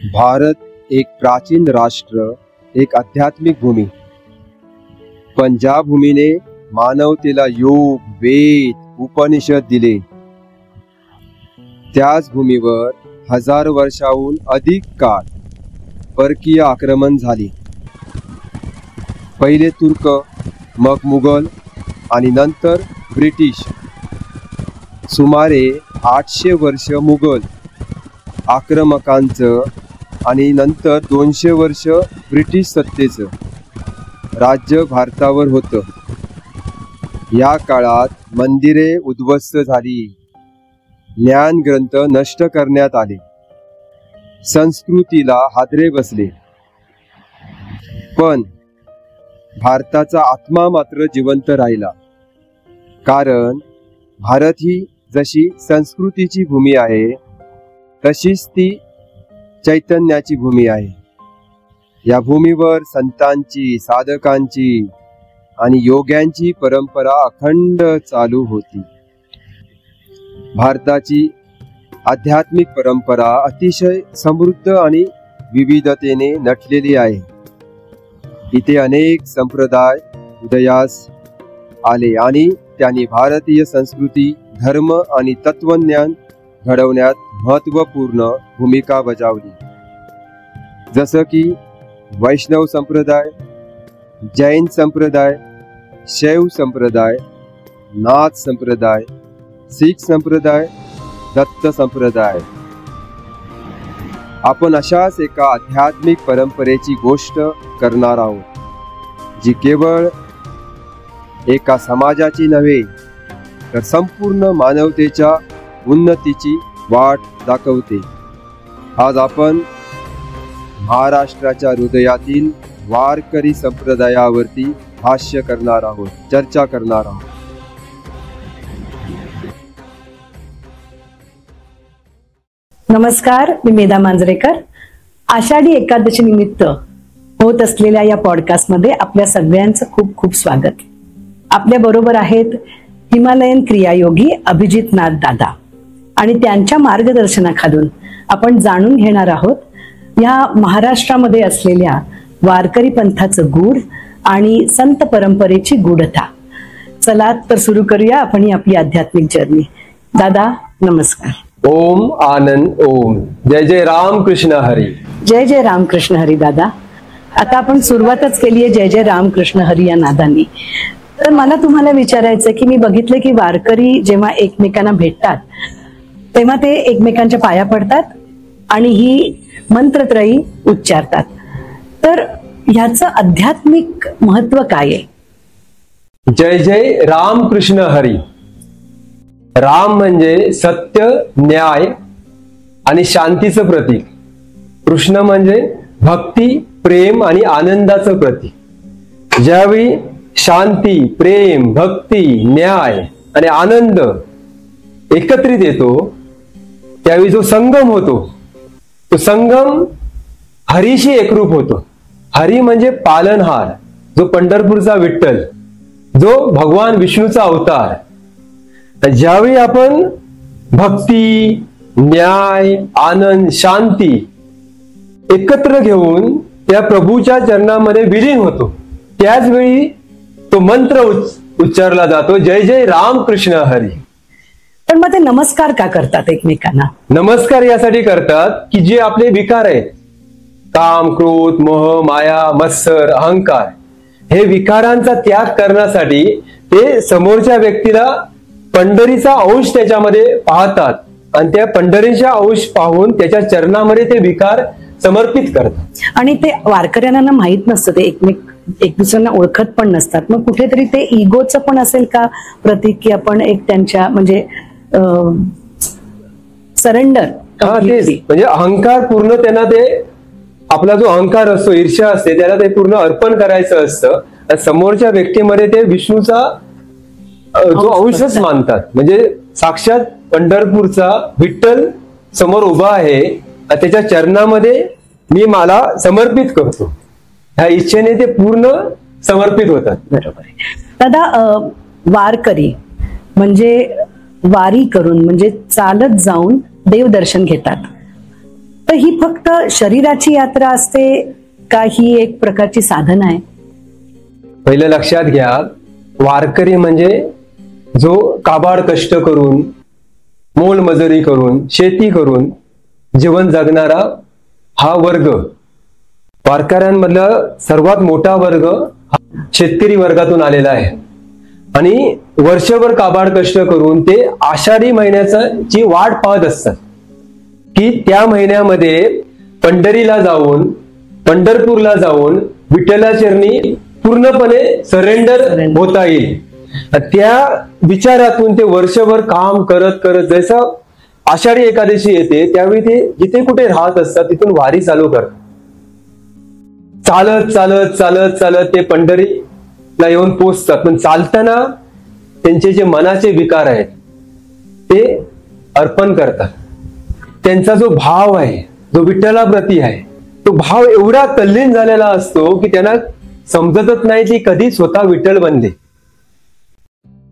भारत एक प्राचीन राष्ट्र, एक आध्यात्मिक भूमी, पण ज्या भूमीने मानवतेला योग, वेद, उपनिषद दिले, त्याच भूमीवर हजारो वर्षाहून अधिक काळ परकीय आक्रमण झाले. पहिले तुर्क, मग मुघल आणि नंतर ब्रिटिश. सुमारे 800 वर्ष मुघल आक्रमकांचं आणि नंतर 200 वर्ष ब्रिटिश सत्तेचं राज्य भारतावर होतं. या काळात मंदिरे उद्ध्वस्त झाली, ज्ञान ग्रंथ नष्ट करण्यात आले, संस्कृतीला हादरे बसले, पण भारताचा आत्मा मात्र जिवंत राहिला. कारण भारत ही जशी संस्कृतीची भूमी आहे, तशीच ती चैतन्याची भूमी आहे. या भूमीवर संतांची, साधकांची आणि योग्यांची परंपरा अखंड चालू होती. भारताची आध्यात्मिक परंपरा अतिशय समृद्ध आणि विविधतेने नटलेली आहे. इथे अनेक संप्रदाय उदयास आले आणि त्यांनी भारतीय संस्कृती, धर्म आणि तत्वज्ञान घडवण्यात महत्त्वपूर्ण भूमिका बजावली. जसं की वैष्णव संप्रदाय, जैन संप्रदाय, शैव संप्रदाय, नाथ संप्रदाय, शीख संप्रदाय, दत्त संप्रदाय. आपण अशाच एका आध्यात्मिक परंपरेची गोष्ट करणार आहोत, जी केवळ एका समाजाची नव्हे, तर संपूर्ण मानवतेच्या उन्नतीची वाट दाखवते. आज आपण महाराष्ट्राच्या हृदयातील वारकरी संप्रदायावरती भाष्य करणार आहोत, चर्चा करणार आहोत. नमस्कार, मी मेधा मांजरेकर. आषाढी एकादशी निमित्त होत असलेल्या या पॉडकास्टमध्ये आपल्या सगळ्यांचं खूप खूप स्वागत. आपल्या बरोबर आहेत हिमालयन क्रियायोगी अभिजित नाथ दादा, आणि त्यांच्या मार्गदर्शनाखालून आपण जाणून घेणार आहोत या महाराष्ट्रामध्ये असलेल्या वारकरी पंथाचं गूढ आणि संत परंपरेची गूढता. चला तर सुरू करूया आपण ही आपली आध्यात्मिक जर्नी. दादा नमस्कार. ओम आनंद ओम. जय जय राम कृष्ण हरी. जय जय राम कृष्ण हरी. दादा, आता आपण सुरुवातच केली आहे जय जय राम कृष्ण हरी या नादांनी. तर मला तुम्हाला विचारायचं की मी बघितलं की वारकरी जेव्हा एकमेकांना भेटतात तेव्हा ते एकमेकांच्या पाया पडतात आणि ही मंत्रत्रयी उच्चारतात. तर ह्याचं आध्यात्मिक महत्व काय आहे? जय जय राम कृष्ण हरी. राम म्हणजे सत्य, न्याय आणि शांतीचं प्रतीक. कृष्ण म्हणजे भक्ती, प्रेम आणि आनंदाचं प्रतीक. ज्यावेळी शांती, प्रेम, भक्ती, न्याय आणि आनंद एकत्रित येतो, त्यावेळी जो संगम होतो, तो संगम हरीशी एकरूप होतो. हरी म्हणजे पालनहार, जो पंढरपूरचा विठ्ठल, जो भगवान विष्णूचा अवतार. ज्यावेळी आपण भक्ती, न्याय, आनंद, शांती एकत्र घेऊन त्या प्रभूच्या चरणामध्ये विलीन होतो, त्याच वेळी तो मंत्र उच्चारला जातो, जय जय राम कृष्ण हरी. पण मग ते नमस्कार का करतात एकमेकांना? नमस्कार यासाठी करतात की जे आपले विकार आहेत, काम, क्रोध, मोह, माया, मत्सर, अहंकार, हे विकारांचा त्याग करण्यासाठी ते समोरच्या व्यक्तीला पंढरीचा अंश त्याच्यामध्ये पाहतात आणि त्या पंढरीच्या अंश पाहून त्याच्या चरणामध्ये ते विकार समर्पित करतात. आणि ते वारकऱ्यांना माहित नसतं, ते एक दुसऱ्यांना ओळखत पण नसतात. मग कुठेतरी ते इगोचं पण असेल का प्रतीक, की आपण एक त्यांच्या म्हणजे सरेंडर. म्हणजे अहंकार पूर्ण त्यांना ते आपला जो अहंकार असतो, ईर्ष्या असते, त्याला ते पूर्ण अर्पण करायचं असतं. समोरच्या व्यक्तीमध्ये ते विष्णूचा जो अंशच मानतात. म्हणजे साक्षात पंढरपूरचा विठ्ठल समोर उभा आहे, त्याच्या चरणामध्ये मी मला समर्पित करतो, ह्या इच्छेने ते पूर्ण समर्पित होतात. बरोबर आहे दादा. वारकरी म्हणजे वारी करून, म्हणजे चालत जाऊन देवदर्शन घेतात. तर ही फक्त शरीराची यात्रा असते का ही एक प्रकारची साधना आहे? पहिलं लक्षात घ्या, वारकरी म्हणजे जो काबाड कष्ट करून, मोलमजुरी करून, शेती करून जीवन जगणारा हा वर्ग. वारकऱ्यांमधला सर्वात मोठा वर्ग हा शेतकरी वर्गातून आलेला आहे. आणि वर्षभर काबाड कष्ट करून ते आषाढी महिन्याची वाट पाहत असतात की त्या महिन्यामध्ये पंढरीला जाऊन, पंढरपूरला जाऊन विठ्ठलाचरणी पूर्णपणे सरेंडर होता येईल. त्या विचारातून ते वर्षभर काम करत करत, जसं आषाढी एकादशी येते त्यावेळी ते जिथे कुठे राहत असतात तिथून वारी चालू करतात. चालत चालत चालत चालत ते पंढरीला येऊन पोचतात. पण चालताना त्यांचे जे मनाचे विकार आहेत ते अर्पण करतात. त्यांचा जो भाव आहे, जो विठ्ठलाप्रती आहे, तो भाव एवढा तल्लीन झालेला असतो की त्यांना समजतच नाही की कधी स्वतः विठ्ठल बनले.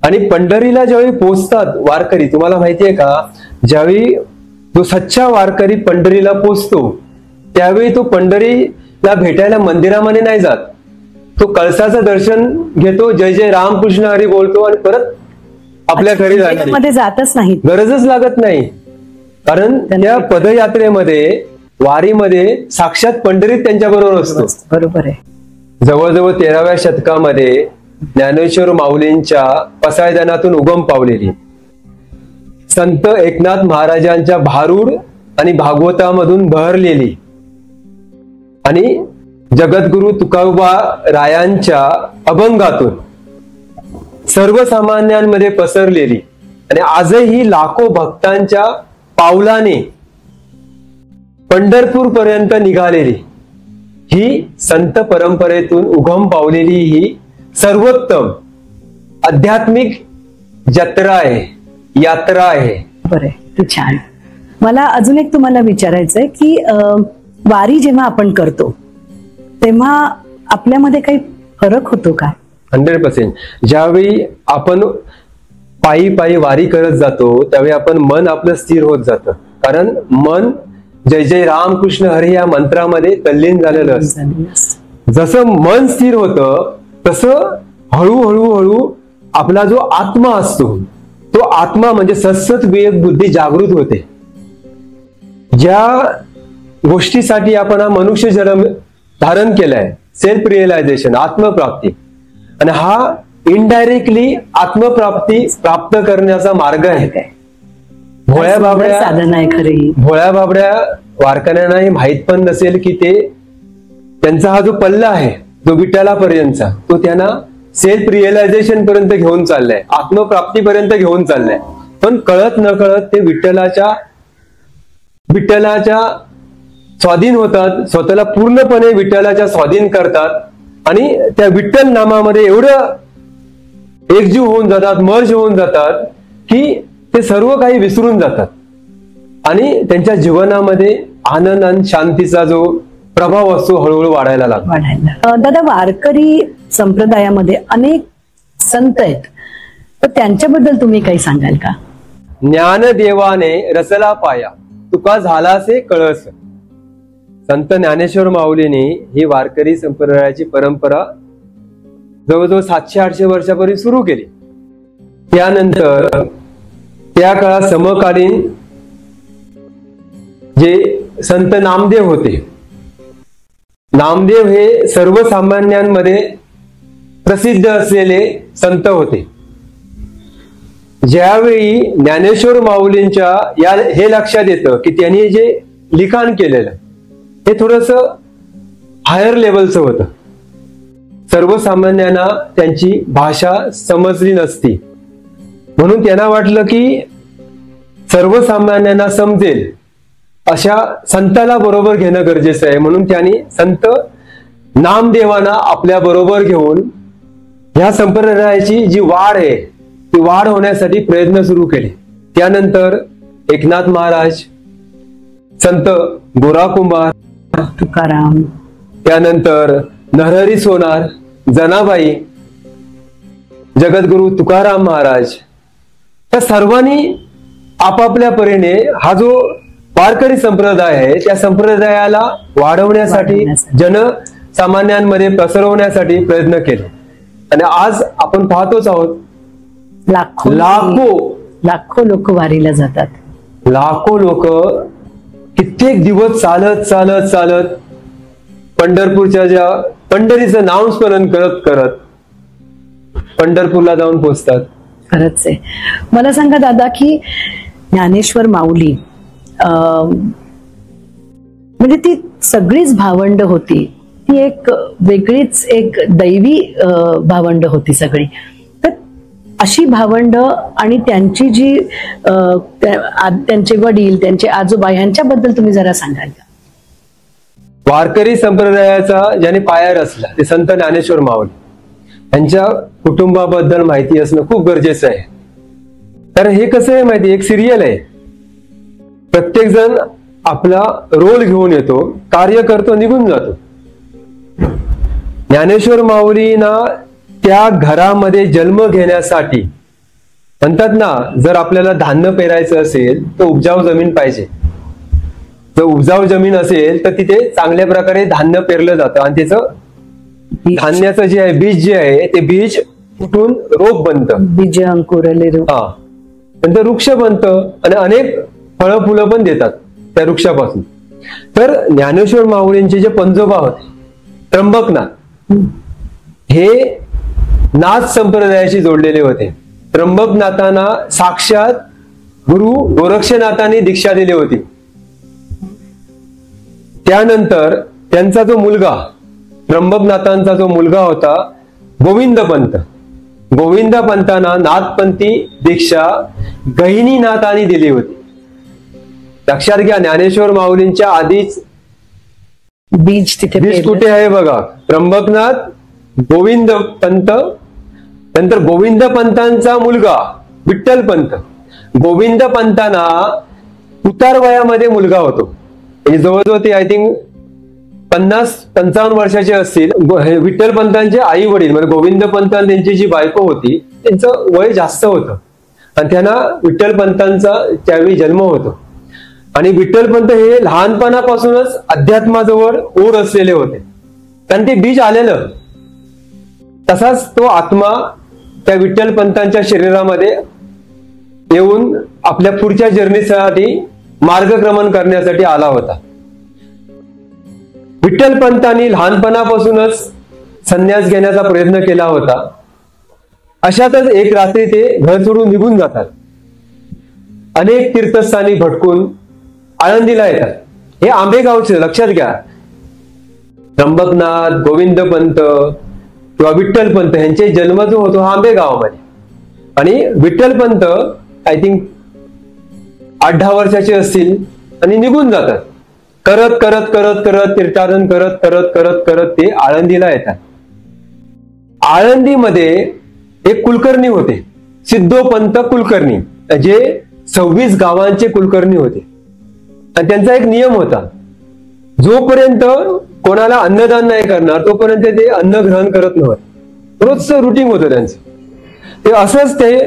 आणि पंढरीला ज्यावेळी पोचतात वारकरी, तुम्हाला माहितीये का, ज्यावेळी जो सच्चा वारकरी पंढरीला पोचतो त्यावेळी तो पंढरीला भेटायला मंदिरामध्ये नाही जात. तो कळसाचं दर्शन घेतो, जय जय रामकृष्ण हरी बोलतो आणि परत आपल्या घरी जाणार, जातच नाही, गरजच लागत नाही. कारण त्या पदयात्रेमध्ये, वारीमध्ये साक्षात पंढरीत त्यांच्या बरोबर असतो. बरोबर आहे. जवळजवळ 13व्या शतकामध्ये ज्ञानेश्वर माऊलींच्या पसायदानातून उगम पावलेली संत एकनाथ महाराजांच्या भारूड आणि भागवतामधून बहरलेली आणि जगद्गुरु तुकोबा रायांच्या अभंगातून सर्वसामान्यांमध्ये पसरलेली आणि आजही लाखो भक्तांच्या पावलाने पंढरपूर पर्यंत निघालेली ही संत परंपरेतून उगम पावलेली ही सर्वोत्तम आध्यात्मिक जत्रा आहे, यात्रा आहे. बरं, ते छान. मला अजून एक तुम्हाला विचारायचंय की वारी जेव्हा आपण करतो तेव्हा आपल्यामध्ये काही फरक होतो का? 100%. ज्यावेळी आपण पायी पायी वारी करत जातो त्यावेळी आपण मन आपलं स्थिर होत जातं. कारण मन जय जय रामकृष्ण हरी या मंत्रामध्ये तल्लीन झालेलं असतं. जसं मन स्थिर होतं तसं हळूहळू हळू आपला जो आत्मा असतो तो आत्मा म्हणजे सत्सत विवेक बुद्धी जागृत होते. ज्या गोष्टीसाठी आपण हा मनुष्य जन्म धारण केलाय, सेल्फ रिअलायझेशन, आत्मप्राप्ती, आणि हा इनडायरेक्टली आत्मप्राप्ती प्राप्त करण्याचा मार्ग आहे. भोळ्या बाबड्या साधन आहे खरी. भोळ्या बाबड्या वारकऱ्यांना हे माहित पण नसेल की ते त्यांचा हा जो पल्ला आहे जो विठ्ठलापर्यंतचा तो त्यांना सेल्फ रिअलायझेशन पर्यंत घेऊन चाललाय, आत्मप्राप्तीपर्यंत घेऊन चाललाय. पण कळत न कळत ते विठ्ठलाच्या स्वाधीन होतात, स्वतःला पूर्णपणे विठ्ठलाच्या स्वाधीन करतात आणि त्या विठ्ठल नामामध्ये एवढं एकजीव होऊन जातात, मर्ज होऊन जातात की ते सर्व काही विसरून जातात आणि त्यांच्या जीवनामध्ये आनंद आणि शांतीचा जो प्रभाव असतो हळूहळू वाढायला लागतो. दादा, वारकरी संप्रदायामध्ये अनेक संत आहेत, तर त्यांच्याबद्दल तुम्ही काही सांगाल का? ज्ञानदेवाने रसला पाया, तुका झालासे कळस. संत ज्ञानेश्वर माऊलींनी ही वारकरी संप्रदायाची परंपरा जवळजवळ 700-800 वर्षापूर्वी सुरू केली. त्यानंतर त्या काळात समकालीन जे संत नामदेव होते, नामदेव हे सर्वसामान्यांमध्ये प्रसिद्ध असलेले संत होते. ज्यावेळी ज्ञानेश्वर माऊलींच्या हे लक्षात येतं की त्यांनी जे लिखाण केलेलं हे थोडस हायर लेवलचं होतं, सर्वसामान्यांना त्यांची भाषा समजली नसती, म्हणून त्यांना वाटलं की सर्वसामान्यांना समजेल अशा संताला बरोबर घेणं गरजेचं आहे. म्हणून त्यांनी संत नामदेवांना आपल्या बरोबर घेऊन ह्या संप्रदायाची जी वाढ आहे ती वाढ होण्यासाठी प्रयत्न सुरू केले. त्यानंतर एकनाथ महाराज, संत गोराकुंभार, तुकाराम, त्यानंतर नरहरी सोनार, जनाबाई, जगद्गुरु तुकाराम महाराज, त्या सर्वांनी आपापल्या परीने हा जो वारकरी संप्रदाय आहे त्या संप्रदायाला वाढवण्यासाठी जनसामान्यांमध्ये पसरवण्यासाठी प्रयत्न केले. आणि आज आपण पाहतोच आहोत लाखो लाखो लोक वारीला जातात. लाखो लोक कित्येक दिवस चालत चालत चालत पंढरपूरच्या ज्या पंढरीचं नामस्मरण करत करत पंढरपूरला जाऊन पोहोचतात. खरंच आहे. मला सांगा दादा की ज्ञानेश्वर माऊली म्हणजे ती सगळीच भावंड होती, ती एक वेगळीच एक दैवी भावंड होती सगळी. तर अशी भावंड आणि त्यांची जी त्यांचे वडील त्यांचे आजोबा यांच्याबद्दल तुम्ही जरा सांगाल का? वारकरी संप्रदायाचा ज्याने पाया रचला ते संत ज्ञानेश्वर माऊली यांच्या कुटुंबाबद्दल माहिती असणं खूप गरजेचं आहे. कारण हे कसं आहे माहिती, एक सिरियल आहे. प्रत्येक जण आपला रोल घेऊन येतो, कार्य करतो, निघून जातो. ज्ञानेश्वर माऊलींना त्या घरामध्ये जन्म घेण्यासाठी म्हणतात ना, जर आपल्याला धान्य पेरायचं असेल तर उपजाऊ जमीन पाहिजे. जर उपजाऊ जमीन असेल तर तिथे चांगल्या प्रकारे धान्य पेरलं जातं आणि त्याचं धान्याचं जे आहे बीज जे आहे ते बीज फुटून रोप बनतं, बीज अंकुरले हा, नंतर वृक्ष बनतं आणि अनेक फळं फुलं पण देतात त्या वृक्षापासून. तर ज्ञानेश्वर माऊलींचे जे पंजोबा होते त्र्यंबकनाथ हे नाथ संप्रदायाशी जोडलेले होते. त्र्यंबकनाथांना साक्षात गुरु गोरक्षनाथांनी दीक्षा दिली होती. त्यानंतर त्यांचा जो मुलगा त्र्यंबकनाथांचा जो मुलगा होता गोविंदपंत, गोविंदपंतांना नाथपंथी दीक्षा गहिनीनाथांनी दिली होती. लक्षात घ्या, ज्ञानेश्वर माऊलींच्या आधीच बीज तिथे बीज कुठे आहे बघा. त्र्यंबकनाथ, गोविंदपंत, नंतर गोविंदपंतांचा मुलगा विठ्ठलपंत. गोविंदपंतांना उतार वयामध्ये मुलगा होतो, म्हणजे जवळजवळ ते आय थिंक 50-55 वर्षाचे असतील. विठ्ठलपंतांचे आई वडील म्हणजे गोविंदपंत त्यांची जी बायको होती त्यांचं वय जास्त होतं आणि त्यांना विठ्ठलपंतांचा त्यावेळी जन्म होतो. आणि विठ्ठलपंत हे लहानपणापासूनच अध्यात्माजवळ ओढ असलेले होते, कारण ते बीज आलेलं. तसाच तो आत्मा त्या विठ्ठलपंतांच्या शरीरामध्ये येऊन आपल्या पुढच्या जर्नीसाठी मार्गक्रमण करण्यासाठी आला होता. विठ्ठलपंतांनी लहानपणापासूनच संन्यास घेण्याचा प्रयत्न केला होता. अशातच एक रात्री ते घर सोडून निघून जातात. अनेक तीर्थस्थानी भटकून आळंदीला येतात. हे आंबेगावचे, लक्षात घ्या. त्र्यंबकनाथ, गोविंदपंत किंवा विठ्ठलपंत यांचे जन्म जो होतो हा आंबेगावामध्ये. आणि विठ्ठलपंत आय थिंक 8-10 वर्षाचे असतील आणि निघून जातात. करत करत करत करत तीर्थाटन करत करत करत करत ते आळंदीला येतात. आळंदीमध्ये एक कुलकर्णी होते, सिद्धोपंत कुलकर्णी, जे 26 गावांचे कुलकर्णी होते. आणि त्यांचा एक नियम होता, जोपर्यंत कोणाला अन्नदान नाही करणार तोपर्यंत ते अन्न ग्रहण करत नव्हते. रोजचं रुटीन होतं त्यांचं. ते असंच ते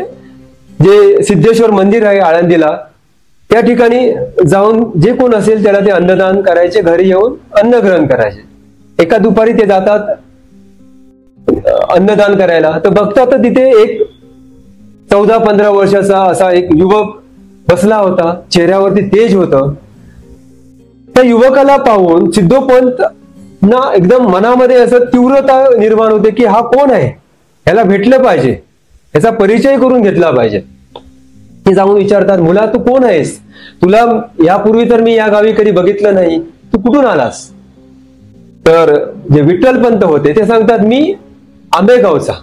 जे सिद्धेश्वर मंदिर आहे आळंदीला त्या ठिकाणी जाऊन जे कोण असेल त्याला ते अन्नदान करायचे, घरी येऊन अन्न ग्रहण करायचे. एका दुपारी ते जातात अन्नदान करायला, तर बघतात तर तिथे एक 14-15 वर्षाचा असा एक युवक बसला होता. चेहऱ्यावरती तेज होतं. त्या युवकाला पाहून सिद्धोपंत ना एकदम मनामध्ये असं तीव्रता निर्माण होते की हा कोण आहे, ह्याला भेटलं पाहिजे, ह्याचा परिचय करून घेतला पाहिजे. ते जाऊन विचारतात, मुला तू कोण आहेस, तुला यापूर्वी तर मी या गावी कधी बघितलं नाही, तू कुठून आलास? तर जे विठ्ठलपंत होते ते सांगतात, मी आंबेगावचा,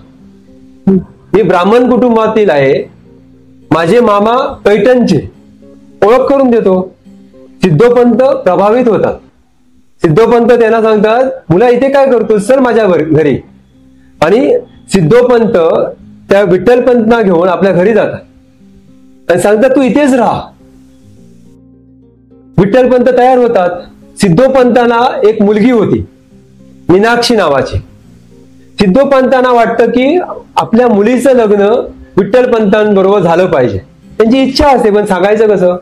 मी ब्राह्मण कुटुंबातील आहे, माझे मामा पैठणचे, ओळख करून देतो. सिद्धोपंत प्रभावित होतात. सिद्धोपंत त्यांना सांगतात, मुला इथे काय करतोस, चल माझ्या घरी. आणि सिद्धोपंत त्या विठ्ठलपंतना घेऊन आपल्या घरी जातात आणि सांगतात तू इथेच राहा. विठ्ठलपंत तयार होतात. सिद्धोपंतांना एक मुलगी होती मीनाक्षी नावाची. सिद्धोपंतांना वाटतं की आपल्या मुलीचं लग्न विठ्ठलपंतांबरोबर झालं पाहिजे. त्यांची इच्छा असते, पण सांगायचं कसं.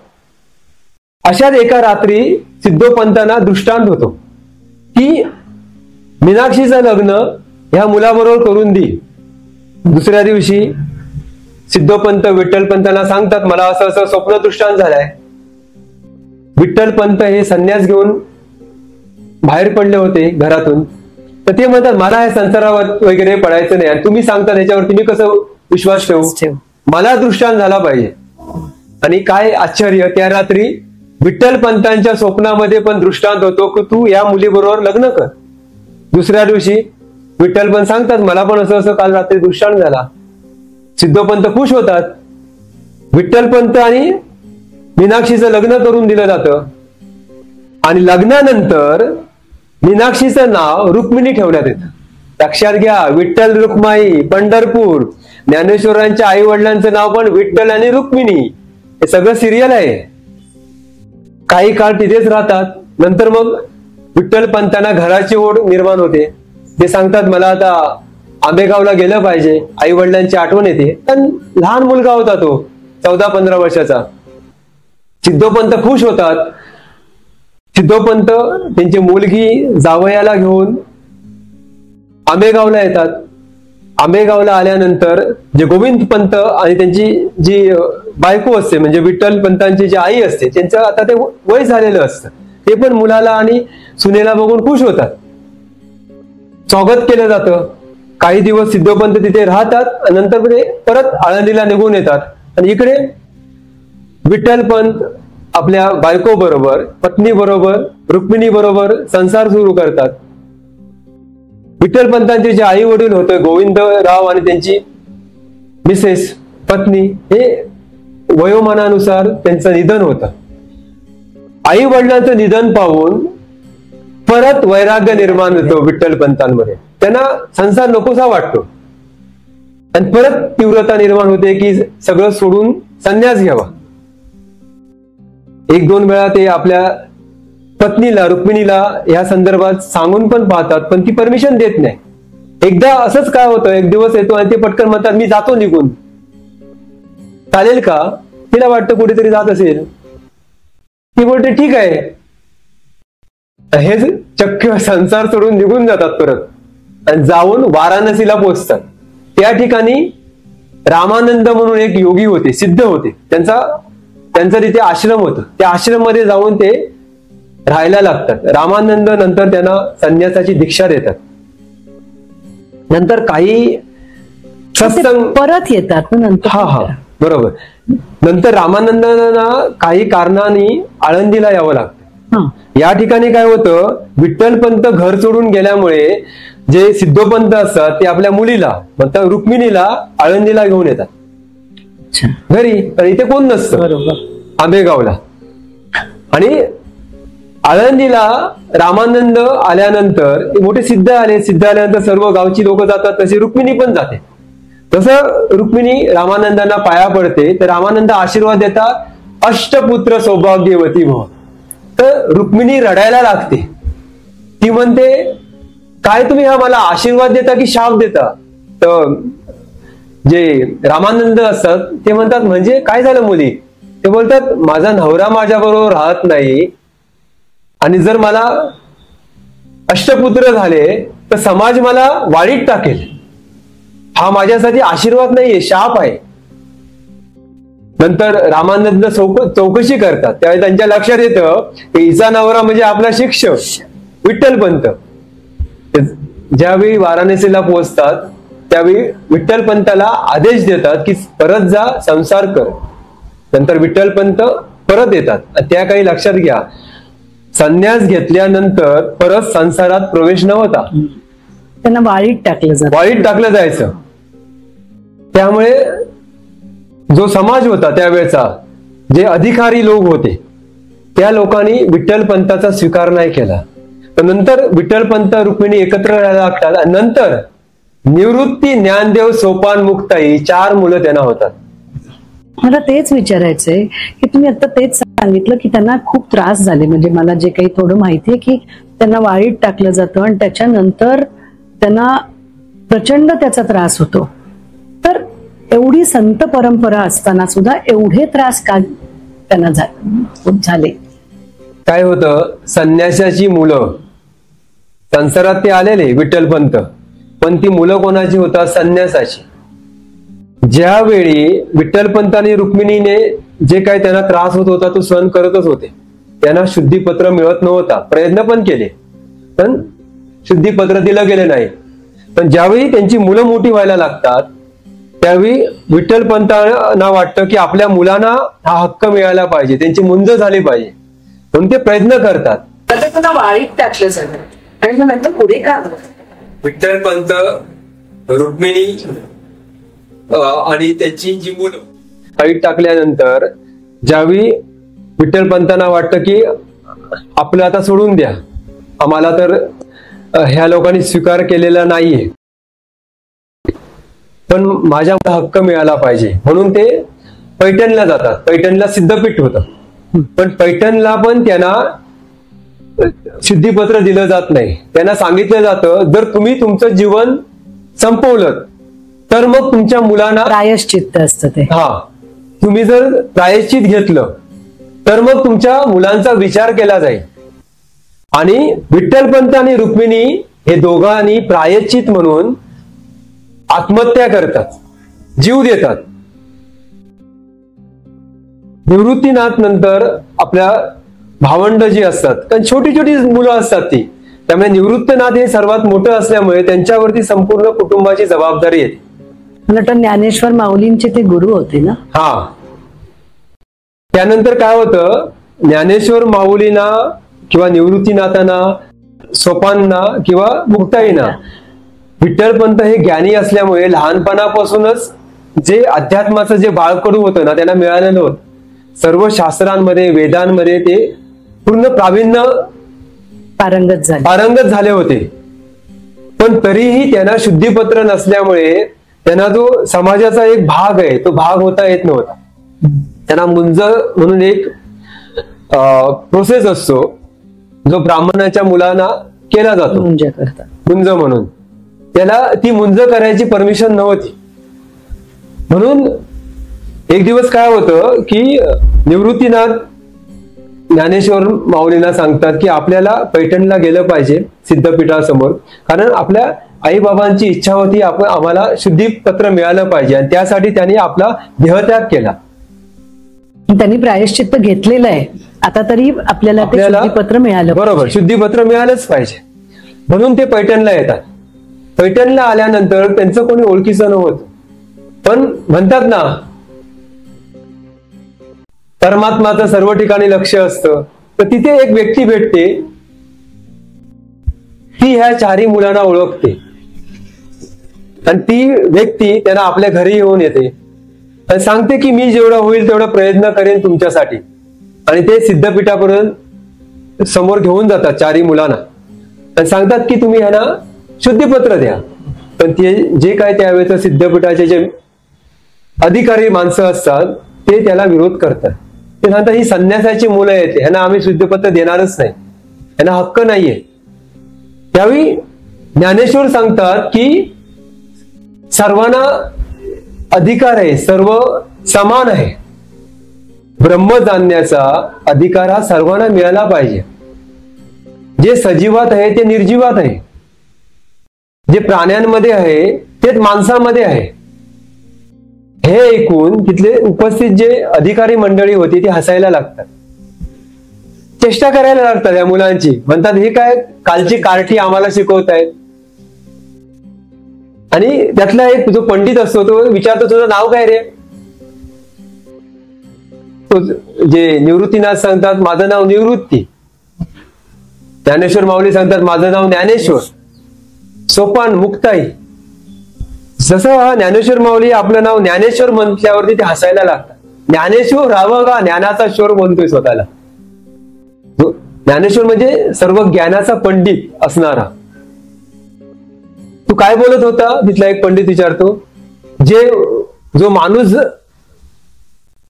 अशाच एका रात्री सिद्धोपंतांना दृष्टांत होतो की मीनाक्षीचं लग्न ह्या मुलाबरोबर करून दे. दुसऱ्या दिवशी सिद्धोपंत विठ्ठलपंतांना सांगतात, मला असं असं स्वप्न दृष्टांत झालाय. विठ्ठलपंत हे संन्यास घेऊन बाहेर पडले होते घरातून, तर ते म्हणतात मला या संसारावर वगैरे पडायचं नाही, आणि तुम्ही सांगता त्याच्यावरती मी कसं विश्वास ठेवू, मला दृष्टांत झाला पाहिजे. आणि काय आश्चर्य, त्या रात्री विठ्ठलपंतांच्या स्वप्नामध्ये पण दृष्टांत होतो की तू या मुलीबरोबर लग्न कर. दुसऱ्या दिवशी विठ्ठलपंत सांगतात, मला पण असं असं काल रात्री दृष्टांत झाला. सिद्धोपंत खुश होतात. विठ्ठलपंत आणि मीनाक्षीचं लग्न करून दिलं जातं. आणि लग्नानंतर मीनाक्षीचं नाव रुक्मिणी ठेवण्यात येतं. लक्षात घ्या, विठ्ठल रुक्माई पंढरपूर, ज्ञानेश्वरांच्या आई वडिलांचं नाव पण विठ्ठल आणि रुक्मिणी. हे सगळं सिरियल आहे. काही काळ तिथेच राहतात. नंतर मग विठ्ठलपंतांना घराची ओढ निर्माण होते. ते सांगतात मला आता आंबेगावला गेलं पाहिजे, आई वडिलांची आठवण येते. पण लहान मुलगा होता तो, 14-15 वर्षाचा. सिद्धोपंत खुश होतात. सिद्धोपंत त्यांची मुलगी जावयाला घेऊन आंबेगावला येतात. आंबेगावला आल्यानंतर जे गोविंद पंत आणि त्यांची जी बायको असते म्हणजे विठ्ठलपंतांची जी आई असते, त्यांचं आता ते वय झालेलं असतं, ते पण मुलाला आणि सुनेला बघून खुश होतात. स्वागत केलं जातं. काही दिवस सिद्धोपंत तिथे राहतात, नंतर ते परत आळंदीला निघून येतात. आणि इकडे विठ्ठलपंत आपल्या बायको बरोबर, पत्नी बरोबर, रुक्मिणी बरोबर संसार सुरू करतात. विठ्ठलपंतांचे जे आई वडील होते गोविंदराव आणि त्यांची मिसेस पत्नी, हे वयोमानानुसार त्यांचं निधन होतं. आई वडिलांचं निधन पाहून परत वैराग्य निर्माण होतो विठ्ठलपंतांमध्ये. त्यांना संसार नकोसा वाटतो आणि परत तीव्रता निर्माण होते की सगळं सोडून संन्यास घ्यावा. 1-2 वेळा ते आपल्या पत्नीला रुक्मिणीला या संदर्भात सांगून पण पाहतात, पण ती परमिशन देत नाही. एकदा असंच काय होतं, एक दिवस येतो आणि ते पटकन म्हणतात मी जातो निघून, चालेल का? तिला वाटतं कुठेतरी जात असेल. ती बोलते ठीक आहे. हे चक्क संसार सोडून निघून जातात परत आणि जाऊन वाराणसीला पोहोचतात. त्या ठिकाणी रामानंद म्हणून एक योगी होते, सिद्ध होते. त्यांचा तिथे आश्रम होतं. त्या आश्रम मध्ये जाऊन ते राहायला लागतात. रामानंद नंतर त्यांना संन्यासाची दीक्षा देतात. नंतर काही सत्संग परत येतात नंतर. हा बरोबर. नंतर रामानंदांना काही कारणाने आळंदीला यावं लागतं. या ठिकाणी काय होतं, विठ्ठलपंत घर सोडून गेल्यामुळे जे सिद्धोपंत असतात ते आपल्या मुलीला म्हणतात रुक्मिणीला आळंदीला घेऊन येतात घरी. आणि इथे कोण नसतं, बरोबर, आंबेगावला. आणि आळंदीला रामानंद आल्यानंतर मोठे सिद्ध आले. सिद्ध आल्यानंतर सर्व गावची लोक जातात, तशी रुक्मिणी पण जाते. तसं रुक्मिणी रामानंदांना पाया पडते. तर रामानंद आशीर्वाद देतात, अष्टपुत्र सौभाग्यवती भव. तर रुक्मिणी रडायला लागते. ती म्हणते काय तुम्ही हा मला आशीर्वाद देता की शाप देता? तर जे रामानंद असतात ते म्हणतात म्हणजे काय झालं मुली? ते बोलतात माझा नवरा माझ्या बरोबर राहत नाही आणि जर मला अष्टपुत्र झाले तर समाज मला वाळीत टाकेल. हा माझ्यासाठी आशीर्वाद नाहीये, शाप आहे. नंतर रामानंद चौकशी करतात. त्यावेळी त्यांच्या लक्षात येतं की हिचा नवरा म्हणजे आपला शिक्षक विठ्ठलपंत. ज्यावेळी वाराणसीला पोहोचतात त्यावेळी विठ्ठलपंताला आदेश देतात की परत जा, संसार कर. नंतर विठ्ठलपंत परत येतात. त्या काही लक्षात घ्या, संन्यास घेतल्यानंतर परत संसारात प्रवेश नव्हता, त्यांना वाळीत टाकलं जायचं. त्यामुळे जो समाज होता त्यावेळेचा, जे अधिकारी लोक होते त्या लोकांनी विठ्ठलपंताचा स्वीकार नाही केला. तर नंतर विठ्ठलपंत रुक्मिणी एकत्र राहायला लागतात. आणि नंतर निवृत्ती, ज्ञानदेव, सोपान, मुक्ताई 4 मुलं त्यांना होतात. मला तेच विचारायचंय की तुम्ही आता तेच सांगितलं की त्यांना खूप त्रास झाले. म्हणजे मला जे काही थोडं माहितीये की त्यांना वाळीत टाकलं जातं आणि त्याच्यानंतर त्यांना प्रचंड त्याचा त्रास होतो. तर एवढी संत परंपरा असताना सुद्धा एवढे त्रास का त्यांना झाले? काय होतं, संन्यासाची मुलं संसारात ते आलेले विठ्ठलपंत, पण ती मुलं कोणाची होतात, संन्यासाची. ज्यावेळी विठ्ठलपंत आणि रुक्मिणीने जे काही त्यांना त्रास होत होता तो सहन करतच होते. त्यांना शुद्धीपत्र मिळत नव्हता, प्रयत्न पण केले पण शुद्धीपत्र दिलं गेलं नाही. पण ज्यावेळी त्यांची मुलं मोठी व्हायला लागतात त्यावेळी विठ्ठलपंतांना वाटतं की आपल्या मुलांना हा हक्क मिळाला पाहिजे, त्यांची मुंज झाली पाहिजे, म्हणून ते प्रयत्न करतात. तुला वाळीत टाकलं सगळं आणि मग नंतर पुढे का विठ्ठलपंत, रुक्मिणी आणि त्यांची जी मुलं वाळीत टाकल्यानंतर ज्यावेळी विठ्ठलपंतांना वाटतं की आपलं आता सोडून द्या, आम्हाला तर ह्या लोकांनी स्वीकार केलेला नाहीये, पण माझ्या हक्क मिळाला पाहिजे, म्हणून ते पैठणला जातात. पैठणला सिद्धपीठ होतं, पण पैठणला पण त्यांना शुद्धीपत्र दिलं जात नाही. त्यांना सांगितलं जातं जर तुम्ही तुमचं जीवन संपवलं तर मग तुमच्या मुलांना प्रायश्चित्त असतं ते. तुम्ही जर प्रायश्चित घेतलं तर मग तुमच्या मुलांचा विचार केला जाईल. आणि विठ्ठलपंत आणि रुक्मिणी हे दोघांनी प्रायश्चित म्हणून आत्महत्या करतात, जीव देतात. निवृत्तीनाथ नंतर आपल्या भावंड जी असतात, कारण छोटी छोटी मुलं असतात ती, त्यामुळे निवृत्तनाथ हे सर्वात मोठं असल्यामुळे त्यांच्यावरती संपूर्ण कुटुंबाची जबाबदारी येते. मला वाटतं ज्ञानेश्वर माऊलींचे ते गुरु होते ना. त्यानंतर काय होतं, ज्ञानेश्वर माऊलींना किंवा निवृत्तीनाथांना, सोपांना किंवा मुक्ताईंना विठ्ठलपंत हे ज्ञानी असल्यामुळे लहानपणापासूनच जे अध्यात्माचं जे बाळकडू होतं ना त्यांना मिळालेलं होतं. सर्व शास्त्रांमध्ये, वेदांमध्ये ते पूर्ण प्रावीण्य पारंगत झाले होते. पण तरीही त्यांना शुद्धीपत्र नसल्यामुळे त्यांना जो समाजाचा एक भाग आहे तो भाग होता येत नव्हता. त्यांना मुंज म्हणून एक प्रोसेस असतो जो ब्राह्मणाच्या मुलांना केला जातो, मुंज म्हणून. त्याला ती मुंज करायची परमिशन नव्हती. म्हणून एक दिवस काय होतं की निवृत्तीनाथ ज्ञानेश्वर माऊलींना सांगतात की आपल्याला पैठणला गेलं पाहिजे सिद्धपीठासमोर, कारण आपल्या आई बाबांची इच्छा होती आम्हाला शुद्धीपत्र मिळालं पाहिजे, आणि त्यासाठी त्यांनी आपला देहत्याग केला. त्यांनी प्रायश्चित्त घेतलेलं आहे, आता तरी आपल्याला ते शुद्धीपत्र मिळालं. बरोबर, शुद्धीपत्र मिळालंच पाहिजे म्हणून ते पैठणला येतात. पैठणला आल्यानंतर त्यांचं कोणी ओळखीचं नव्हतं, पण म्हणतात ना परमात्माचं सर्व ठिकाणी लक्ष असतं, तर तिथे एक व्यक्ती भेटते, ती ह्या चारही मुलांना ओळखते आणि ती व्यक्ती त्यांना आपल्या घरी येऊन येते आणि सांगते की मी जेवढा होईल तेवढा प्रयत्न करेन तुमच्यासाठी. आणि ते सिद्धपीठापर्यंत समोर घेऊन जातात चारही मुलांना आणि सांगतात की तुम्ही ह्यांना शुद्धीपत्र द्या. पण ते जे काय त्यावेळेस सिद्धपीठाचे जे अधिकारी माणसं असतात ते त्याला विरोध करतात. ते सांगतात ही संन्यासाची मुलं आहेत, ह्यांना आम्ही शुद्धीपत्र देणारच नाही, ह्यांना हक्क नाहीये. त्यावेळी ज्ञानेश्वर सांगतात की सर्वांना अधिकार आहे, सर्व समान आहे, ब्रह्म जाणण्याचा अधिकार हा सर्वांना मिळाला पाहिजे. जे सजीवात आहे ते निर्जीवात आहे, जे प्राण्यांमध्ये आहे तेच माणसामध्ये आहे. हे ऐकून तिथले उपस्थित जे अधिकारी मंडळी होती ती हसायला लागतात, चेष्टा करायला लागतात या मुलांची. म्हणतात हे काय कालची कार्टी आम्हाला शिकवतायत. आणि त्यातला एक जो पंडित असतो तो विचारतो तुझं नाव काय रे. तो जे निवृत्तीनाथ सांगतात माझं नाव निवृत्ती. ज्ञानेश्वर माऊली सांगतात माझं नाव ज्ञानेश्वर. सोपान, मुक्ताई. जसं ज्ञानेश्वर माऊली आपलं नाव ज्ञानेश्वर म्हटल्यावरती ते हसायला लागतात. ज्ञानेश्वर राहावं का, ज्ञानाचा शोर म्हणतोय स्वतःला. ज्ञानेश्वर म्हणजे सर्व ज्ञानाचा पंडित असणारा. तू काय बोलत होता, तिथला एक पंडित विचारतो. जो माणूस,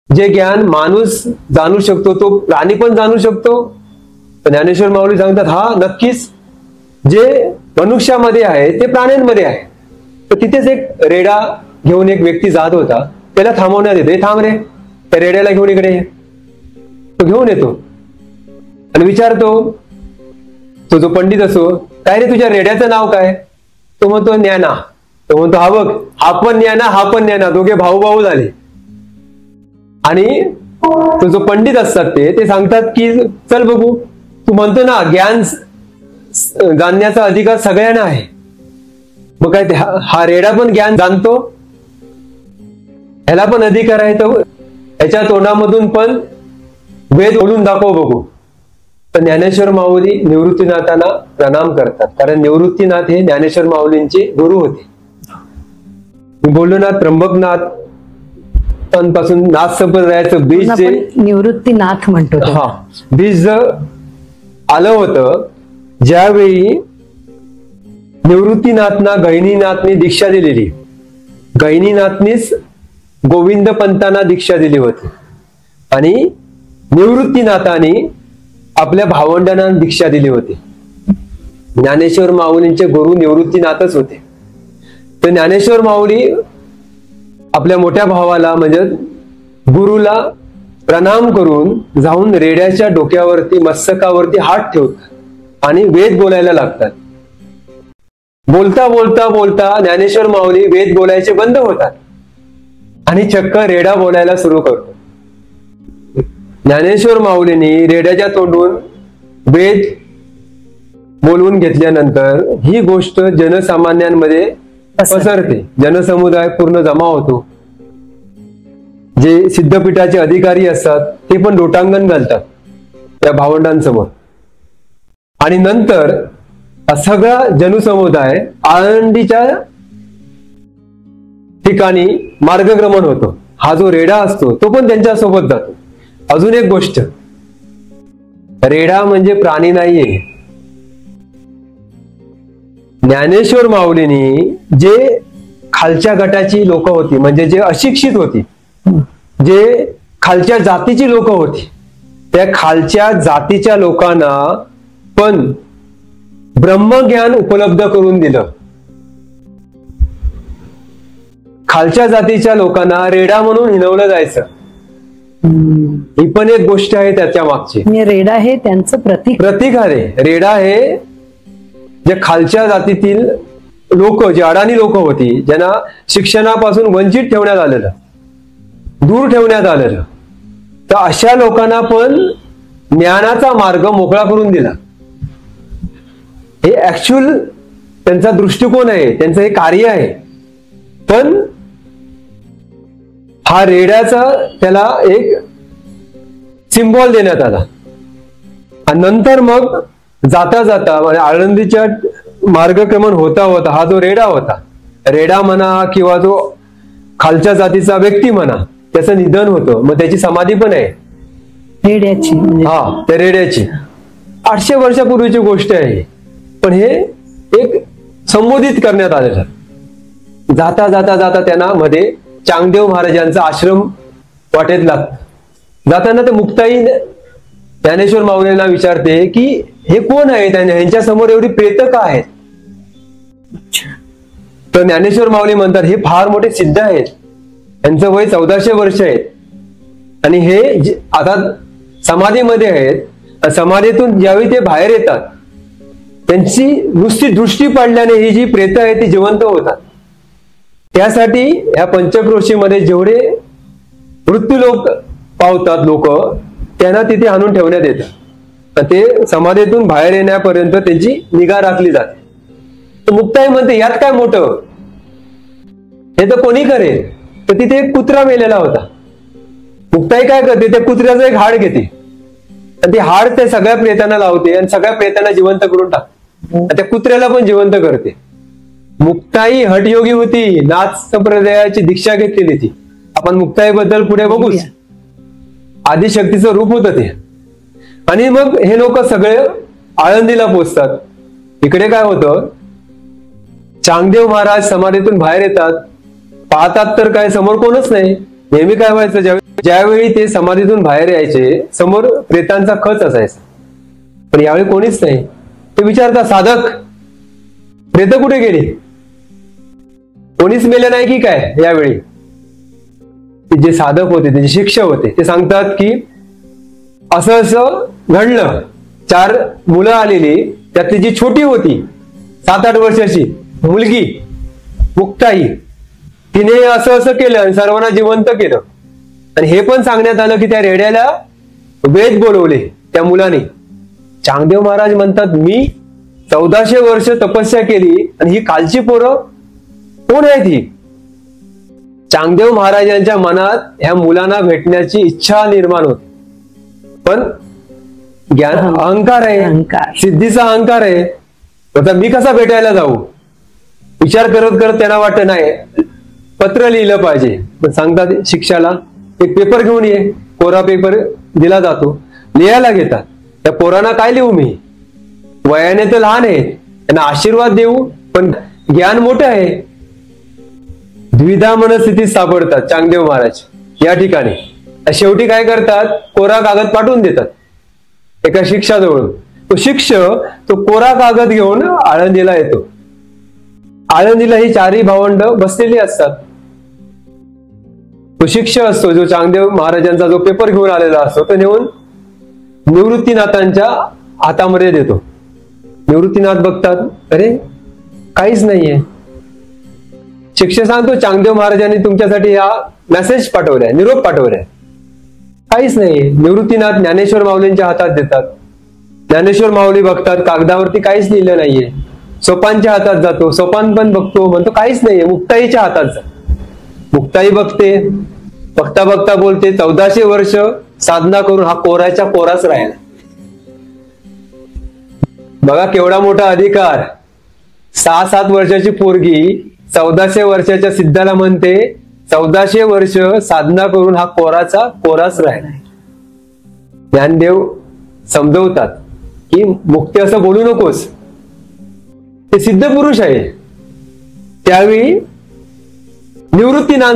जे ज्ञान माणूस जाणू शकतो तो प्राणी पण जाणू शकतो. ज्ञानेश्वर माऊली सांगतात हा नक्कीच, जे मनुष्यामध्ये आहे ते प्राण्यांमध्ये आहे. तर तिथेच एक रेडा घेऊन एक व्यक्ती जात होता, त्याला थांबवण्यात येते. थांब रे, त्या रेड्याला घेऊन इकडे. तो घेऊन येतो. आणि विचारतो तो जो पंडित असो, काय रे तुझ्या रेड्याचं नाव काय? तो म्हणतो ज्ञाना. तो म्हणतो हा बघ, हा पण ज्ञाना, हा पण ज्ञाना, दोघे भाऊ भाऊ झाले. आणि तो जो पंडित असतात ते सांगतात की चल बघू, तू म्हणतो ना ज्ञान जाणण्याचा अधिकार सगळ्यांना आहे, मग काय हा रेडा पण ज्ञान जाणतो, ह्याला पण अधिकार आहे, तर ह्याच्या तोंडामधून पण वेद बोलून दाखव बघू. तर ज्ञानेश्वर माऊली निवृत्तीनाथांना प्रणाम करतात, कारण निवृत्तीनाथ हे ज्ञानेश्वर माऊलींचे गुरु होते. मी बोललो ना, त्र्यंबकनाथ पासून नाथ संप्रदायाचं बीज जे निवृत्तीनाथ म्हणतो, हा बीज आलं होतं, ज्यावेळी निवृत्तीनाथना गहिनीनाथनी दीक्षा दिलेली. गहिनीनाथनीच गोविंद पंतांना दीक्षा दिली होती आणि निवृत्तीनाथांनी आपल्या भावंडांना दीक्षा दिली होती. ज्ञानेश्वर माऊलींचे गुरु निवृत्तीनाथच होते. तर ज्ञानेश्वर माऊली आपल्या मोठ्या भावाला म्हणजे गुरुला प्रणाम करून जाऊन रेड्याच्या डोक्यावरती मस्तकावरती हात ठेवतात आणि वेद बोलायला लागतात. बोलता बोलता बोलता ज्ञानेश्वर माऊली वेद बोलायचे बंद होतात आणि चक्क रेडा बोलायला सुरू करतो. ज्ञानेश्वर माऊलींनी रेड्याच्या तोंडून वेद बोलवून घेतल्यानंतर ही गोष्ट जनसामान्यांमध्ये पसरते. जनसमुदाय पूर्ण जमा होतो. जे सिद्धपीठाचे अधिकारी असतात ते पण लोटांगण घालतात त्या भावंडांसमोर. आणि नंतर सगळा जनसमुदाय आळंदीच्या ठिकाणी मार्गक्रमण होतो. हा जो रेडा असतो तो पण त्यांच्या सोबत जातो. अजून एक गोष्ट, रेडा म्हणजे प्राणी नाहीये. ज्ञानेश्वर माऊलींनी जे खालच्या गटाची लोक होती, म्हणजे जे अशिक्षित होती, जे खालच्या जातीची लोक होती, त्या खालच्या जातीच्या लोकांना पण ब्रह्मज्ञान उपलब्ध करून दिलं. खालच्या जातीच्या लोकांना रेडा म्हणून हिणवलं जायचं. ही पण एक गोष्ट आहे त्याच्या मागची. रेडा हे त्यांचं प्रतीक आहे. रेडा हे जे खालच्या जातीतील लोक, जे अडाणी लोक होती, ज्यांना शिक्षणापासून वंचित ठेवण्यात आलेलं, दूर ठेवण्यात आलेलं, तर अशा लोकांना पण ज्ञानाचा मार्ग मोकळा करून दिला. हे ऍक्च्युअल त्यांचा दृष्टिकोन आहे, त्यांचं हे कार्य आहे. पण हा रेड्याचा त्याला एक सिम्बॉल देण्यात आला. आणि नंतर मग जाता जाता म्हणजे आळंदीच्या मार्गक्रमण होता होता हा जो रेडा होता, रेडा म्हणा किंवा जो खालच्या जातीचा व्यक्ती म्हणा, त्याचं निधन होतं. मग त्याची समाधी पण आहे रेड्याची. हा, त्या रेड्याची 800 वर्षापूर्वीची गोष्ट आहे. पण हे एक संबोधित करण्यात आलेलं. जाता जाता जाता त्यांना मध्ये चांगदेव महाराजांचा आश्रम वाटेत लागत. जाताना ते मुक्ताई ज्ञानेश्वर माऊलींना विचारते की हे कोण आहेत, ह्यांच्या समोर एवढी प्रेत का आहेत? तर ज्ञानेश्वर माऊली म्हणतात हे फार मोठे सिद्ध आहेत, यांचं वय 1400 वर्ष आहेत आणि हे आता समाधीमध्ये आहेत. समाधीतून ज्यावेळी ते बाहेर येतात त्यांची नुसती दृष्टी पडल्याने ही जी प्रेत आहे ती जिवंत होतात. त्यासाठी या पंचक्रोशीमध्ये जेवढे मृत्यू लोक पावतात लोक, त्यांना तिथे आणून ठेवण्यात येतं. ते समाधीतून बाहेर येण्यापर्यंत त्यांची निगा राखली जाते. तर मुक्ताई म्हणते यात काय मोठं, हे तर कोणी करेल. तर तिथे एक कुत्रा मेलेला होता. मुक्ताई काय करते, त्या कुत्र्याचं एक हाड घेते आणि ते हाड त्या सगळ्या प्रेतांना लावते आणि सगळ्या प्रेतांना जिवंत करून टाकते. त्या कुत्र्याला पण जिवंत करते. मुक्ताई हटयोगी होती, नाथ संप्रदायाची दीक्षा घेतलेली ती. आपण मुक्ताई बद्दल पुढे बघूच. आदिशक्तीचं रूप होतं ते. आणि मग हे लोक सगळे आळंदीला पोचतात. इकडे काय होतं, चांगदेव महाराज समाधीतून बाहेर येतात, पाहतात तर काय समोर कोणच नाही. नेहमी काय व्हायचं, ज्यावेळी ते समाधीतून बाहेर यायचे समोर प्रेतांचा खच असायचा, पण यावेळी कोणीच नाही. ते विचारतात साधक प्रेत कुठे गेली, कोणीच मेले नाही की काय? यावेळी ते जे साधक होते, ते शिक्षक होते, ते सांगतात की असं असं घडलं 4 मुलं आलेली, त्यातली जी छोटी होती 7-8 वर्षाची मुलगी मुक्ताई, तिने असं असं केलं आणि सर्वांना जिवंत केलं. आणि हे पण सांगण्यात आलं की त्या रेड्याला वेद बोलवले त्या मुलाने. चांगदेव महाराज म्हणतात, मी 1400 वर्ष तपस्या केली आणि ही कालची पोरं कोण आहेत ही? चांगदेव महाराजांच्या मनात ह्या मुलांना भेटण्याची इच्छा निर्माण होती, पण ज्ञान अहंकार आहे, अहंकार. सिद्धीचा अहंकार आहे. आता मी कसा भेटायला जाऊ? विचार करत करत त्यांना वाटत नाही पत्र लिहिलं पाहिजे. पण सांगतात शिक्षाला, एक पेपर घेऊन ये. कोरा पेपर दिला जातो, लिहायला घेतात. त्या पोरांना काय लिहू मी? वयाने तर लहान आहे, त्यांना आशीर्वाद देऊ, पण ज्ञान मोठं आहे. द्विधा मनस्थितीत सापडतात चांगदेव महाराज या ठिकाणी. शेवटी काय करतात, कोरा कागद पाठवून देतात एका शिक्षाजवळ. तो शिक्षक तो कोरा कागद घेऊन आळंदीला येतो. आळंदीला ही 4ही भावंड बसलेली असतात. तो शिक्षक असतो जो चांगदेव महाराजांचा जो पेपर घेऊन आलेला असतो, तो नेऊन निवृत्तीनाथांच्या हातामध्ये देतो. निवृत्तीनाथ बघतात, अरे काहीच नाहीये. शिक्षक सांगतो, चांगदेव महाराजांनी तुमच्यासाठी हा मेसेज पाठवलाय, निरोप पाठवलाय. काहीच नाही. निवृत्तीनाथ ज्ञानेश्वर माऊलींच्या हातात देतात. ज्ञानेश्वर माऊली बघतात, कागदावरती काहीच लिहिलं नाहीये. सोपानच्या हातात जातो, सोपान पण बघतो, म्हणतो काहीच नाहीये. मुक्ताईच्या हातात जा. मुक्ताई बघते, बघता बघता बोलते, 1400 वर्ष साधना करून हा कोराच्या कोराच राहिला. बघा केवढा मोठा अधिकार. 6-7 वर्षाची पोरगी 1400 वर्षाच्या सिद्धाला म्हणते 1400 वर्ष साधना करून हा कोराचा कोराच राहिला. ज्ञानदेव समजवतात की मुक्ती असं बोलू नकोस, ते सिद्ध पुरुष आहे. त्यावेळी निवृत्तीनाथ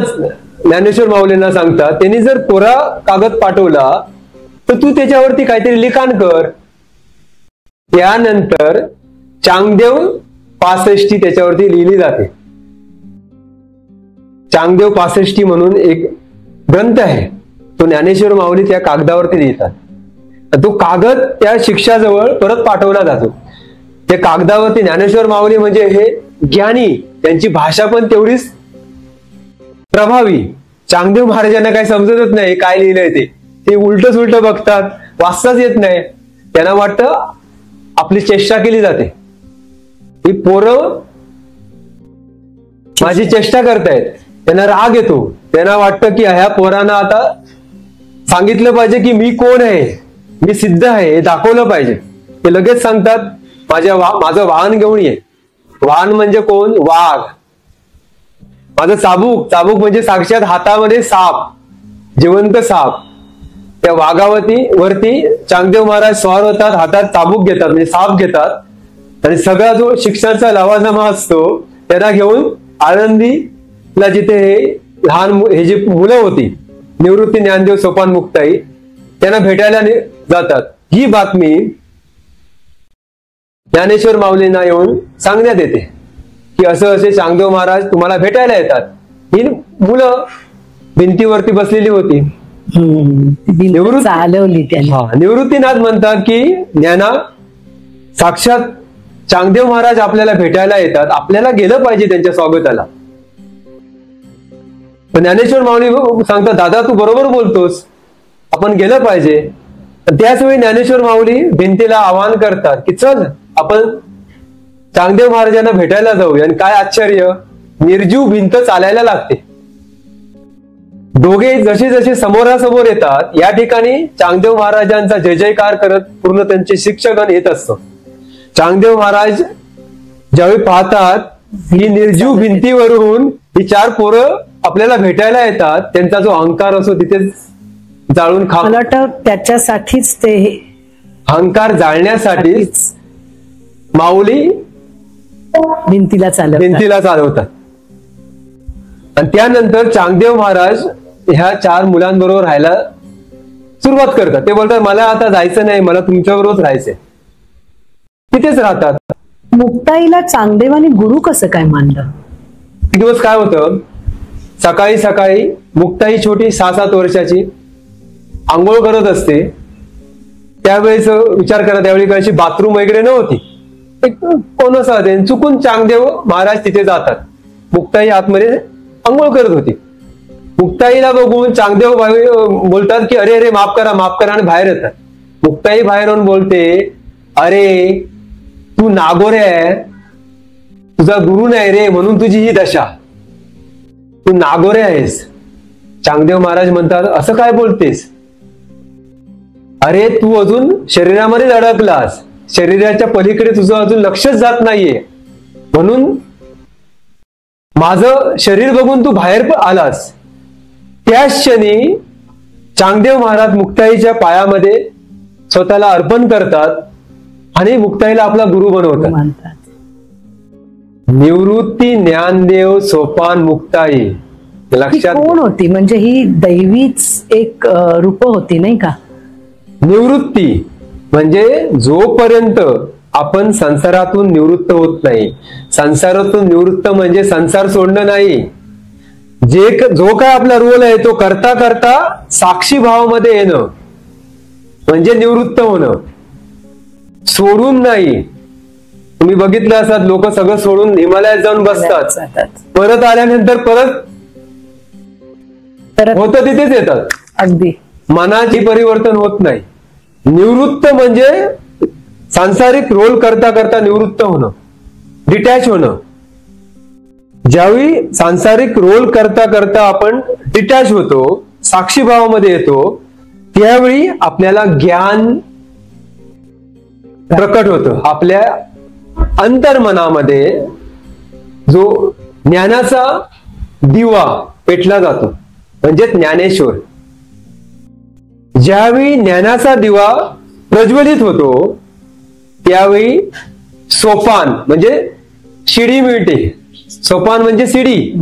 ज्ञानेश्वर माऊलींना सांगतात, त्यांनी जर कोरा कागद पाठवला तर तू त्याच्यावरती काहीतरी लिखाण कर. त्यानंतर चांगदेव 65 त्याच्यावरती लिहिली जाते. चांगदेव 65 म्हणून एक ग्रंथ आहे, तो ज्ञानेश्वर माऊली त्या कागदावरती लिहितात. तो कागद त्या शिक्षाजवळ परत पाठवला जातो. त्या कागदावरती ज्ञानेश्वर माऊली म्हणजे हे ज्ञानी, त्यांची भाषा पण तेवढीच प्रभावी. चांगदेव महाराजांना काही समजतच नाही काय लिहिलंय ते. ते उलट सुलट बघतात, वाचताच येत नाही. त्यांना वाटतं आपली चेष्टा केली जाते. ही पोरं माझी चेष्टा करतायत. त्यांना राग येतो. त्यांना वाटतं की ह्या पोरांना आता सांगितलं पाहिजे की मी कोण आहे, मी सिद्ध आहे, हे दाखवलं पाहिजे. ते लगेच सांगतात, माझं वाहन घेऊन ये. वाहन म्हणजे कोण? वाघ. माझं चाबूक. चाबूक म्हणजे साक्षात हातामध्ये साप, जिवंत साप. त्या वरती चांगदेव महाराज स्वार होतात, हातात चाबूक घेतात म्हणजे साप घेतात. आणि सगळा जो शिक्षणाचा लवाजमा असतो त्यांना घेऊन आळंदीला जिथे हे जी मुलं होती, निवृत्ती, ज्ञानदेव, सोपान, मुक्ताई, त्यांना भेटायला जातात. ही बातमी ज्ञानेश्वर माऊलींना येऊन सांगण्यात येते की असं असे चांगदेव महाराज तुम्हाला भेटायला येतात. ही मुलं भिंतीवरती बसलेली होती. निवृत्तीनाथ म्हणतात की ज्ञाना, साक्षात चांगदेव महाराज आपल्याला भेटायला येतात, आपल्याला गेलं पाहिजे त्यांच्या स्वागताला. पण ज्ञानेश्वर माऊली सांगतात, दादा तू बरोबर बोलतोस, आपण गेलं पाहिजे. त्याच वेळी ज्ञानेश्वर माऊली भिंतीला आवाहन करतात की चल आपण चांगदेव महाराजांना भेटायला जाऊया. आणि काय आश्चर्य, निर्जीव भिंत चालायला लागते. दोघे जसे जसे समोरासमोर येतात, या ठिकाणी चांगदेव महाराजांचा जय जयकार करत पूर्ण त्यांचे शिक्षकगण येत असतो. चांगदेव महाराज ज्यावेळी पाहतात ही निर्जीव भिंतीवरून ही 4 पोरं आपल्याला भेटायला येतात, त्यांचा जो अहंकार असतो तिथे जाळून खा. मला वाटतं त्याच्यासाठीच ते अहंकार जाळण्यासाठीच माऊली भिंतीला चालवतात. आणि त्यानंतर चांगदेव महाराज ह्या 4 मुलांबरोबर राहायला सुरुवात करतात. ते बोलतात मला आता जायचं नाही, मला तुमच्याबरोबरच राहायचंय. तिथेच राहतात. मुक्ताईला चांगदेवानी गुरु कसं काय मानलं? एक दिवस काय होतं, सकाळी सकाळी मुक्ताई छोटी 6-7 वर्षाची आंघोळ करत असते. त्यावेळेस विचार करा, त्यावेळी कशी बाथरूम वगैरे नव्हती. एक कोण असं चुकून चांगदेव महाराज तिथे जातात. मुक्ताई आतमध्ये अंघोळ करत होती. मुक्ताईला बघून चांगदेव बोलतात की अरे अरे माफ करा माफ करा, आणि बाहेर येतात. मुक्ताई बाहेर येऊन बोलते, अरे तू नागोरे आहे, तुझा गुरु नाही रे, म्हणून तुझी ही दशा, तू नागोरे आहेस. चांगदेव महाराज म्हणतात, असं काय बोलतेस? अरे तू अजून शरीरामध्ये अडकलास, शरीराच्या पलीकडे तुझं अजून लक्षच जात नाहीये, म्हणून माझं शरीर बघून तू बाहेर आलास. त्याच क्षणी चांगदेव महाराज मुक्ताईच्या पायामध्ये स्वतःला अर्पण करतात आणि मुक्ताईला आपला गुरु बनवतात. निवृत्ती ज्ञानदेव सोपान मुक्ताई. लक्षात कोण होती? म्हणजे ही दैवीच एक रूप होती नाही का? निवृत्ती म्हणजे जोपर्यंत आपण संसारातून निवृत्त होत नाही, संसारातून निवृत्त म्हणजे संसार सोडणं नाही, जो काय आपला रोल आहे तो करता करता साक्षी भावामध्ये येणं म्हणजे निवृत्त होणं, सोडून नाही. तुम्ही बघितलं असाल, लोक सगळं सोडून हिमालयात जाऊन बसतात, परत आल्यानंतर परत होतं तिथेच येतात. अगदी मनाची परिवर्तन होत नाही. निवृत्त म्हणजे सांसारिक रोल करता करता निवृत्त होणं, डिटॅच होणं. ज्यावेळी सांसारिक रोल करता करता आपण डिटॅच होतो, साक्षी भावामध्ये येतो, त्यावेळी आपल्याला ज्ञान प्रकट होतं. आपल्या अंतर्मनामध्ये जो ज्ञानाचा दिवा पेटला जातो म्हणजे ज्ञानेश्वर. ज्यावेळी ज्ञानाचा दिवा प्रज्वलित होतो त्यावेळी सोपान म्हणजे शिडी मिळते. सोपान म्हणजे शिडी.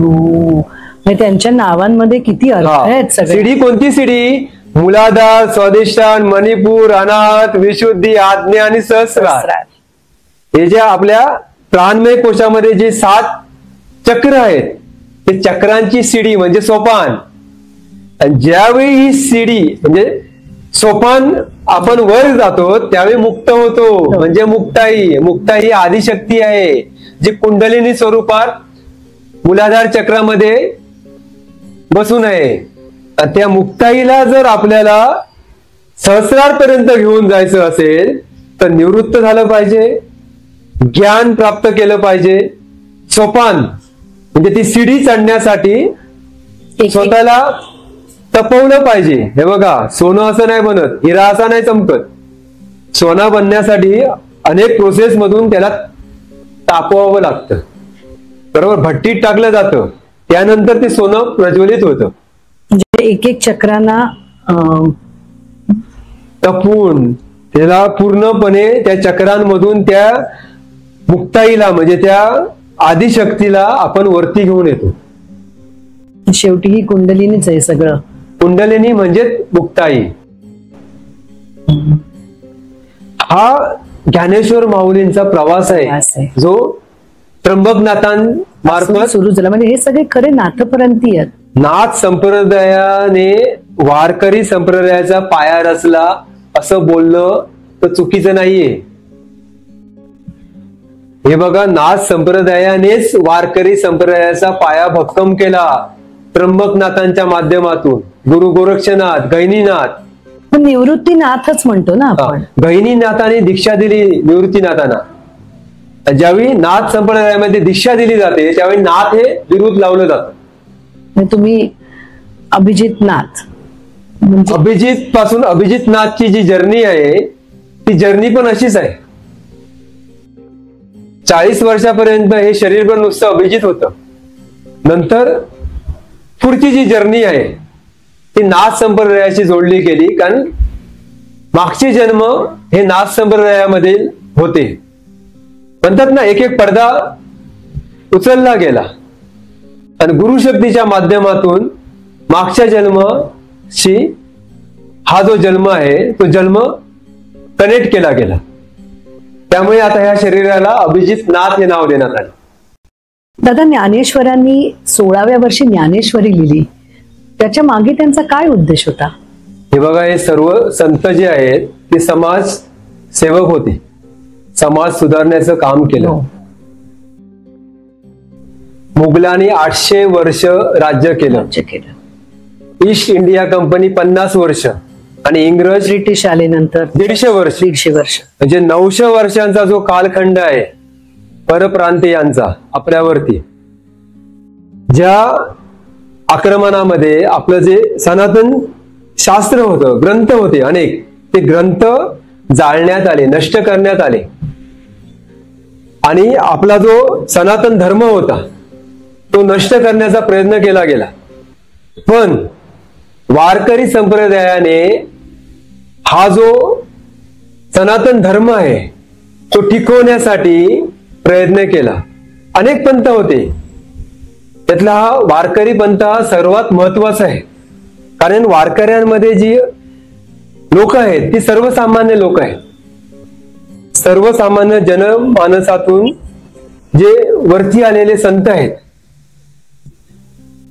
त्यांच्या नावांमध्ये किती अर्थ आहेत सगळे. शिडी कोणती शिडी? मूलाधार, स्वाधिष्ठान, मणिपूर, अनाहत, विशुद्धी, आज्ञा आणि सहस्रार. हे ज्या आपल्या प्राणमय कोशामध्ये जे 7 चक्र आहेत ते चक्रांची शिडी म्हणजे सोपान. ज्यावेळी ही शिडी म्हणजे सोपान आपण वर जातो त्यावेळी मुक्त होतो म्हणजे मुक्ताई. मुक्ताई ही आदिशक्ती आहे जी कुंडलिनी स्वरूपात मूलाधार चक्रामध्ये बसून आहे. त्या मुक्ताईला जर आपल्याला सहस्रारपर्यंत घेऊन जायचं असेल तर निवृत्त झालं पाहिजे, ज्ञान प्राप्त केलं पाहिजे. सोपान म्हणजे ती शिडी चढण्यासाठी स्वतःला तपवलं पाहिजे. हे बघा, सोनं असं नाही बनत, हिरा असा नाही चमकत. सोना बनण्यासाठी अनेक प्रोसेस मधून त्याला तापवावं लागतं, बरोबर. भट्टीत टाकलं जातं, त्यानंतर ते सोनं प्रज्वलित होतं. म्हणजे एक एक चक्रांना तपून त्याला पूर्णपणे त्या चक्रांमधून त्या मुक्ताईला म्हणजे त्या आदिशक्तीला आपण वरती घेऊन येतो. शेवटी ही कुंडलिनीच आहे सगळं. कुंडलिनी म्हणजे मुक्ताई. हा ज्ञानेश्वर माऊलींचा प्रवास आहे जो त्र्यंबकनाथांमार्फत सुरू झाला. म्हणजे हे सगळे खरे नाथपरंती आहेत. नाथ संप्रदायाने वारकरी संप्रदायाचा पाया रचला असं बोलणं तर चुकीचं नाहीये. हे बघा, नाथ संप्रदायानेच वारकरी संप्रदायाचा पाया भक्कम केला त्र्यंबकनाथांच्या माध्यमातून. गुरु गोरक्षनाथ, गहिनीनाथ, निवृत्तीनाथच म्हणतो ना आपण. गहिनीनाथाने दीक्षा दिली निवृत्तीनाथांना. ज्यावेळी नाथ संप्रदायामध्ये दीक्षा दिली जाते त्यावेळी नाथ हे विरुद्ध लावलं जातं. तुम्ही अभिजित नाथ म्हणजे अभिजित पासून अभिजित नाथची जी जर्नी आहे ती जर्नी पण अशीच आहे. 40 वर्षापर्यंत हे शरीर पण नुसतं अभिजित होतं. नंतर पुढची जी जर्नी आहे ती नाथ संप्रदायाशी जोडली गेली, कारण मागचे जन्म हे नाथ संप्रदायामध्ये होते. म्हणतात ना, एक एक पडदा उचलला गेला आणि गुरुशक्तीच्या माध्यमातून मागच्या जन्माशी हा जो जन्म आहे तो जन्म कनेक्ट केला गेला. त्यामुळे आता ह्या शरीराला अभिजित नाथ हे नाव देण्यात आले. दादा, ज्ञानेश्वरांनी 16व्या वर्षी ज्ञानेश्वरी लिहिली, त्याच्या मागे त्यांचा काय उद्देश होता? हे बघा, हे सर्व संत जे आहेत ते समाज सेवक होते, समाज सुधारण्याचं काम केलं. हो. मुघलांनी 800 वर्ष राज्य केलं. राज्य केलं. ईस्ट इंडिया कंपनी 50 वर्ष आणि इंग्रज ब्रिटिश आले नंतर 150 वर्ष. 150 वर्ष. म्हणजे 900 वर्षांचा जो कालखंड आहे परप्रांतीयांचा आपल्यावरती, ज्या आक्रमणामध्ये आपलं जे सनातन शास्त्र होतं, ग्रंथ होते अनेक, ते ग्रंथ जाळण्यात आले, नष्ट करण्यात आले. आणि आपला जो सनातन धर्म होता तो नष्ट करण्याचा प्रयत्न केला गेला. पण वारकरी संप्रदायाने हा जो सनातन धर्म आहे तो टिकवण्यासाठी प्रयत्न केला. अनेक पंथ होते, त्यातला हा वारकरी पंथ हा सर्वात महत्वाचा आहे. कारण वारकऱ्यांमध्ये जी लोक आहेत ती सर्वसामान्य लोक आहेत. सर्वसामान्य जनमानसातून जे वरती आलेले संत आहेत.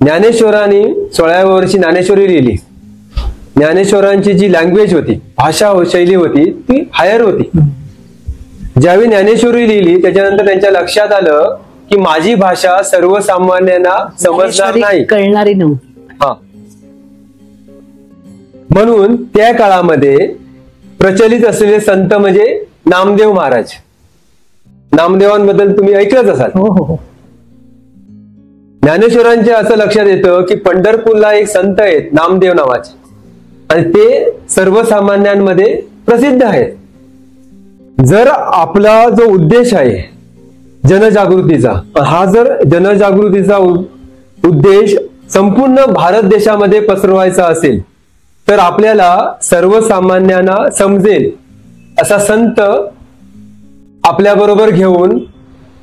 ज्ञानेश्वरांनी 16व्या वर्षी ज्ञानेश्वरी लिहिली. ज्ञानेश्वरांची जी लँग्वेज होती, भाषा शैली होती, ती हायर होती. ज्यावेळी ज्ञानेश्वरी लिहिली त्याच्यानंतर त्यांच्या लक्षात आलं की माझी भाषा सर्वसामान्यांना समजणार नाही, कळणारी नव्हती. हा, म्हणून त्या काळामध्ये प्रचलित असलेले संत म्हणजे नामदेव महाराज. नामदेवांबद्दल तुम्ही ऐकलंच असाल. हो हो हो. ज्ञानेश्वरांच्या असं लक्षात येतं की पंढरपूरला एक संत आहेत नामदेव नावाचे, आणि ते सर्वसामान्यांमध्ये प्रसिद्ध आहेत. जर आपला जो उद्देश आहे जनजागृतीचा, हा जर जनजागृतीचा उद्देश संपूर्ण भारत देशामध्ये पसरवायचा असेल तर आपल्याला सर्वसामान्यांना समजेल असा संत आपल्या बरोबर घेऊन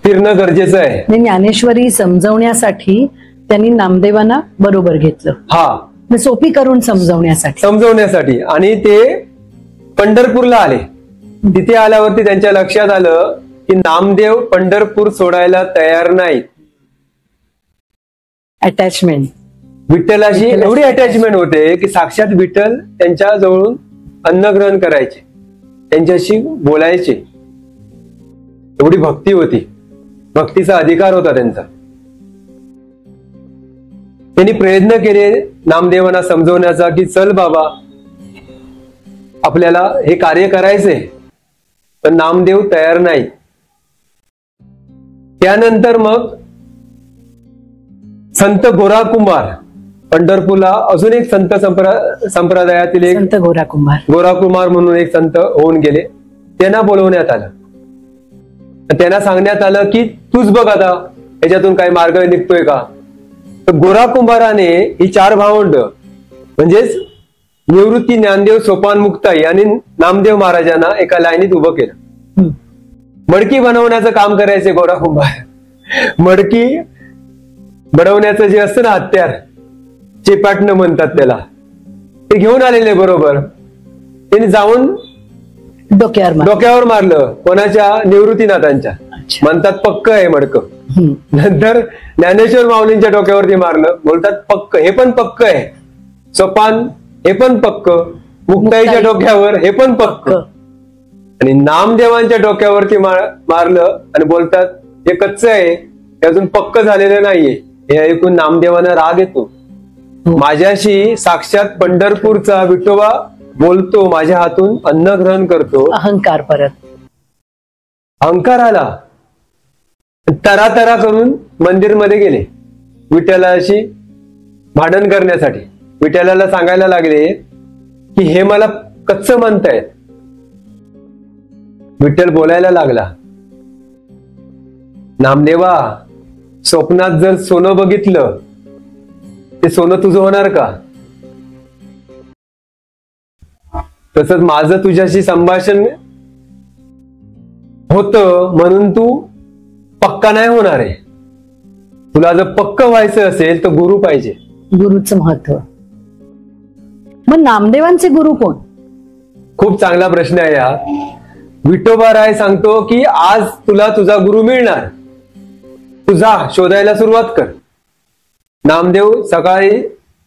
फिरणं गरजेचं आहे. ज्ञानेश्वरी समजवण्यासाठी त्यांनी नामदेवांना बरोबर घेतलं. हा, सोपी करून समजवण्यासाठी. आणि ते पंढरपूरला आले. तिथे आल्यावरती त्यांच्या लक्षात आलं की नामदेव पंढरपूर सोडायला तयार नाहीत. अटॅचमेंट विठ्ठलाशी एवढी अटॅचमेंट होते की साक्षात विठ्ठल त्यांच्या जवळून अन्न ग्रहण करायचे, त्यांच्याशी बोलायचे. एवढी भक्ती होती, भक्तीचा अधिकार होता त्यांचा. त्यांनी प्रयत्न केले नामदेवांना समजवण्याचा की चल बाबा आपल्याला हे कार्य करायचंय, पण नामदेव तयार नाही. त्यानंतर मग संत गोरा कुंभार, पंढरपूरला अजून एक संत संप्रदायातील एक संत गोरा कुंभार म्हणून एक संत होऊन गेले. त्यांना बोलवण्यात आलं. त्यांना सांगण्यात आलं की तूच बघ आता याच्यातून काही मार्ग निघतोय का. तर गोरा कुंभाराने ही 4 भावंड म्हणजेच निवृत्ती, ज्ञानदेव, सोपान, मुक्ताई आणि नामदेव महाराजांना एका लाईनीत उभं केलं. मडकी बनवण्याचं काम करायचे गोरा कुंभार. मडकी बनवण्याचं जे असतं ना हत्यार, चेपाटणं म्हणतात त्याला, ते घेऊन आलेले बरोबर. त्यांनी जाऊन डोक्यावर मारलं कोणाच्या, निवृत्तीनाथांच्या. म्हणतात पक्क आहे मडकं. नंतर ज्ञानेश्वर माऊलींच्या डोक्यावरती मारलं, बोलतात पक्क, हे पण पक्क आहे. सोपान हे पण पक्क, मुक्ताईच्या डोक्यावर हे पण पक्क, आणि नामदेवांच्या डोक्यावरती मारलं आणि बोलतात हे कच्च आहे, हे अजून पक्क झालेलं नाहीये. हे ऐकून नामदेवांना राग येतो. माझ्याशी साक्षात पंढरपूरचा विठोबा बोलतो, माझ्या हातून अन्न ग्रहण करतो. अहंकार परत, अहंकार आला. तरा करून मंदिरमध्ये गेले विठ्ठलाशी भांडण करण्यासाठी. विठ्ठलाला सांगायला लागले की हे मला कच्च म्हणतायत. विठ्ठल बोलायला लागला, नामदेवा, स्वप्नात जर सोनं बघितलं ते सोनं तुझं होणार का. तसंच माझं तुझ्याशी संभाषण होतं म्हणून तू पक्का नाही होणार आहे. तुला जर पक्क व्हायचं असेल तर गुरु पाहिजे. गुरुचं महत्व. मग नामदेवांचे गुरु कोण? खूप चांगला प्रश्न आहे हा. विठोबा राय सांगतो की आज तुला तुझा गुरु मिळणार, तुझा शोधायला सुरुवात कर. नामदेव सकाळी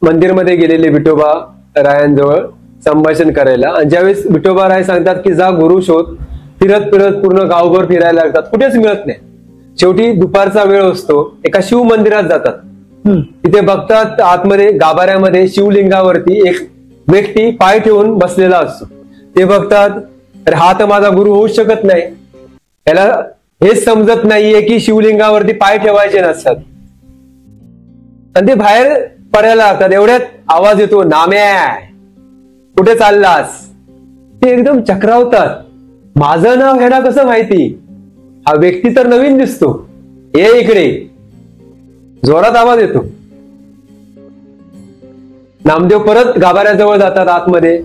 मंदिरमध्ये गेलेले विठोबा रायांजवळ, संभाषण करायला. आणि ज्यावेळेस विठोबा राय सांगतात की जा गुरु शोध, फिरत फिरत पूर्ण गावभर फिरायला लागतात, कुठेच मिळत नाही. शेवटी दुपारचा वेळ असतो, एका शिव मंदिरात जातात. तिथे बघतात आतमध्ये गाभाऱ्यामध्ये शिवलिंगावरती एक व्यक्ती पाय ठेवून बसलेला असतो. ते बघतात, अरे हा तर माझा गुरु होऊच शकत नाही. याला हेच समजत नाहीये की शिवलिंगावरती पाय ठेवायचे नसतात. आणि ते बाहेर पडायला लागतात. एवढ्यात आवाज येतो, नाम्या कुठे चाललास. ते एकदम चक्रावतात, माझं नाव ह्याला कसं माहिती, हा व्यक्ती तर नवीन दिसतो, ये इकडे. जोरात आवाज येतो. नामदेव परत गाभाऱ्याजवळ जातात आतमध्ये,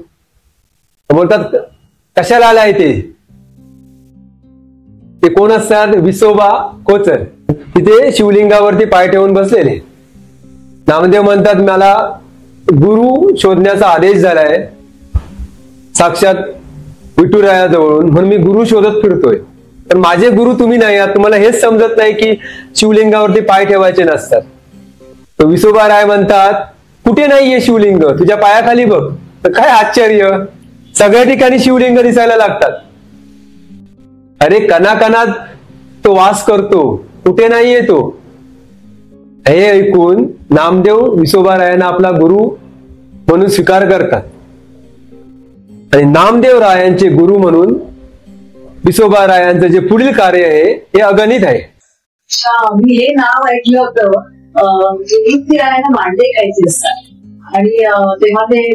बोलतात कशाला आलाय ते कोण असतात, विसोबा कोचर. तिथे शिवलिंगावरती पाय ठेवून बसलेले. नामदेव म्हणतात मला गुरु शोधण्याचा आदेश झालाय साक्षात विठुरायाजवळून, म्हणून मी गुरु शोधत फिरतोय. पण माझे गुरु तुम्ही नाही आहात, तुम्हाला हेच समजत नाही की शिवलिंगावरती पाय ठेवायचे नसतात. तो विसोबा राय म्हणतात कुठे नाहीये शिवलिंग, तुझ्या पायाखाली बघ. तर काय आश्चर्य, सगळ्या ठिकाणी शिवलिंग दिसायला लागतात. अरे कणाकणात तो वास करतो, कुठे नाहीये तो. हे ऐकून नामदेव विसोबा रायांना आपला गुरु म्हणून स्वीकार करतात. आणि नामदेव रायांचे गुरु म्हणून विसोबा रायांचं जे पुढील कार्य आहे हे अगणित आहे. मी हे नाव ऐकलं होतं, रायांना मांडे खायचे असतात आणि तेव्हा ते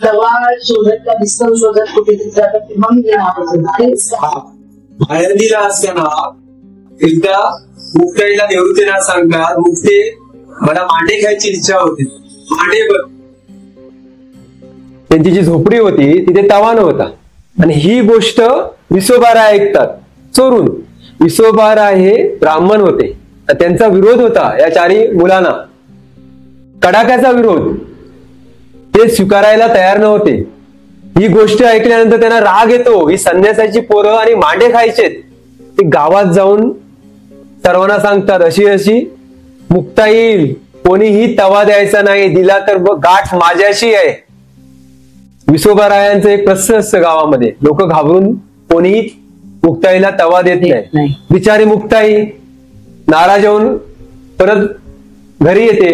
तवा शोधत का पिस्तूल शोधत कुठे जातात, तेव्हा मी ते नाव होतं. आळंदीला असताना एकदा मुक्ताईला निवृत्तीनाथ सांगतात, मुक्ते मला मांडे खायची इच्छा होती, मांडे बघ. त्यांची जी झोपडी होती तिथे तवा नव्हता. आणि ही गोष्ट विसोबा राय ऐकतात चोरून. विसोबा राय हे ब्राह्मण होते, त्यांचा विरोध होता या चारी मुलांना, कडाक्याचा विरोध. ते स्वीकारायला तयार नव्हते. ही गोष्ट ऐकल्यानंतर त्यांना राग येतो, ही संन्यासाची पोरं आणि मांडे खायचेत. ते गावात जाऊन सर्वांना सांगतात अशी अशी मुक्ता येईल, कोणीही तवा द्यायचा नाही, दिला तर गाठ माझ्याशी आहे. विसोबा रायांचं एक प्रसिद्ध असतं गावामध्ये, लोक घाबरून कोणीही मुक्ताईला तवा देत नाही. बिचारी मुक्ताई नाराज होऊन परत घरी येते.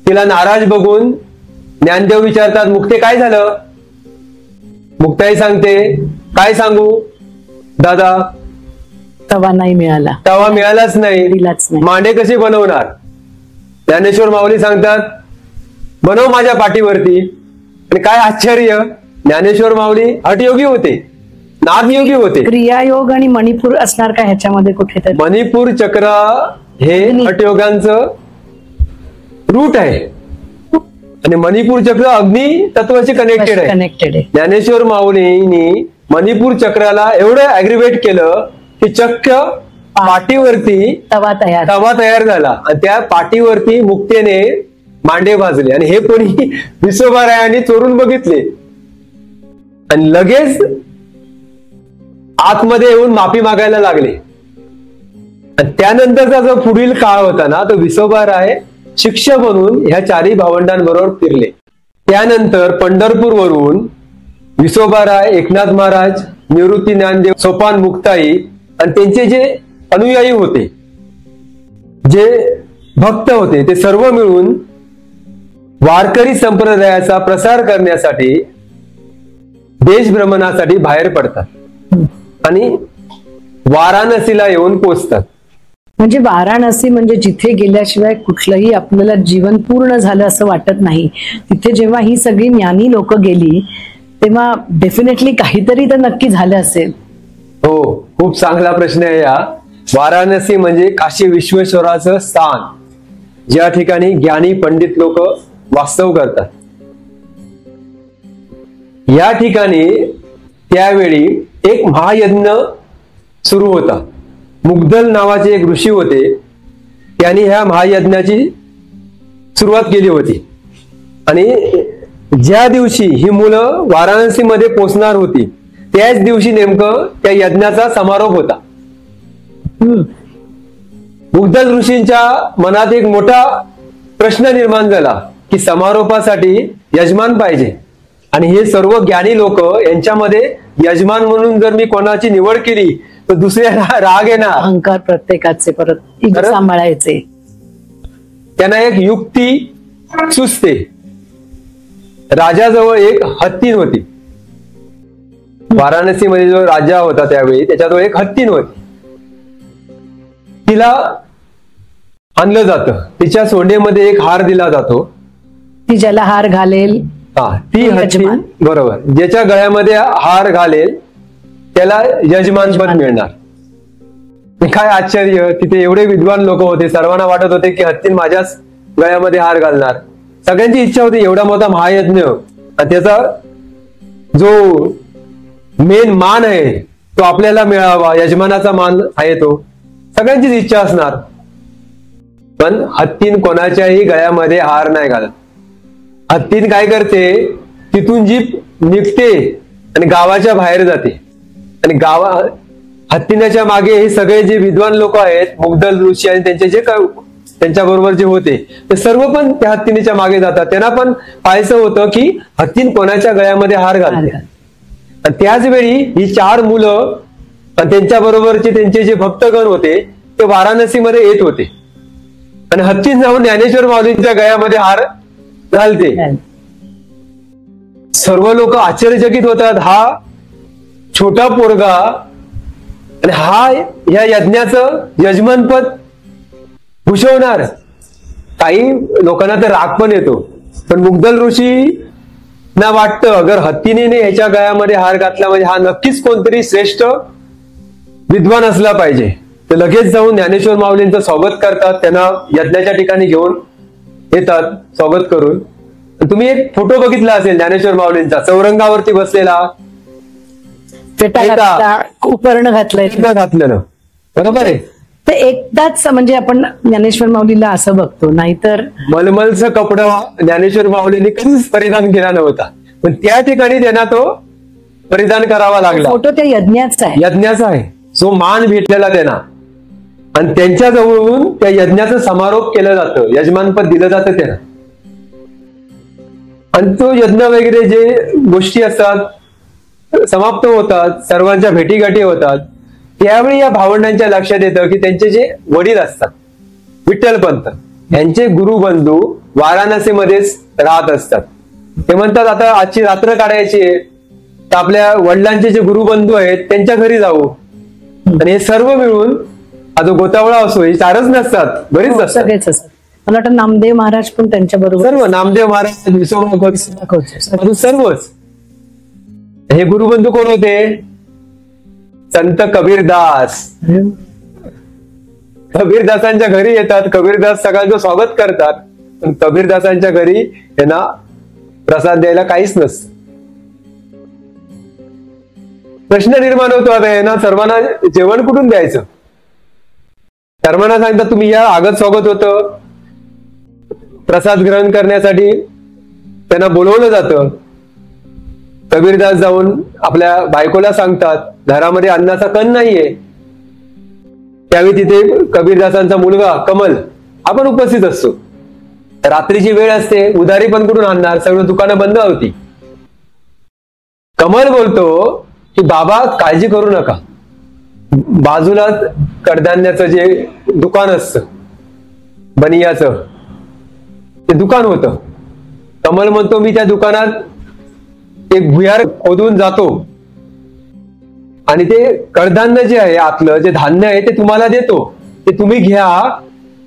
तिला नाराज बघून ज्ञानदेव विचारतात, मुक्ते काय झालं. मुक्ताई सांगते, काय सांगू दादा, तवा नाही मिळाला, तवा मिळालाच नाही, मांडे कसे बनवणार. ज्ञानेश्वर माऊली सांगतात बनव माझ्या पाठीवरती. आणि काय आश्चर्य, ज्ञानेश्वर माऊली हठयोगी होते, नागयोगी होते. क्रियायोग आणि मणिपूर असणार का ह्याच्यामध्ये कुठेतरी. मणिपूर चक्र हे हठयोगांचं रूट आहे आणि मणिपूर चक्र अग्नी तत्वाशी कनेक्टेड आहे. ज्ञानेश्वर माऊलींनी मणिपूर चक्राला एवढं अग्रिवेट केलं की चक्क पाठीवरती तवा तयार झाला आणि त्या पाठीवरती मुक्तेने मांडे भाजले. आणि हे कोणी विसोबा रायांनी चोरून बघितले आणि लगेच आतमध्ये येऊन माफी मागायला लागले. आणि त्यानंतरचा जो पुढील काळ होता ना, तो विसोबा राय शिक्षक म्हणून ह्या चारी भावंडांबरोबर फिरले. त्यानंतर पंढरपूर वरून विसोबा राय, एकनाथ महाराज, निवृत्ती ज्ञानदेव, सोपान मुक्ताई आणि त्यांचे जे अनुयायी होते, जे भक्त होते, ते सर्व मिळून वारकरी संप्रदायाचा प्रसार करण्यासाठी देशभ्रमणासाठी बाहेर पडतात आणि वाराणसीला येऊन पोहोचतात. म्हणजे वाराणसी म्हणजे जिथे गेल्याशिवाय कुठलंही आपल्याला जीवन पूर्ण झालं असं वाटत नाही. तिथे जेव्हा ही सगळी ज्ञानी लोक गेली तेव्हा डेफिनेटली काहीतरी तर नक्की झालं असेल. हो, खूप चांगला प्रश्न आहे हा. वाराणसी म्हणजे काशी विश्वेश्वराचं स्थान, ज्या ठिकाणी ज्ञानी पंडित लोक वास्तव करतात. या ठिकाणी त्यावेळी एक महायज्ञ सुरू होता. मुग्धल नावाचे एक ऋषी होते, त्यांनी ह्या महायज्ञाची सुरुवात केली होती. आणि ज्या दिवशी ही मुलं वाराणसीमध्ये पोहोचणार होती त्याच दिवशी नेमकं त्या यज्ञाचा समारोप होता. मुग्धल ऋषींच्या मनात एक मोठा प्रश्न निर्माण झाला की समारोपासाठी यजमान पाहिजे. आणि हे सर्व ज्ञानी लोक यांच्यामध्ये यजमान म्हणून जर मी कोणाची निवड केली तर दुसऱ्याला राग येणार. अहंकार प्रत्येकाचे परत ego सांभाळायचे. त्यांना एक युक्ती सुचते. राजाजवळ एक हत्तीण होती. वाराणसीमध्ये जो राजा होता त्यावेळी त्याच्याजवळ एक हत्तीण होती. तिला आणलं जातं. तिच्या सोंडेमध्ये एक हार दिला जातो. ती ज्याला हार घालेल ती हत्तीण, बरोबर, ज्याच्या गळ्यामध्ये हार घालेल त्याला यजमानपद मिळणार. काय आश्चर्य, तिथे एवढे विद्वान लोक होते, सर्वांना वाटत होते की हत्तीण माझ्याच गळ्यामध्ये हार घालणार. सगळ्यांची इच्छा होती एवढा मोठा महायज्ञ आणि त्याचा जो मेन मान आहे तो आपल्याला मिळावा, यजमानाचा मान आहे तो, सगळ्यांचीच इच्छा असणार. पण हत्तीण कोणाच्याही गळ्यामध्ये हार नाही घालत. हत्तीण काय करते, तिथून जीप निघते आणि गावाच्या बाहेर जाते. आणि हत्तीण्याच्या मागे हे सगळे जे विद्वान लोक आहेत, मुग्धल ऋषी आणि त्यांचे जे त्यांच्या बरोबर जे होते ते सर्व पण त्या हत्तीणीच्या मागे जातात. त्यांना पण पाहायचं होतं की हत्तीण कोणाच्या गळ्यामध्ये हार घालते. आणि त्याच वेळी ही 4 मुलं आणि त्यांच्या बरोबरचे त्यांचे जे भक्तगण होते ते वाराणसीमध्ये येत होते. आणि हत्तीण जाऊन ज्ञानेश्वर माऊलींच्या गळ्यामध्ये हार घालते. सर्व लोक आश्चर्यचकित होतात. हा छोटा पोरगा आणि हा या यज्ञाचं यजमानपद भूषवणार. काही लोकांना तर राग पण येतो. पण मुग्धल ऋषी ना वाटतं अगर हत्तीने ह्याच्या गळ्यामध्ये हार घातला म्हणजे हा नक्कीच कोणतरी श्रेष्ठ विद्वान असला पाहिजे. ते लगेच जाऊन ज्ञानेश्वर माऊलींचं स्वागत करतात. त्यांना यज्ञाच्या ठिकाणी घेऊन येतात स्वागत करून. तुम्ही एक फोटो बघितला असेल ज्ञानेश्वर माऊलींचा, चौरंगावरती बसलेला, उपर्ण घातलेलं, बरोबर आहे. ते एकदाच म्हणजे आपण ज्ञानेश्वर माऊलीला असं बघतो, नाहीतर मलमलचं कपडा ज्ञानेश्वर माऊलींनी कधीच परिधान केला नव्हता. पण त्या ठिकाणी त्यांना तो परिधान करावा लागला. फोटो त्या यज्ञाचा आहे, जो मान भेटलेला त्यांना. आणि त्यांच्या जवळून त्या यज्ञाचं समारोप केलं जातं, यजमानपद दिलं जातं त्यांना. आणि तो यज्ञ वगैरे जे गोष्टी असतात समाप्त होतात, सर्वांच्या भेटीगाठी होतात. त्यावेळी या भावंडांच्या लक्षात येतं की त्यांचे जे वडील असतात विठ्ठलपंत, यांचे गुरुबंधू वाराणसीमध्येच राहत असतात. ते म्हणतात आता आजची रात्र काढायची आहे तर आपल्या वडिलांचे जे गुरुबंधू आहेत त्यांच्या घरी जाऊ. आणि हे सर्व मिळून हा जो गोतावळा असो, हे 4च नसतात, बरीच असतात. सगळेच असतात. मला वाटतं नामदेव महाराज पण त्यांच्या बरोबर, सर्व नामदेव महाराज, विसोबा सर्वच. हे गुरुबंधू कोण होते? संत कबीरदास. कबीरदासांच्या घरी येतात. कबीरदास सगळ्यांचं स्वागत करतात. पण कबीरदासांच्या घरी यांना प्रसाद द्यायला काहीच नसतं. प्रश्न निर्माण होतो आता यांना सर्वांना जेवण कुठून द्यायचं. सर्वांना सांगतात तुम्ही या, आगत स्वागत होतं. प्रसाद ग्रहण करण्यासाठी त्यांना बोलवलं जातं. कबीरदास जाऊन आपल्या बायकोला सांगतात घरामध्ये अन्नाचा कण नाहीये. त्यावेळी तिथे कबीरदासांचा मुलगा कमल हा पण उपस्थित असतो. रात्रीची वेळ असते, उधारी पण कुठून आणणार, सगळं दुकानं बंद होती. कमल बोलतो की बाबा काळजी करू नका, बाजूला कडधान्याचं जे दुकान असतं बनियाचं ते दुकान होतं. कमल म्हणतो मी त्या दुकानात एक भुयार खोदून जातो आणि ते कडधान्य जे आहे आतलं जे धान्य आहे ते तुम्हाला देतो, ते तुम्ही घ्या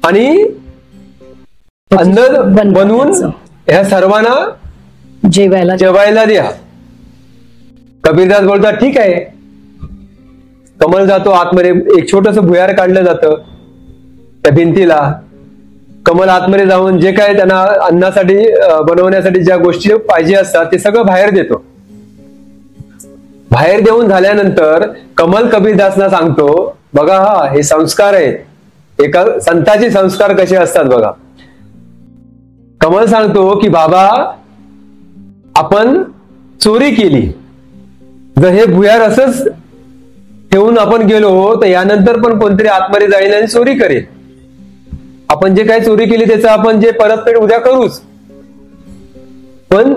आणि अन्न बनवून ह्या सर्वांना जेवायला द्या. कबीरदास बोलतात ठीक आहे. कमल जातो आतमध्ये, एक छोटस भुयार काढलं जातं त्या भिंतीला. कमल आतमध्ये जाऊन जे काय त्यांना अन्नासाठी बनवण्यासाठी ज्या गोष्टी पाहिजे असतात ते सगळं बाहेर देतो. बाहेर देऊन झाल्यानंतर कमल कबीरदासना सांगतो बघा हा हे संस्कार आहेत, एका संताचे संस्कार कसे असतात बघा. कमल सांगतो की बाबा आपण चोरी केली, जर हे भुयार असंच ठेवून आपण गेलो तर यानंतर पण कोणतरी आतमध्ये जाईल आणि चोरी करेल. आपण जे काही चोरी केली त्याचं आपण जे परतफेड उद्या करूच. पण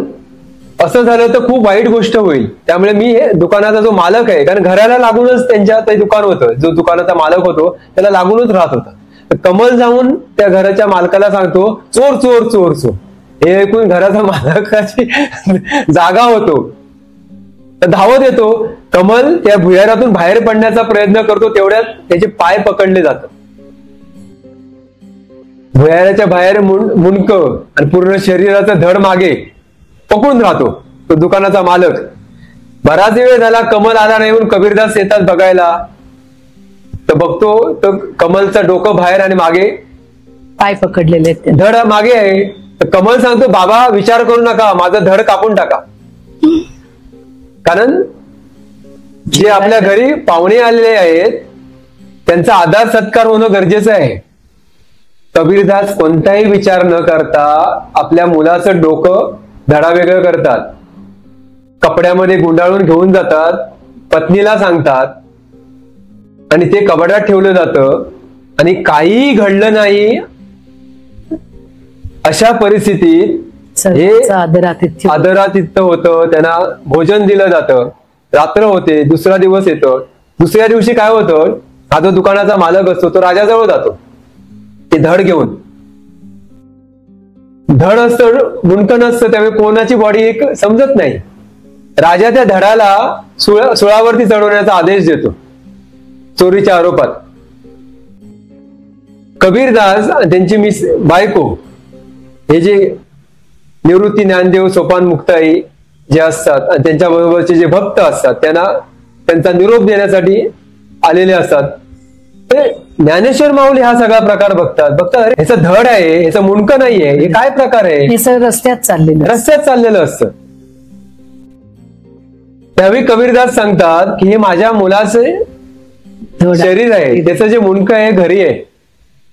असं झालं तर खूप वाईट गोष्ट होईल. त्यामुळे मी हे दुकानाचा जो मालक आहे, कारण घराला लागूनच त्यांच्या ते दुकान होतं, जो दुकानाचा मालक होतो त्याला लागूनच राहत होता. तर कमल जाऊन त्या घराच्या मालकाला सांगतो, चोर चोर चोर चोर. हे ऐकून घराचा मालकाची जागा होतो, तर धावत येतो. कमल त्या भुयारातून बाहेर पडण्याचा प्रयत्न करतो, तेवढ्यात त्याचे पाय पकडले जातात. भुयाराच्या बाहेर मुंडक आणि पूर्ण शरीराचं धड मागे पकडून राहतो तो दुकानाचा मालक. बराच वेळ झाला कमल आला नाही, म्हणून कबीरदास येतात बघायला. तर बघतो तर कमलचं डोकं बाहेर आणि मागे पाय पकडलेले आहेत. धड मागे आहे. तर कमल सांगतो, बाबा विचार करू नका, माझं धड कापून टाका. कारण जे आपल्या घरी पाहुणे आलेले आहेत त्यांचा आदर सत्कार होणं गरजेचं आहे. कबीरदास कोणताही विचार न करता आपल्या मुलाचं डोकं धडावेगळं करतात, कपड्यामध्ये गुंडाळून घेऊन जातात, पत्नीला सांगतात आणि ते कबड्यात ठेवलं जातं. आणि काहीही घडलं नाही अशा परिस्थितीत हे आदरातिथ्य होतं. त्यांना भोजन दिलं जातं. रात्र होते, दुसरा दिवस येतो. दुसऱ्या दिवशी काय होतं, हा जो दुकानाचा मालक असतो तो राजाजवळ जातो ते धड घेऊन. धड असतं, मुंडकं नसतं, त्यामुळे कोणाची बॉडी एक समजत नाही. राजा त्या धडाला सुळावरती चढवण्याचा आदेश देतो चोरीच्या आरोपात. कबीरदास त्यांची बायको, हे जे निवृत्ती ज्ञानदेव सोपान मुक्ताई जे असतात आणि त्यांच्या बरोबरचे जे भक्त असतात त्यांना त्यांचा निरोप देण्यासाठी आलेले असतात. ते ज्ञानेश्वर माऊली हा सगळा प्रकार बघतात. अरे ह्याचं धड आहे, ह्याचं मुंडकं नाहीये, हे काय प्रकार आहे, हे सगळं रस्त्यात चाललेलं असतं. त्यावेळी कबीरदास सांगतात की हे माझ्या मुलाचे शरीर आहे, त्याचं जे मुंडकं आहे घरी आहे.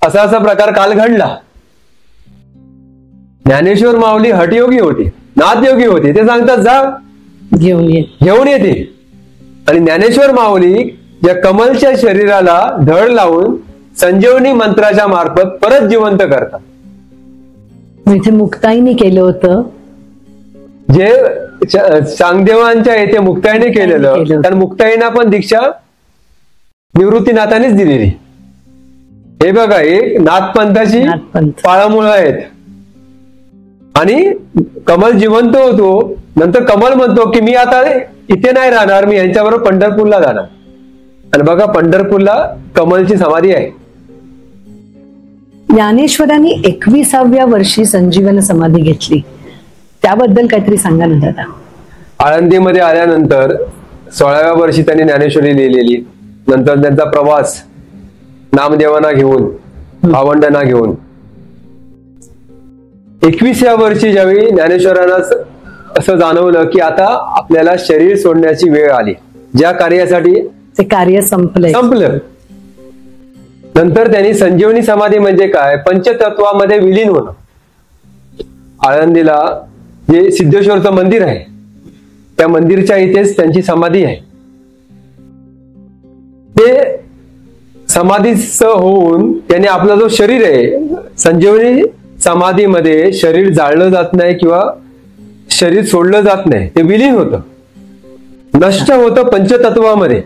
असा असा प्रकार काल घडला. ज्ञानेश्वर माऊली हटयोगी होती, नाथयोगी होती. ते सांगतात जा घेऊन येते. आणि ज्ञानेश्वर माऊली या कमलच्या शरीराला धड लावून संजीवनी मंत्राच्या मार्फत परत जिवंत करतात. इथे मुक्ताईने केलं होतं, जे चांगदेवांच्या इथे मुक्ताईने केलेलं. कारण मुक्ताईना पण दीक्षा निवृत्तीनाथानेच दिलेली. हे बघा, एक नाथपंथाची पाळमुळं आहेत. आणि कमल जिवंत होतो. नंतर कमल म्हणतो की मी आता इथे नाही राहणार, मी यांच्याबरोबर पंढरपूरला जाणार. आणि बघा, पंढरपूरला कमलची समाधी आहे. ज्ञानेश्वरांनी 21व्या वर्षी संजीवन समाधी घेतली, त्याबद्दल काहीतरी सांगा ना दादा. आळंदीमध्ये आल्यानंतर 16व्या वर्षी त्यांनी ज्ञानेश्वरी लिहिलेली. नंतर त्यांचा प्रवास नामदेवांना घेऊन, भावंडांना घेऊन. 21व्या वर्षी ज्यावेळी ज्ञानेश्वरांना असं जाणवलं की आता आपल्याला शरीर सोडण्याची वेळ आली, ज्या कार्यासाठी ते कार्य संपलं. नंतर त्यांनी संजीवनी समाधी म्हणजे काय, पंचतत्वामध्ये विलीन होणं. आळंदीला जे सिद्धेश्वरचं मंदिर आहे त्या मंदिरच्या इथेच त्यांची समाधी आहे. ते समाधीचं होऊन त्यांनी आपला जो शरीर आहे, संजीवनी समाधीमध्ये शरीर जाळलं जात नाही किंवा शरीर सोडलं जात नाही, ते विलीन होतं, नष्ट होतं पंचतत्वामध्ये.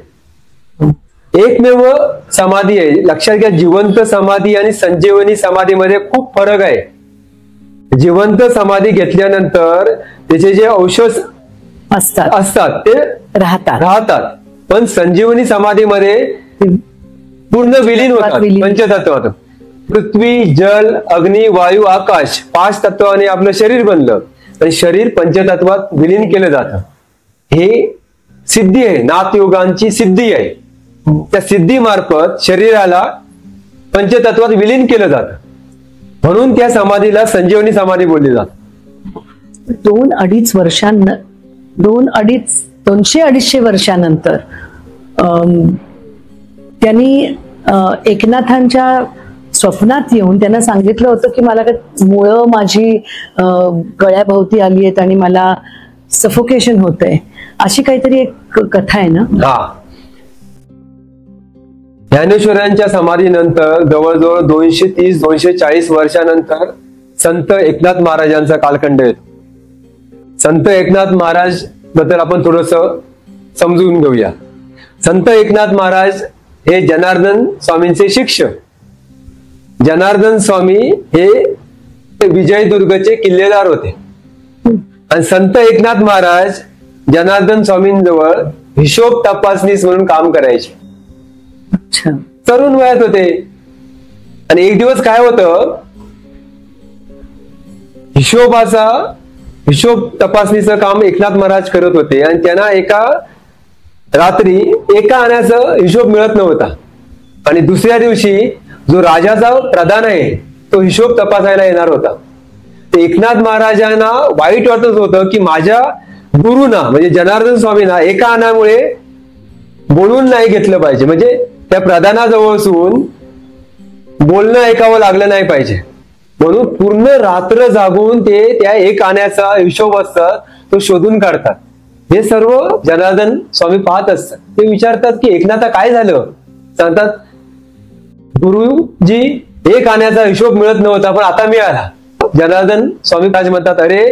एकमेव समाधी आहे. लक्षात घ्या, जिवंत समाधी आणि संजीवनी समाधीमध्ये खूप फरक आहे. जिवंत समाधी घेतल्यानंतर त्याचे जे औषध असतात ते राहतात, पण संजीवनी समाधीमध्ये पूर्ण विलीन होतात पंचतत्वात. पृथ्वी, जल, अग्नी, वायू, आकाश 5 तत्वाने आपलं शरीर बनलं आणि शरीर पंचतत्वात विलीन केलं जातं. हे सिद्धी आहे, नाथयोगांची सिद्धी आहे. त्या सिद्धीमार्फत शरीराला पंचतत्वात विलीन केलं जातं, म्हणून त्या समाधीला संजीवनी समाधी बोलली जाते. 200-250 वर्षानंतर त्यांनी एकनाथांच्या स्वप्नात येऊन त्यांना सांगितलं होतं की मला मुळं माझी गळ्याभोवती आली आहेत आणि मला सफोकेशन होतंय, अशी काहीतरी एक कथा आहे ना. हा, ज्ञानेश्वरांच्या समाधीनंतर जवळजवळ 230-240 वर्षानंतर संत एकनाथ महाराजांचा कालखंड येतो. संत एकनाथ महाराज बद्दल आपण थोडस समजून घेऊया. संत एकनाथ महाराज हे जनार्दन स्वामींचे शिष्य. जनार्दन स्वामी हे विजयदुर्गचे किल्लेदार होते आणि संत एकनाथ महाराज जनार्दन स्वामींजवळ हिशोब तपासनीस म्हणून काम करायचे. अच्छा. तरुण वयात होते आणि एक दिवस काय होतं, हिशोब तपासणीचं काम एकनाथ महाराज करत होते आणि त्यांना एका रात्री एका आण्याचा हिशोब मिळत नव्हता आणि दुसऱ्या दिवशी जो राजाचा प्रधान आहे तो हिशोब तपासायला येणार होता. ते एकनाथ महाराजांना वाईट वाटत होतं की माझ्या गुरुना म्हणजे जनार्दन स्वामींना एका आण्यामुळे बोलून नाही घेतलं पाहिजे, म्हणजे त्या प्रधानाजवळ असून बोलणं ऐकावं लागलं नाही पाहिजे, म्हणून पूर्ण रात्र जागून ते त्या एक आण्याचा हिशोब असतात तो शोधून काढतात. हे सर्व जनार्दन स्वामी पाहत असतात. ते विचारतात की एकनाथा काय झालं. सांगतात गुरुजी एक आण्याचा हिशोब मिळत नव्हता पण आता मिळाला. जनार्दन स्वामी महाराज म्हणतात अरे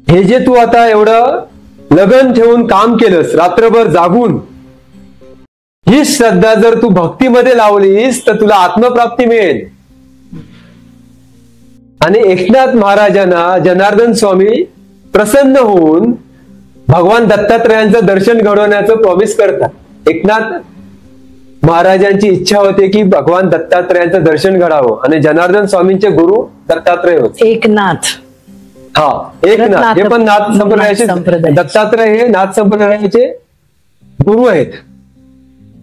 हे जे तू आता एवढं लगन ठेवून काम केलंस रात्रभर जागून, ही श्रद्धा जर तू भक्तीमध्ये लावलीस तर तुला आत्मप्राप्ती मिळेल. आणि एकनाथ महाराजांना जनार्दन स्वामी प्रसन्न होऊन भगवान दत्तात्रयांचं दर्शन घडवण्याचं प्रॉमिस करतात. एकनाथ महाराजांची इच्छा होते की भगवान दत्तात्रयांचं दर्शन घडावं आणि जनार्दन स्वामींचे गुरु दत्तात्रय होते. एकनाथ. हा एकनाथ हे पण नाथ संप्रदायाचे, दत्तात्रय हे नाथ संप्रदायाचे गुरु आहेत.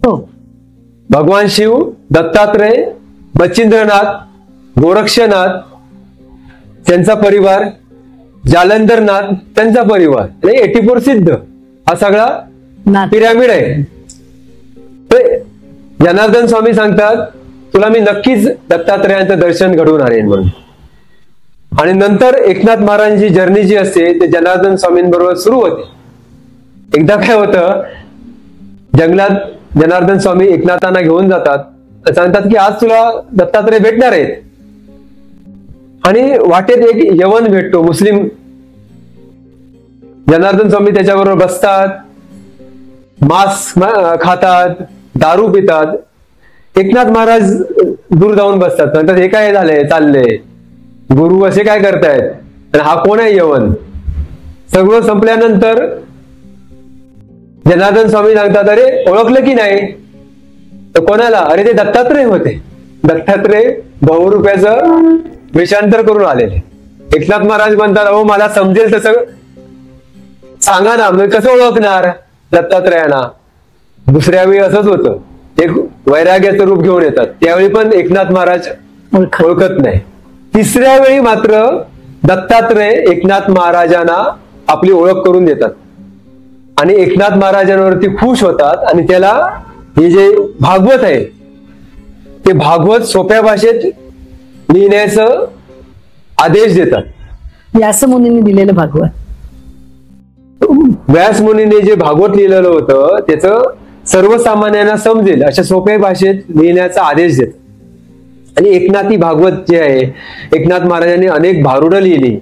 हो. भगवान शिव, दत्तात्रय, मच्छिंद्रनाथ, गोरक्षनाथ त्यांचा परिवार, जालंधरनाथ त्यांचा परिवार, 84 सिद्ध हा सगळा पिरॅमिड आहे. जनार्दन स्वामी सांगतात तुला मी नक्कीच दत्तात्रयांचं दर्शन घडवून आणेन म्हणून. आणि नंतर एकनाथ महाराजांची जर्नी जी असते ते जनार्दन स्वामींबरोबर सुरू होते. एकदा काय होतं, जंगलात जनार्दन स्वामी एकनाथांना घेऊन जातात, सांगतात की आज तुला दत्तात्रय भेटणार आहेत. आणि वाटेत एक यवन भेटतो मुस्लिम. जनार्दन स्वामी त्याच्याबरोबर बसतात, मांस खातात, दारू पितात. एकनाथ महाराज दूर जाऊन बसतात, म्हणतात हे काय झालंय चाललंय, गुरु असे काय करतायत आणि हा कोण आहे यवन. सगळं संपल्यानंतर जनार्दन स्वामी सांगतात अरे ओळखलं की नाही. तर कोणाला. अरे ते दत्तात्रय होते. दत्तात्रय बहुरूप्याचं वेषांतर करून आलेले. एकनाथ महाराज म्हणतात अहो मला समजेल तसं सांगा ना, म्हणजे कसं ओळखणार दत्तात्रयांना. दुसऱ्या वेळी असंच होतं, एक वैराग्याचं रूप घेऊन येतात, त्यावेळी पण एकनाथ महाराज ओळखत नाही. तिसऱ्या वेळी मात्र दत्तात्रय एकनाथ महाराजांना आपली ओळख करून देतात आणि एकनाथ महाराजांवरती खुश होतात आणि त्याला हे जे भागवत आहे ते भागवत सोप्या भाषेत लिहिण्याचं आदेश देतात. व्यासमुनींनी दिलेलं भागवत. व्यासमुनीने जे भागवत लिहिलेलं होतं त्याचं सर्वसामान्यांना समजेल अशा सोप्या भाषेत लिहिण्याचा आदेश देतात. आणि एकनाथी भागवत जे आहे, एकनाथ महाराजांनी अनेक भारुडं लिहिली.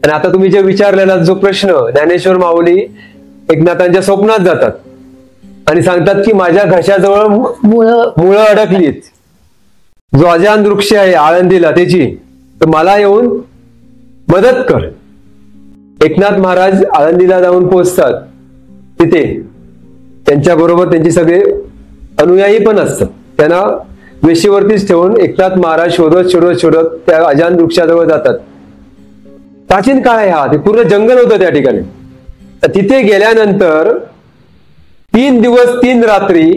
आणि आता तुम्ही जे विचारलेला जो प्रश्न, ज्ञानेश्वर माऊली एकनाथांच्या स्वप्नात जातात आणि सांगतात की माझ्या घशाजवळ मुळं अडकलीत, जो अजान वृक्ष आहे आळंदीला त्याची, तर मला येऊन मदत कर. एकनाथ महाराज आळंदीला जाऊन पोहोचतात. तिथे त्यांच्या बरोबर त्यांचे सगळे अनुयायी पण असतात. त्यांना वेशीवरतीच ठेवून एकनाथ महाराज शोधत त्या अजान वृक्षाजवळ जातात. प्राचीन काळ आहे हा, ते पूर्ण जंगल होतं त्या ठिकाणी. तिथे गेल्यानंतर 3 दिवस 3 रात्री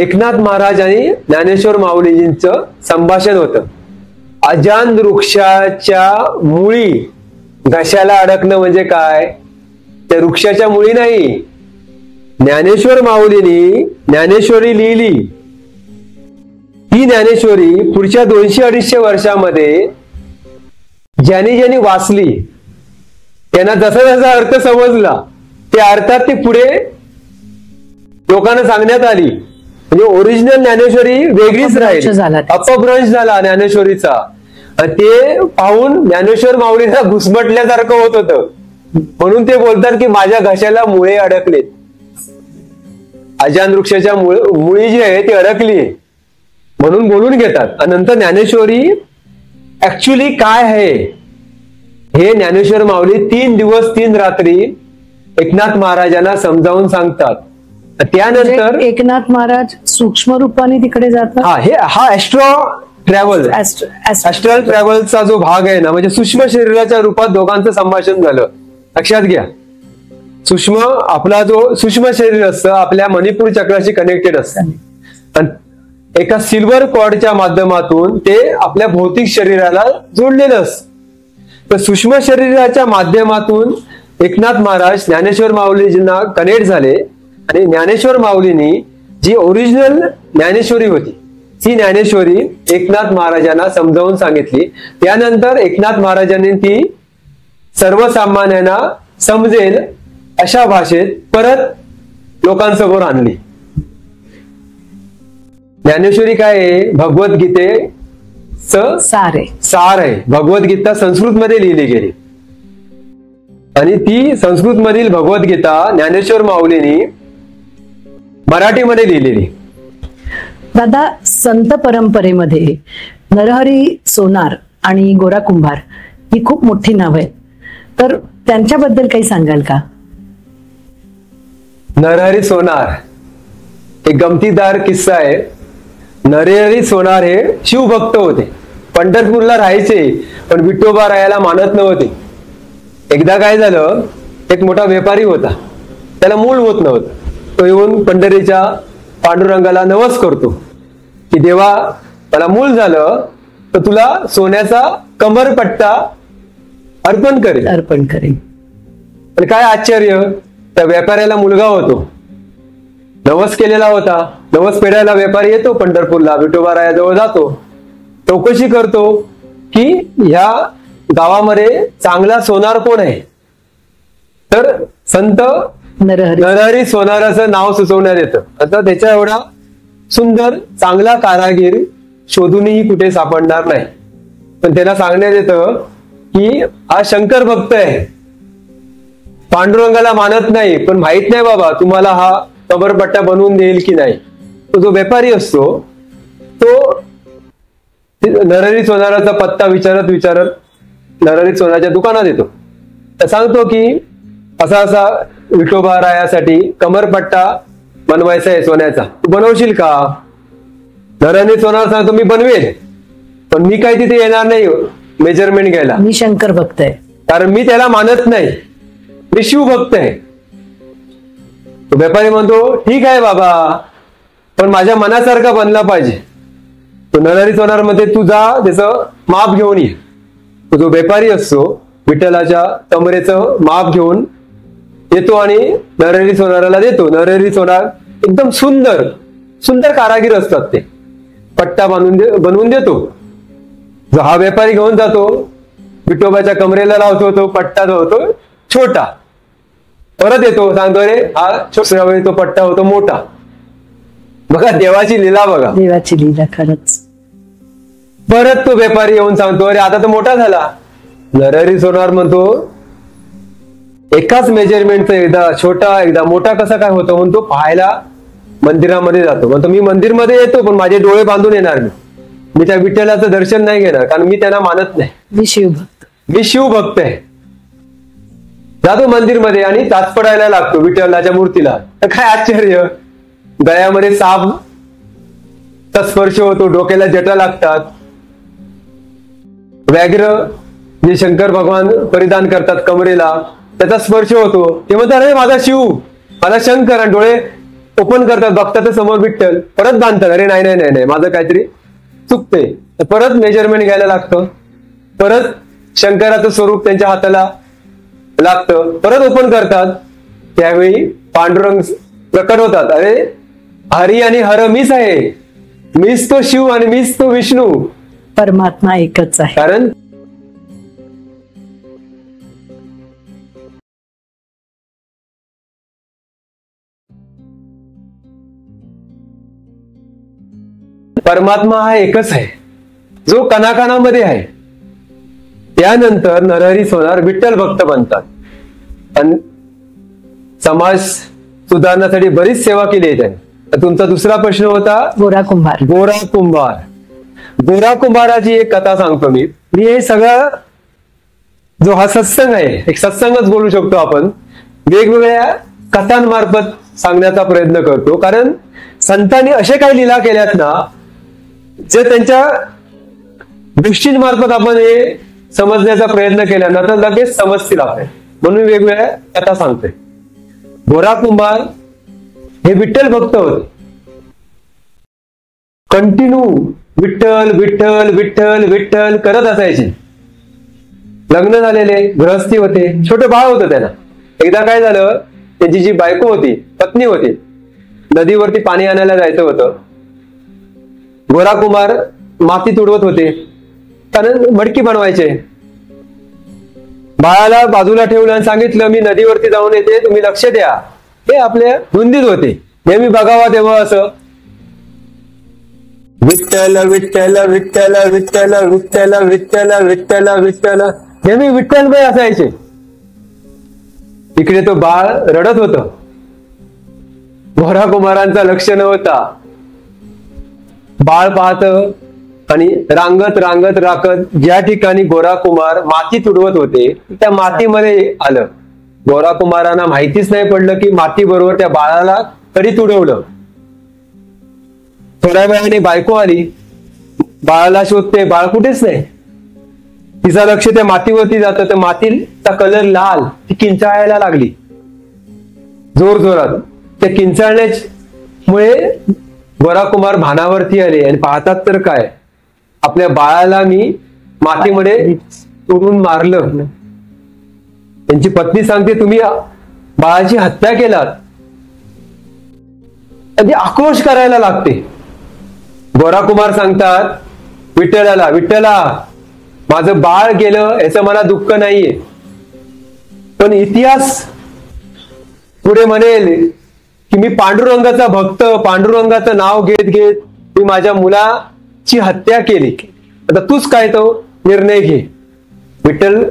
एकनाथ महाराज आणि ज्ञानेश्वर माऊलीजींचं संभाषण होतं. अजान वृक्षाच्या मुळी घशाला अडकणं म्हणजे काय, त्या वृक्षाच्या मुळी नाही. ज्ञानेश्वर माऊलींनी ज्ञानेश्वरी लिहिली. ही ज्ञानेश्वरी पुढच्या 200-250 वर्षामध्ये ज्यांनी वाचली त्यांना जसा जसा अर्थ समजला त्या अर्थात ती पुढे लोकांना सांगण्यात आली. म्हणजे ओरिजिनल ज्ञानेश्वरी वेगळीच राहील, अपभ्रंश झाला ज्ञानेश्वरीचा. आणि ते पाहून ज्ञानेश्वर माऊलीला घुसमटल्यासारखं होत होतं. म्हणून ते बोलतात की माझ्या घशाला मुळे अडकलेत. अजान वृक्षाच्या मुळी जी आहे ती अडकली म्हणून बोलून घेतात. आणि नंतर ज्ञानेश्वरी ऍक्च्युली काय आहे हे ज्ञानेश्वर माऊली 3 दिवस 3 रात्री एकनाथ महाराजांना समजावून सांगतात. त्यानंतर म्हणजे एकनाथ महाराज सूक्ष्म रूपाने तिकडे जातात. हा ऍस्ट्रल ट्रॅव्हलचा जो भाग आहे ना, म्हणजे सूक्ष्म शरीराच्या रूपात दोघांचं संभाषण झालं. लक्षात घ्या, आपला जो सूक्ष्म शरीर असतं आपल्या मणिपूर चक्राशी कनेक्टेड असतं आणि एका सिल्वर कॉर्डच्या माध्यमातून ते आपल्या भौतिक शरीराला जोडलेलं असतं. तर सूक्ष्म शरीराच्या माध्यमातून एकनाथ महाराज ज्ञानेश्वर माऊलीजींना कनेक्ट झाले आणि ज्ञानेश्वर माऊलींनी जी ओरिजिनल ज्ञानेश्वरी होती ती ज्ञानेश्वरी एकनाथ महाराजांना समजावून सांगितली. त्यानंतर एकनाथ महाराजांनी ती सर्वसामान्यांना समजेल अशा भाषेत परत लोकांसमोर आणली. ज्ञानेश्वरी काय आहे? भगवद्गीतेचं सार आहे. भगवद्गीता संस्कृत मध्ये लिहिली गेली आणि ती संस्कृत मधील भगवद्गीता ज्ञानेश्वर माऊलींनी मराठीमध्ये लिहिलेली. दादा, संत परंपरेमध्ये नरहरी सोनार आणि गोरा कुंभार ही खूप मोठी नाव आहेत, तर त्यांच्याबद्दल काही सांगाल का? नरहरी सोनार एक गमतीदार किस्सा आहे. नरहरी सोनार हे शिवभक्त होते. पंढरपूरला राहायचे पण विठोबा रायाला मानत नव्हते. एकदा काय झालं, एक मोठा व्यापारी होता, त्याला मूल होत नव्हतं. तो येऊन पंढरीच्या पांडुरंगाला नवस करतो की देवा मला मूल झालं तर तुला सोन्याचा कमरपट्टा अर्पण करेल. पण काय आश्चर्य, त्या व्यापाऱ्याला मुलगा होतो, नवस केलेला होता. नवस फेडायला व्यापारी येतो पंढरपूरला, विठोबारायाजवळ जातो, चौकशी करतो की ह्या गावामध्ये चांगला सोनार कोण आहे. तर संत नरहरी सोनाराचं नाव सुचवण्यात येतं. आता त्याच्या एवढा सुंदर चांगला कारागीर शोधूनही कुठे सापडणार नाही. पण त्याला सांगण्यात येतं की हा शंकर भक्त आहे, पांडुरंगाला मानत नाही, पण माहित नाही बाबा तुम्हाला हा कमरपट्टा बनवून देईल की नाही. तो जो व्यापारी असतो तो नरहरी सोनाराचा पत्ता विचारत नरहरी सोनाराच्या दुकानात येतो. तर सांगतो की असा विठोबा रायासाठी कमरपट्टा बनवायचा आहे सोन्याचा, तू बनवशील का? नरहरी सोनार सांगतो मी बनवेल, पण मी काय तिथे येणार नाही मेजरमेंट घ्यायला, मी शंकर भक्त आहे, कारण मी त्याला मानत नाही, मी शिवभक्त आहे. तो व्यापारी म्हणतो ठीक आहे बाबा, पण माझ्या मनासारखा बनला पाहिजे. तो नरहरी सोनार मध्ये तू जा त्याचं माप घेऊन ये. तो जो व्यापारी असतो विठ्ठलाच्या कमरेचं माप घेऊन येतो आणि नरहरी सोनाराला देतो. नरहरी सोनार एकदम सुंदर कारागीर असतात, ते पट्टा बनवून देतो. जो हा व्यापारी घेऊन जातो विठोबाच्या कमरेला लावतो, तो पट्टा जो होतो छोटा, परत येतो सांगतो अरे हा छोटा, तो पट्टा होतो मोठा. बघा देवाची लीला, खरंच. परत तो व्यापारी येऊन सांगतो अरे आता तो मोठा झाला. नरहरी सोनार म्हणतो एकाच मेजरमेंटचा एकदा छोटा एकदा मोठा कसा काय होतो, म्हणून तो पाहायला मंदिरामध्ये जातो. म्हणतो मी मंदिरमध्ये येतो पण माझे डोळे बांधून येणार मी त्या विठ्ठलाचं दर्शन नाही घेणार, कारण मी त्यांना मानत नाही, मी शिवभक्त आहे. जातो मंदिरमध्ये आणि चाच पडायला लागतो विठ्ठलाच्या मूर्तीला. तर काय आश्चर्य, गळ्यामध्ये सापचा स्पर्श होतो, डोक्याला जटा लागतात. व्याघ्र जे शंकर भगवान परिधान करतात कमरेला त्याचा स्पर्श होतो. ते म्हणतात अरे माझा शिव, माझा शंकर, आणि डोळे ओपन करतात, बघतात समोर विठ्ठल, परत बांधतात अरे नाही माझं काहीतरी चुकते. परत मेजरमेंट घ्यायला लागतं, परत शंकराचं स्वरूप त्यांच्या हाताला लागतं, परत ओपन करतात. त्यावेळी पांडुरंग प्रकट होतात, अरे हरी आणि हर मीच आहे, मीच तो शिव आणि मीच तो विष्णू, परमात्मा एकच आहे. कारण परमात्मा हा एकच आहे जो कणाकणामध्ये आहे. त्यानंतर नरहरी सोनार विठ्ठल भक्त बनतात आणि समाज सुधारण्यासाठी बरीच सेवा केली आहे त्यांनी. तुमचा दुसरा प्रश्न होता गोरा कुंभार. गोरा कुंभार. गोरा कुंभाराची एक कथा सांगतो मी. हे सगळं जो हा सत्संग आहे, एक सत्संगच बोलू शकतो आपण, वेगवेगळ्या कथांमार्फत सांगण्याचा प्रयत्न करतो. कारण संतांनी असे काही लीला केल्यात ना, जे त्यांच्या गोष्टींमार्फत आपण हे समजण्याचा प्रयत्न केला ना तर लगेच समजतील आपल्याला, म्हणून वेगवेगळ्या कथा सांगतोय. गोरा कुंभार हे विठ्ठल भक्त होते. कंटिन्यू विठ्ठल विठ्ठल विठ्ठल विठ्ठल करत असायचे. लग्न झालेले, गृहस्थी होते, छोटे बाळ होतं त्यांना. एकदा काय झालं, त्यांची जी बायको होती, पत्नी होती, नदीवरती पाणी आणायला जायचं होतं. गोरा कुंभार माती तुडवत होते, कारण मडकी बनवायचे. बाळाला बाजूला ठेवलं आणि सांगितलं, मी नदीवरती जाऊन येते, तुम्ही लक्ष द्या. ते आपल्या धुंदीत होते, नेहमी बघावा तेव्हा असं विठ्ठल विठ्ठल विठ्ठल विठ्ठल विठ्ठल विठ्ठल विठ्ठल विठ्ठल नेहमी विठ्ठलमय असायचे. इकडे तो बाळ रडत होत. गोरा कुमारांचा लक्ष नव्हता. बाळ पाहत आणि रांगत रांगत राखत ज्या ठिकाणी गोरा कुमार माती तुडवत होते त्या मातीमध्ये आलं. गोरा कुमारांना माहितीच नाही पडलं की माती बरोबर त्या बाळाला तरी तुडवलं. थोड्या वेळाने बायको आली, बाळाला शोधते, बाळ कुठेच नाही. तिचं लक्ष त्या मातीवरती जातं, तर मातीचा कलर लाल, ती किंचाळायला लागली जोर जोरात. त्या किंचाळण्यामुळे गोरा कुमार भानावरती आले आणि पाहतात तर काय, आपल्या बाळाला मी मातीमध्ये तुडून मारलं. त्यांची पत्नी सांगते, तुम्ही बाळाची हत्या केलात. ती आक्रोश करायला लागते. गोरा कुमार सांगतात विठ्ठलाला, विठ्ठला माझं बाळ गेलं याचं मला दुःख नाहीये, पण इतिहास पुढे म्हणेल की मी पांडुरंगाचा भक्त, पांडुरंगाचं नाव घेत घेत मी माझ्या मुलाची हत्या केली. आता तूच काय तो निर्णय घे. विठ्ठल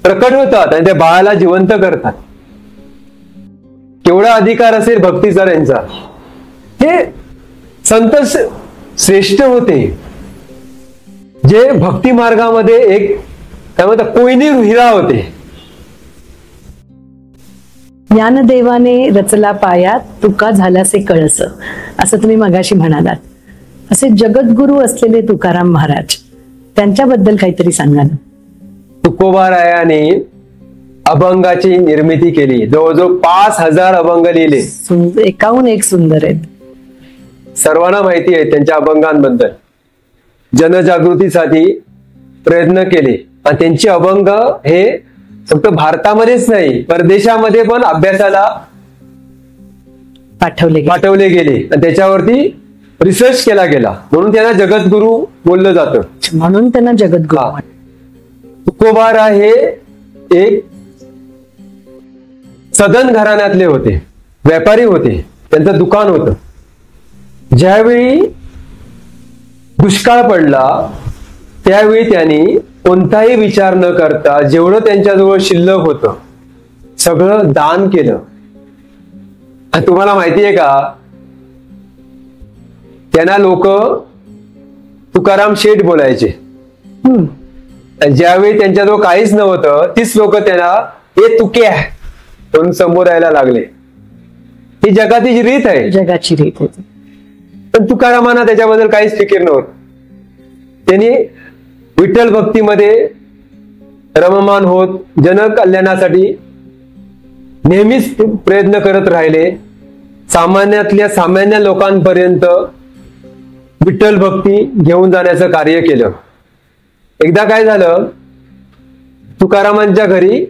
प्रकट होतात आणि त्या बाळाला जिवंत करतात. केवढा अधिकार असेल भक्तीचा त्यांचा. हे संत श्रेष्ठ होते, जे भक्ती मार्गामध्ये एक काय म्हणतात कोयनीर हिरा होते. ज्ञानदेवाने रचला पायात, तुका झालासे कळस, असं तुम्ही मगाशी म्हणालात. असे जगद्गुरु असलेले तुकाराम महाराज, त्यांच्याबद्दल काहीतरी सांगा ना. तुकोबारायाने अभंगाची निर्मिती केली. जवळजवळ 5000 अभंग लिहिले. एकाहून एक सुंदर आहेत. सर्वांना माहिती आहे त्यांच्या अभंगांबद्दल. जनजागृतीसाठी प्रयत्न केले आणि त्यांचे अभंग हे फक्त भारतामध्येच नाही, परदेशामध्ये पण अभ्यासाला पाठवले गेले आणि त्याच्यावरती रिसर्च केला गेला. म्हणून त्यांना जगद्गुरु बोललं जातं. म्हणून त्यांना जगद्गुरु. तुकोबारा हे एक सदन घराण्यातले होते, व्यापारी होते, त्यांचं दुकान होतं. ज्यावेळी दुष्काळ पडला त्यावेळी त्यांनी कोणताही विचार न करता जेवढं त्यांच्याजवळ शिल्लक होतं सगळं दान केलं. आणि तुम्हाला माहितीये का, त्यांना लोक तुकाराम शेठ बोलायचे. ज्यावेळी त्यांच्याजवळ काहीच नव्हतं तीच लोक त्यांना हे तुके म्हणून समोर यायला लागले. ही जगाची रीत आहे, जगाची रीत होती. पण तुकारामांना त्याच्याबद्दल काहीच फिकीर नव्हतं. त्यांनी विठ्ठल भक्तीमध्ये रममान होत जनकल्याणासाठी नेहमीच प्रयत्न करत राहिले. सामान्यातल्या सामान्य लोकांपर्यंत विठ्ठल भक्ती घेऊन जाण्याचं कार्य केलं. एकदा काय झालं, तुकारामांच्या घरी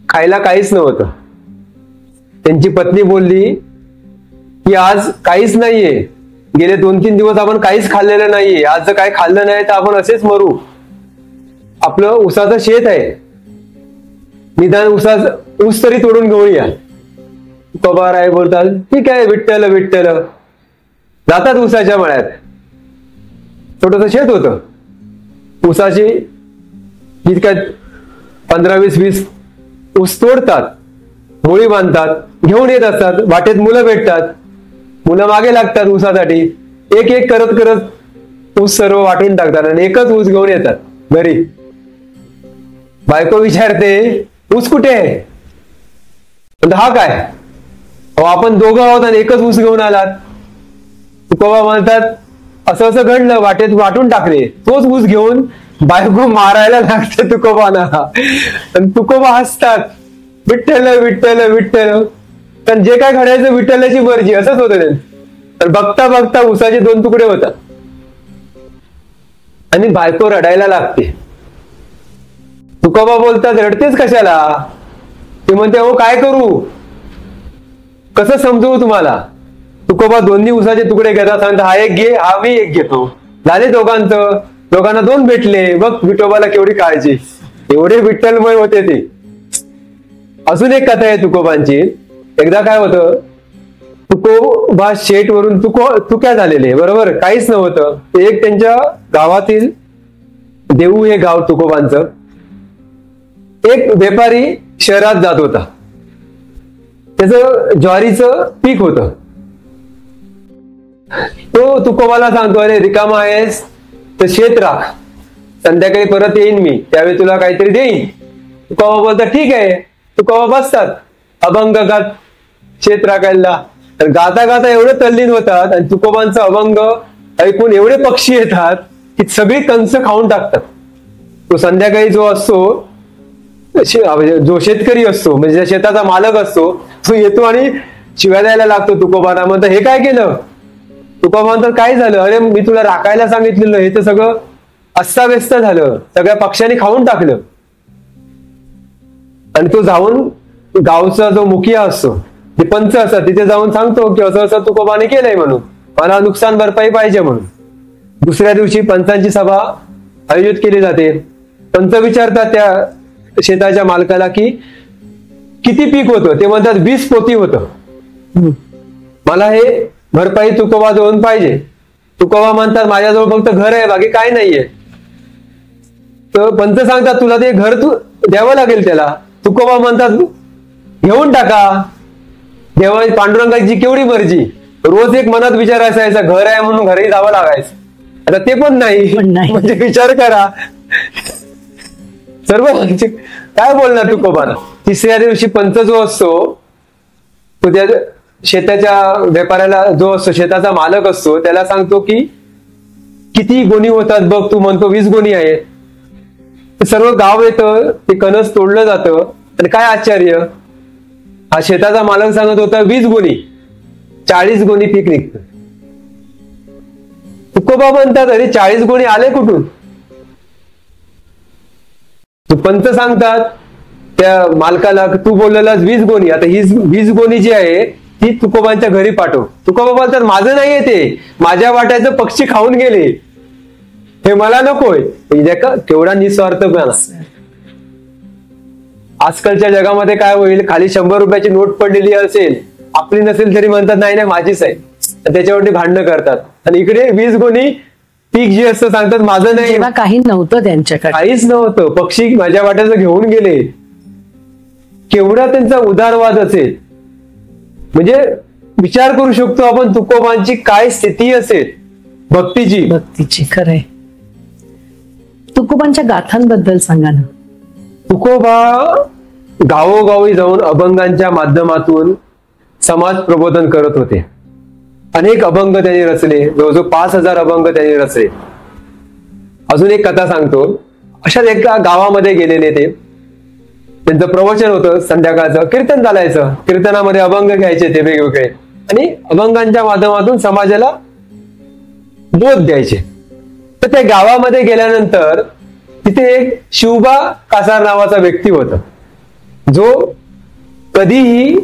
खायला काहीच नव्हतं. त्यांची पत्नी बोलली की आज काहीच नाहीये, गेले 2-3 दिवस आपण काहीच खाल्लेलं नाहीये, आज जर काय खाल्लं नाही तर आपण असेच मरू. आपलं ऊसाचं शेत आहे, निदान ऊस तरी तोडून घेऊया. तुकोबाराय बोलतात ठीक आहे, विठ्ठल विठ्ठल. जातात ऊसाच्या मळ्यात. छोटंसं शेत होतं, ऊसाची ती काय 15-20 ऊस तोडतात, मुळी बांधतात, घेऊन येत असतात. वाटेत मुलं भेटतात, मुलं मागे लागतात ऊसासाठी. एक एक करत करत ऊस सर्व वाटून टाकतात आणि एकच ऊस घेऊन येतात घरी. बायको विचारते, ऊस कुठे आहे? हा काय, अहो आपण दोघं आहोत आणि एकच ऊस घेऊन आलात. तुकोबा म्हणतात, असं असं घडलं, वाटेत वाटून टाकले. तोच ऊस घेऊन बायको मारायला लागते तुकोबांना. आणि तुकोबा हसतात, विठ्ठल विठ्ठल विठ्ठल. कारण जे काय घडायचं विठ्ठलाची मर्जी, असंच होतं त्यांचं. तर बघता बघता ऊसाचे 2 तुकडे होतात आणि बायको रडायला लागते. तुकोबा बोलतात, रडतेच कशाला? ते म्हणते, अहो काय करू, कसं समजवू तुम्हाला? तुकोबा दोन्ही ऊसाचे तुकडे घेतात, सांगता, हा एक घे, हा मी एक घेतो. झाले दोघांना 2 भेटले. बघ विठोबाला केवढी काळजी, एवढे विठ्ठलमय होते ते. अजून एक कथा आहे तुकोबांची. एकदा काय होतं, तुकोबा शेट वरून तुक्या झालेले, बरोबर, काहीच नव्हतं. एक त्यांच्या गावातील देऊ हे गाव तुकोबांचं, एक व्यापारी शहरात जात होता. त्याचं ज्वारीचं पीक होतं. तो तुकोबाला सांगतो, अरे रिकामा आहेस तर शेत राख, संध्याकाळी परत येईन मी, त्यावेळी तुला काहीतरी देईन. तुकोबा बोलतात, ठीक आहे. तुकोबा बसतात अभंग गात शेत राखायला. तर गाता गाता एवढे तल्लीन होतात आणि तुकोबांचं अभंग ऐकून एवढे पक्षी येतात की सगळी कंस खाऊन टाकतात. तो संध्याकाळी जो असतो, जो शेतकरी असतो, म्हणजे ज्या शेताचा मालक असतो, तो येतो आणि शिव्या द्यायला लागतो तुकोबांना. म्हणतो, हे काय केलं? तुकोबा म्हणतात, काय झालं? अरे मी तुला राखायला सांगितलेलं, हे तर सगळं अस्ताव्यस्त झालं, सगळ्या पक्ष्यांनी खाऊन टाकलं. आणि तो जाऊन गावचा जो मुखिया असतो, ते पंच असतात, तिथे जाऊन सांगतो की असं असं तुकोबाने केलंय म्हणून, मला नुकसान भरपाई पाहिजे म्हणून. दुसऱ्या दिवशी पंचांची सभा आयोजित केली जाते. पंच विचारतात त्या शेताच्या मालकाला की किती पीक होतं? ते म्हणतात 20 पोती होतं, मला हे भरपाई तुकोबा जवळून पाहिजे. तुकोबा म्हणतात, माझ्याजवळ फक्त घर आहे, बाकी काय नाहीये. तर पंच सांगतात, तुला ते घर तू द्यावं लागेल त्याला. तुकोबा म्हणतात, घेऊन टाका, देवा पांडुरंगाची केवढी मर्जी. रोज एक मनात विचार असायचा, घर आहे म्हणून घरी जावं लागायचं. आता ते पण नाही, म्हणजे विचार करा सर्व. काय बोलणार तुकोबाला? तिसऱ्या दिवशी पंच जो असतो, तो त्या शेताच्या व्यापाऱ्याला, जो असतो शेताचा मालक असतो, त्याला सांगतो की किती गोणी होतात बघ. तू म्हणतो 20 गोणी आहे. सर्व गाव येतं, ते कणस तोडलं जातं. आणि काय आश्चर्य, हा शेताचा मालक सांगत होता 20 गोणी, 40 गोणी पीक निघतं. तुकोबा म्हणतात, अरे 40 गोणी आले कुठून? पंच सांगतात त्या मालकाला, तू बोललेला 20 गोणी, आता ही 20 गोणी जी आहे ती तुकोबांच्या घरी पाठव. तुकोबा बोलतात, माझं नाहीये ते, माझ्या वाट्याचं पक्षी खाऊन गेले, हे मला नकोय. म्हणजे का केवढा निस्वार्थपणा. आजकालच्या जगामध्ये काय होईल, खाली 100 रुपयाची नोट पडलेली असेल, आपली नसेल तरी म्हणतात नाही नाही माझीच आहे, त्याच्यावरती भांडणं करतात. आणि इकडे 20 गोणी पीक जे असतं सांगतात माझं नाही, काही नव्हतं त्यांच्याकडे, काहीच नव्हतं, पक्षी माझ्या वाट्याचं घेऊन गेले. केवढा त्यांचा उदारवाद असेल. म्हणजे विचार करू शकतो आपण तुकोबांची काय स्थिती असेल भक्तीची. खरंय. तुकोबांच्या गाथांबद्दल सांगा ना. तुकोबा गावोगावी जाऊन अभंगांच्या माध्यमातून समाज प्रबोधन करत होते. अनेक अभंग त्यांनी रचले, जवळजवळ 5000 अभंग त्यांनी रचले. अजून एक कथा सांगतो. अशाच एका गावामध्ये गेलेले ते, त्यांचं प्रवचन होतं, संध्याकाळचं कीर्तन चालायचं. कीर्तनामध्ये अभंग घ्यायचे ते वेगवेगळे आणि अभंगांच्या माध्यमातून समाजाला बोध द्यायचे. तर त्या गावामध्ये गेल्यानंतर तिथे एक शिवबा कासार नावाचा व्यक्ती होता, जो कधीही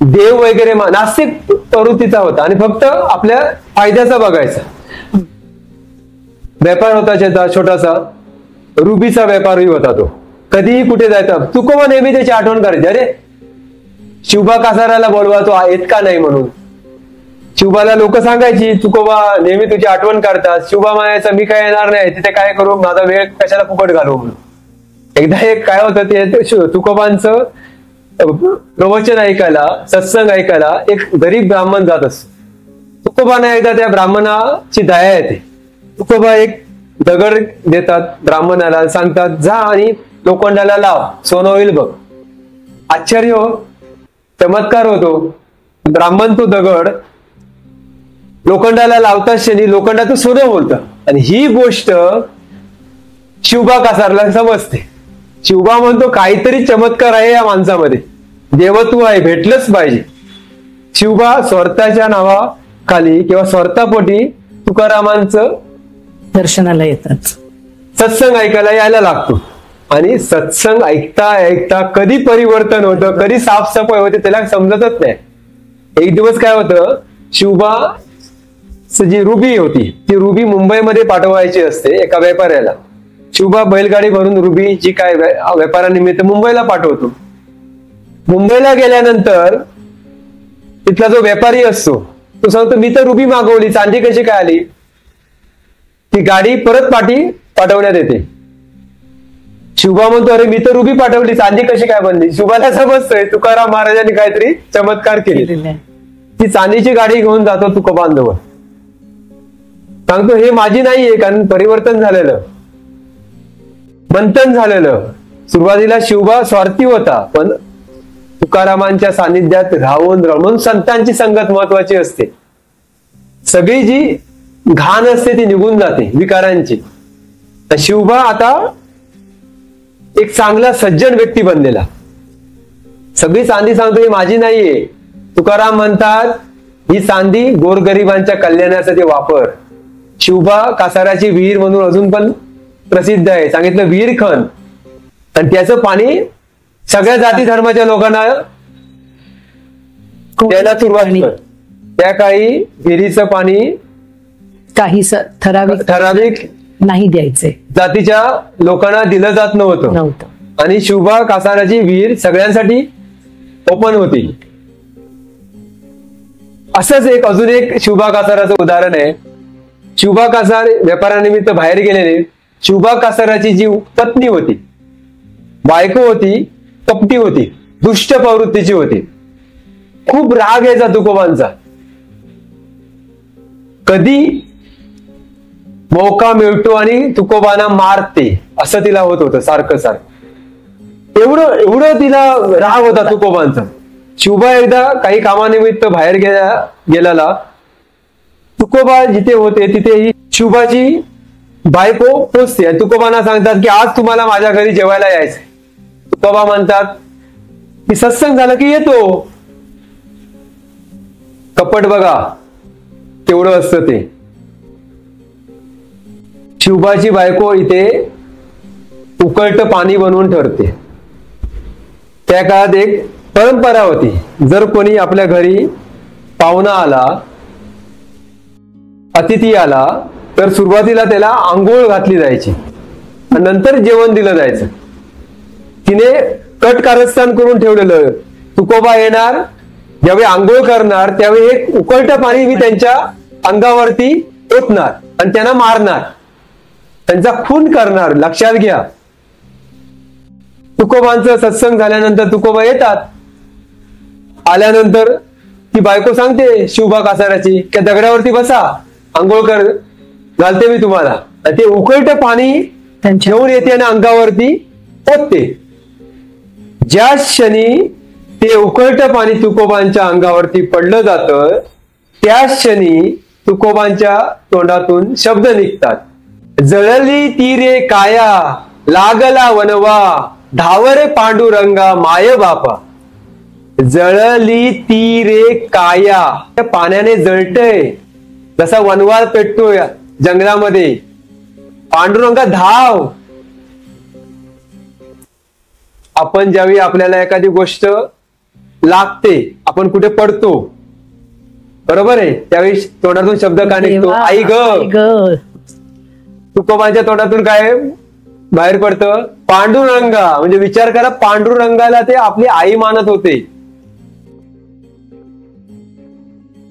देव वगैरे नास्तिक प्रवृत्तीचा होता आणि फक्त आपल्या फायद्याचा बघायचा. व्यापार होता त्याचा छोटासा, रुबीचा व्यापारही होता तो. कधीही कुठे जायचा, तुकोबा नेहमी त्याची आठवण करायची, अरे शिवबा कासाराला बोलवा, तो येत का नाही म्हणून. शिवबाला लोक सांगायची, तुकोबा नेहमी तुझी आठवण करतात. शिवबा म्हणायचा, मी काय येणार नाही, तिथे काय करू, माझा वेळ कशाला फुकट घालू म्हणून. एकदा एक काय होतं ते तुकोबांचं प्रवचन ऐकायला, सत्संग ऐकायला एक गरीब ब्राह्मण जात असतो. तुकोबांना एकदा त्या ब्राह्मणाची दया येते. तुकोबा एक दगड देतात ब्राह्मणाला, सांगतात जा आणि लोखंडाला लाव, सोनं होईल बघ. आश्चर्य हो, चमत्कार होतो. ब्राह्मण तो दगड लोखंडाला लावताच क्षणी लोखंडाचं सोनं बोलतं. आणि ही गोष्ट शिवबा कासारला समजते. शिवबा म्हणतो काहीतरी चमत्कार आहे या माणसामध्ये, देवत्व आहे, भेटलंच पाहिजे. शिवबा स्वार्थाच्या नावाखाली किंवा स्वार्थापोटी तुकारामांचं दर्शनाला येतात, सत्संग ऐकायला यायला लागतो. आणि सत्संग ऐकता ऐकता कधी परिवर्तन होतं, कधी साफसफाई होते त्याला समजतच नाही. एक दिवस काय होतं, शिवबा जी रुबी होती ती रुबी मुंबईमध्ये पाठवायची असते एका व्यापाऱ्याला. शिवबा बैलगाडी भरून रुबी जी काय व्यापारानिमित्त मुंबईला पाठवतो. मुंबईला गेल्यानंतर तिथला जो व्यापारी असतो तो सांगतो मी तर रुबी मागवली, चांदी कशी काय आली? ती गाडी परत पाठवण्यात येते. शिवबा म्हणतो अरे मी तर रुबी पाठवली, चांदी कशी काय बनली? शिवबाला समजतोय तुकाराम महाराजांनी काहीतरी चमत्कार केले. ती चांदीची गाडी घेऊन जातो तुकोबांजवळ, सांगतो हे माझी नाहीये, कारण परिवर्तन झालेलं, मंथन झालेलं. सुरुवातीला शिवबा स्वार्थी होता, पण तुकारामांच्या सानिध्यात राहून म्हणून संतांची संगत महत्वाची असते. सगळी जी घाण असते ती निघून जाते विकारांची. शिवबा आता एक चांगला सज्जन व्यक्ती बनलेला. सगळी चांदी सांगतो ही माझी नाहीये. तुकाराम म्हणतात ही चांदी गोरगरिबांच्या कल्याणासाठी वापर. शिवबा कासाराची विहीर म्हणून अजून पण प्रसिद्ध आहे. सांगितलं विहीर खण, आणि त्याचं पाणी सगळ्या जाती धर्माच्या लोकांना द्यायला सुरुवात कर. त्या काळी विहिरीचं पाणी काही ठराविक नाही द्यायचे, जातीच्या लोकांना दिलं जात नव्हतं. आणि शिवबा कासाराची विहीर सगळ्यांसाठी ओपन होती. असंच अजून एक शिवबा कासाराचं उदाहरण आहे. शिवबा कासार व्यापारानिमित्त बाहेर गेलेले. शिवबा कासाराची जी पत्नी होती, बायको होती, कपटी होती, दुष्ट प्रवृत्तीची होती. खूप राग यायचा तुकोबांचा. कधी मौका मिळतो आणि तुकोबांना मारते असं तिला होत होतं सारखं सारखं. एवढं तिला राग होता तुकोबांचा. शिवबा एकदा काही कामानिमित्त बाहेर गेलेला. तुकोबा जिथे होते तिथे ही शिवबाची बायको पोचते आणि तुकोबांना सांगतात की आज तुम्हाला माझ्या घरी जेवायला यायचंय. तुकोबा म्हणतात की सत्संग झालं की येतो. कपट बघा केवढं असतं ते. शिवबाची बायको इथे उकळतं पाणी बनवून ठरते. त्या काळात एक परंपरा होती, जर कोणी आपल्या घरी पाहुणा आला, अतिथी आला, तर सुरुवातीला त्याला आंघोळ घातली जायची आणि नंतर जेवण दिलं जायचं. तिने कट कारस्थान करून ठेवलेलं. तुकोबा येणार, ज्यावेळी आंघोळ करणार त्यावेळी एक उकळतं पाणी मी त्यांच्या अंगावरती ओतणार आणि त्यांना मारणार, त्यांचा खून करणार. लक्षात घ्या. तुकोबांचं सत्संग झाल्यानंतर तुकोबा येतात. आल्यानंतर ती बायको सांगते शिवबा कासाराची की दगडावरती बसा, आंघोळ घालते मी तुम्हाला. ते उकळतं पाणी घेऊन येते आणि अंगावरती ओतते. ज्या क्षणी ते उकळतं पाणी तुकोबांच्या अंगावरती पडलं जातं त्या क्षणी तुकोबांच्या तोंडातून शब्द निघतात. जळली तीरे काया, लागला वनवा, धावरे पांडुरंगा माय बापा. जळली तीरे काया, त्या पाण्याने जळतय जसा वनवा पेटतोय जंगलामध्ये. पांडुरंगा धाव. आपण ज्यावेळी आपल्याला एखादी गोष्ट लागते, आपण कुठे पडतो, बरोबर आहे, त्यावेळी तोंडातून शब्द का निघतो? आई ग. तुकोबांच्या तोंडातून काय बाहेर पडतं? पांडुरंगा. म्हणजे विचार करा, पांडुरंगाला ते आपली आई मानत होते.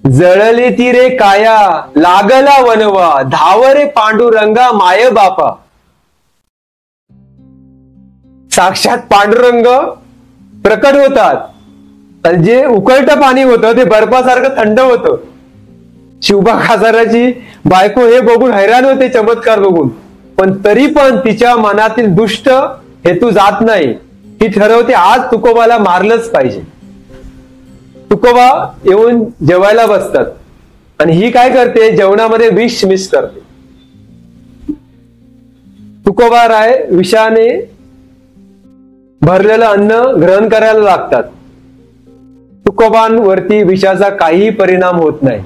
जळली तीरे काया, लागला वनवा, धावरे पांडुरंगा माय बापा. साक्षात पांडुरंग प्रकट होतात आणि जे उकळतं पाणी होतं ते बर्फासारखं थंड होतं. शिवबा कासाराची बायको हे बघून हैराण होते, चमत्कार बघून, पण तरी पण तिच्या मनातील दुष्ट हेतू जात नाही. ती ठरवते आज तुकोबाला मारलंच पाहिजे. तुकोबा येऊन जेवायला बसतात आणि ही काय करते, जेवणामध्ये विष मिक्स करते. तुकोबा राय विषाने भरलेलं अन्न ग्रहण करायला लागतात. तुकोबांवरती विषाचा काहीही परिणाम होत नाही.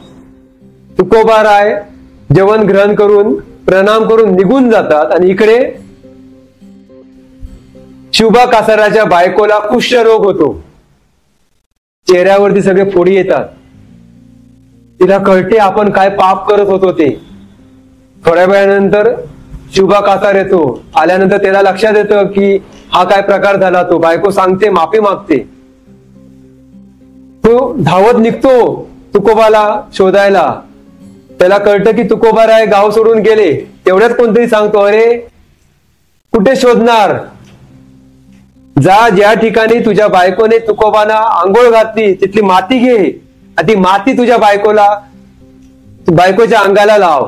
तुकोबा राय जेवण ग्रहण करून प्रणाम करून निघून जातात आणि इकडे शिवबा कासाराच्या बायकोला कुष्ठरोग होतो. चेहऱ्यावरती सगळे फोडी येतात. तिला कळते आपण काय पाप करत होतो ते. थोड्या वेळानंतर शिवबा कासार येतो. आल्यानंतर त्याला लक्षात येतं की हा काय प्रकार झाला. तो बायको सांगते, माफी मागते. तो धावत निघतो तुकोबाला शोधायला. त्याला कळतं की तुकोबा राय गाव सोडून गेले. तेवढ्यात कोणतरी सांगतो, अरे कुठे शोधणार, जा ज्या ठिकाणी तुझ्या बायकोने तुकोबांना आंघोळ घातली तिथली माती घे आणि ती माती तुझ्या बायकोच्या अंगाला लाव.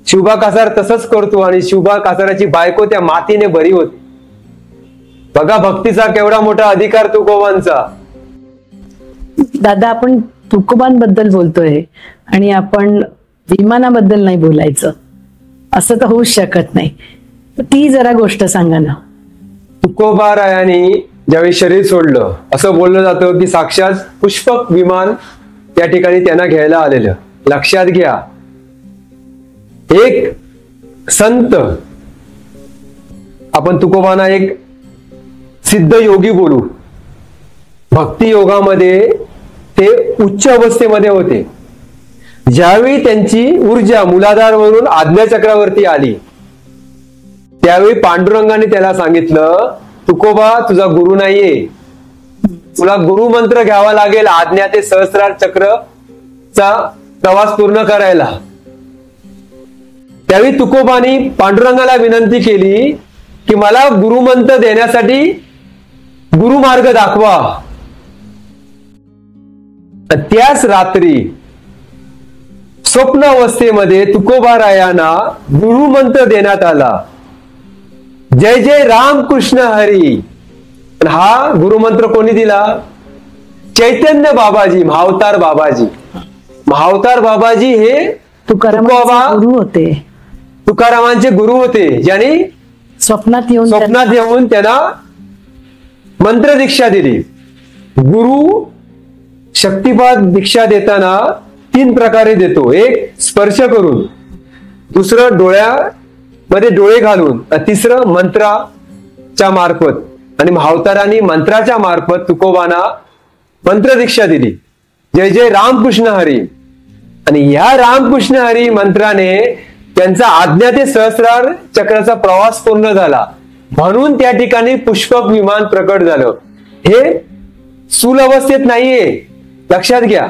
शिवबा कासार तसंच करतो आणि शिवबा कासाराची बायको त्या मातीने बरी होते. बघा भक्तीचा केवढा मोठा अधिकार तुकोबांचा. दादा, आपण तुकोबांबद्दल बोलतोय आणि आपण विमानाबद्दल नाही बोलायचं, असं तर होऊच शकत नाही. ती जरा गोष्ट सांगा ना. तुकोबा रायांनी ज्यावेळी शरीर सोडलं, असं बोललं जातं की साक्षात पुष्पक विमान त्या ठिकाणी त्यांना घ्यायला आलेलं. लक्षात घ्या, एक संत, आपण तुकोबांना एक सिद्ध योगी बोलू. भक्ती योगामध्ये ते उच्च अवस्थेमध्ये होते. ज्यावेळी त्यांची ऊर्जा मूलाधारवरून आज्ञाचक्रावरती आली, त्यावेळी पांडुरंगाने त्याला सांगितलं, तुकोबा तुझा गुरु नाहीये, तुला गुरु मंत्र घ्यावा लागेल आज्ञा ते सहस्रार चक्रचा प्रवास पूर्ण करायला. त्यावेळी तुकोबानी पांडुरंगाला विनंती केली की मला गुरुमंत्र देण्यासाठी गुरुमार्ग दाखवा. त्याच रात्री स्वप्न अवस्थेमध्ये तुकोबा रायांना गुरुमंत्र देण्यात आला, जय जय रामकृष्ण हरी. हा गुरुमंत्र कोणी दिला? चैतन्य बाबाजी, महावतार बाबाजी. महावतार बाबाजी हे गुरु होते, तुकारामांचे गुरु होते, ज्यांनी स्वप्नात येऊन त्यांना मंत्र दीक्षा दिली. गुरु शक्तिपात दीक्षा देताना 3 प्रकारे देतो. एक स्पर्श करून, दुसरं डोळ्यामध्ये डोळे घालून, तिसरं मंत्राच्या मार्फत. आणि महावतारांनी मंत्राच्या मार्फत तुकोबांना मंत्र दीक्षा दिली, जय जय रामकृष्ण हरी. आणि या रामकृष्ण हरी मंत्राने त्यांचा आज्ञा ते सहस्रार चक्राचा प्रवास पूर्ण झाला. म्हणून त्या ठिकाणी पुष्पक विमान प्रकट झालं. हे स्थूल अवस्थेत नाहीये, लक्षात घ्या.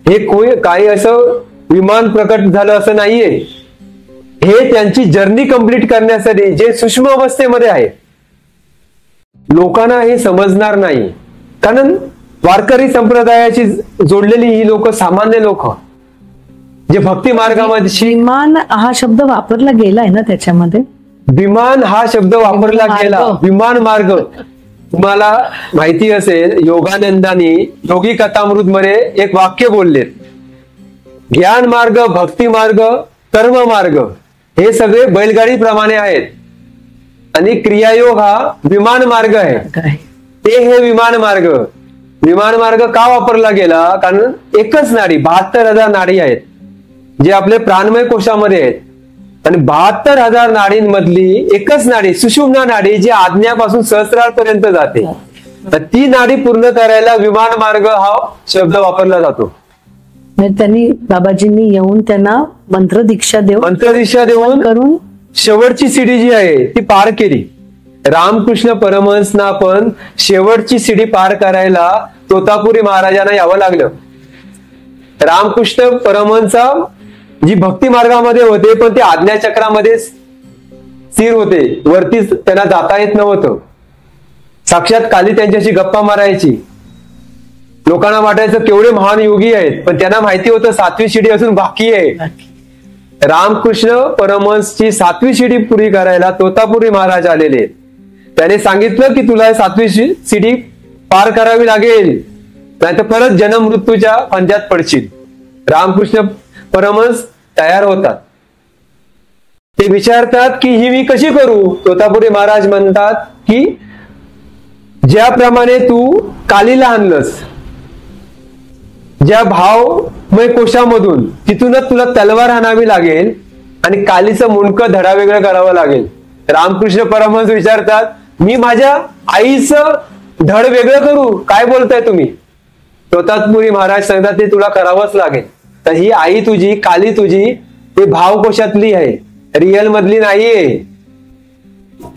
हे काही असं विमान प्रकट झालं असं नाहीये. हे त्यांची जर्नी कंप्लीट करण्यासाठी जे सूक्ष्म अवस्थेमध्ये आहे. लोकांना हे समजणार नाही, कारण वारकरी संप्रदायाची जोडलेली ही लोक, सामान्य लोक जे भक्ती मार्गामध्ये. विमान हा शब्द वापरला गेलाय ना त्याच्यामध्ये. विमान हा शब्द वापरला गेला. विमान मार्ग तुम्हाला माहिती असेल, योगानंदानी योगी कथामृत मध्ये एक वाक्य बोललेत, ज्ञान मार्ग, भक्ती मार्ग, कर्म मार्ग हे सगळे बैलगाडी प्रमाणे आहेत आणि क्रियायोग हा विमान मार्ग आहे. ते हे विमान मार्ग का वापरला गेला? कारण एकच नाडी, 72,000 नाडी आहेत जे आपले प्राणमय कोशामध्ये आहेत. आणि 72,000 नाडींमधली एकच नाडी, सुषुम्ना नाडी, जी आज्ञापासून सहस्रार पर्यंत जाते, तर ती नाडी पूर्ण करायला विमान मार्ग हा शब्द वापरला जातो. त्यांनी बाबाजींनी येऊन त्यांना मंत्र दीक्षा देऊन करून शेवटची सीडी जी आहे ती पार केली. रामकृष्ण परमहंसना पण शेवटची सीडी पार करायला तोतापुरी महाराजांना यावं लागलं. रामकृष्ण परमहंस जी भक्ती मार्गामध्ये होते, पण ते आज्ञाचक्रामध्ये स्थिर होते, वरती त्यांना जाता येत नव्हतं. साक्षात काली त्यांच्याशी गप्पा मारायची. लोकांना वाटायचं केवढे महान योगी आहेत, पण त्यांना माहिती होतं 7वी शिडी अजून बाकी आहे. रामकृष्ण परमहंसची 7वी शिडी पुरी करायला तोतापुरी महाराज आलेले. त्याने सांगितलं की तुला 7वी शिडी पार करावी लागेल, नाही तर परत जन्म मृत्यूच्या पंजात पडशील. रामकृष्ण परमहंस तयार होतात. ते विचारतात की ही मी कशी करू. तोतापुरी महाराज म्हणतात की ज्याप्रमाणे तू कालीला आणलंस, ज्या भावमय कोशामधून, तिथूनच तुला तलवार आणावी लागेल आणि कालीचं मुंडकं धडा वेगळं करावं लागेल. रामकृष्ण परमहंस विचारतात, मी माझ्या आईचं धड वेगळं करू, काय बोलताय तुम्ही. तोतापुरी महाराज सांगतात ते तुला करावंच लागेल. तर ही आई तुझी, काली तुझी, ते भावकोशातली आहे, रिअल मधली नाहीये.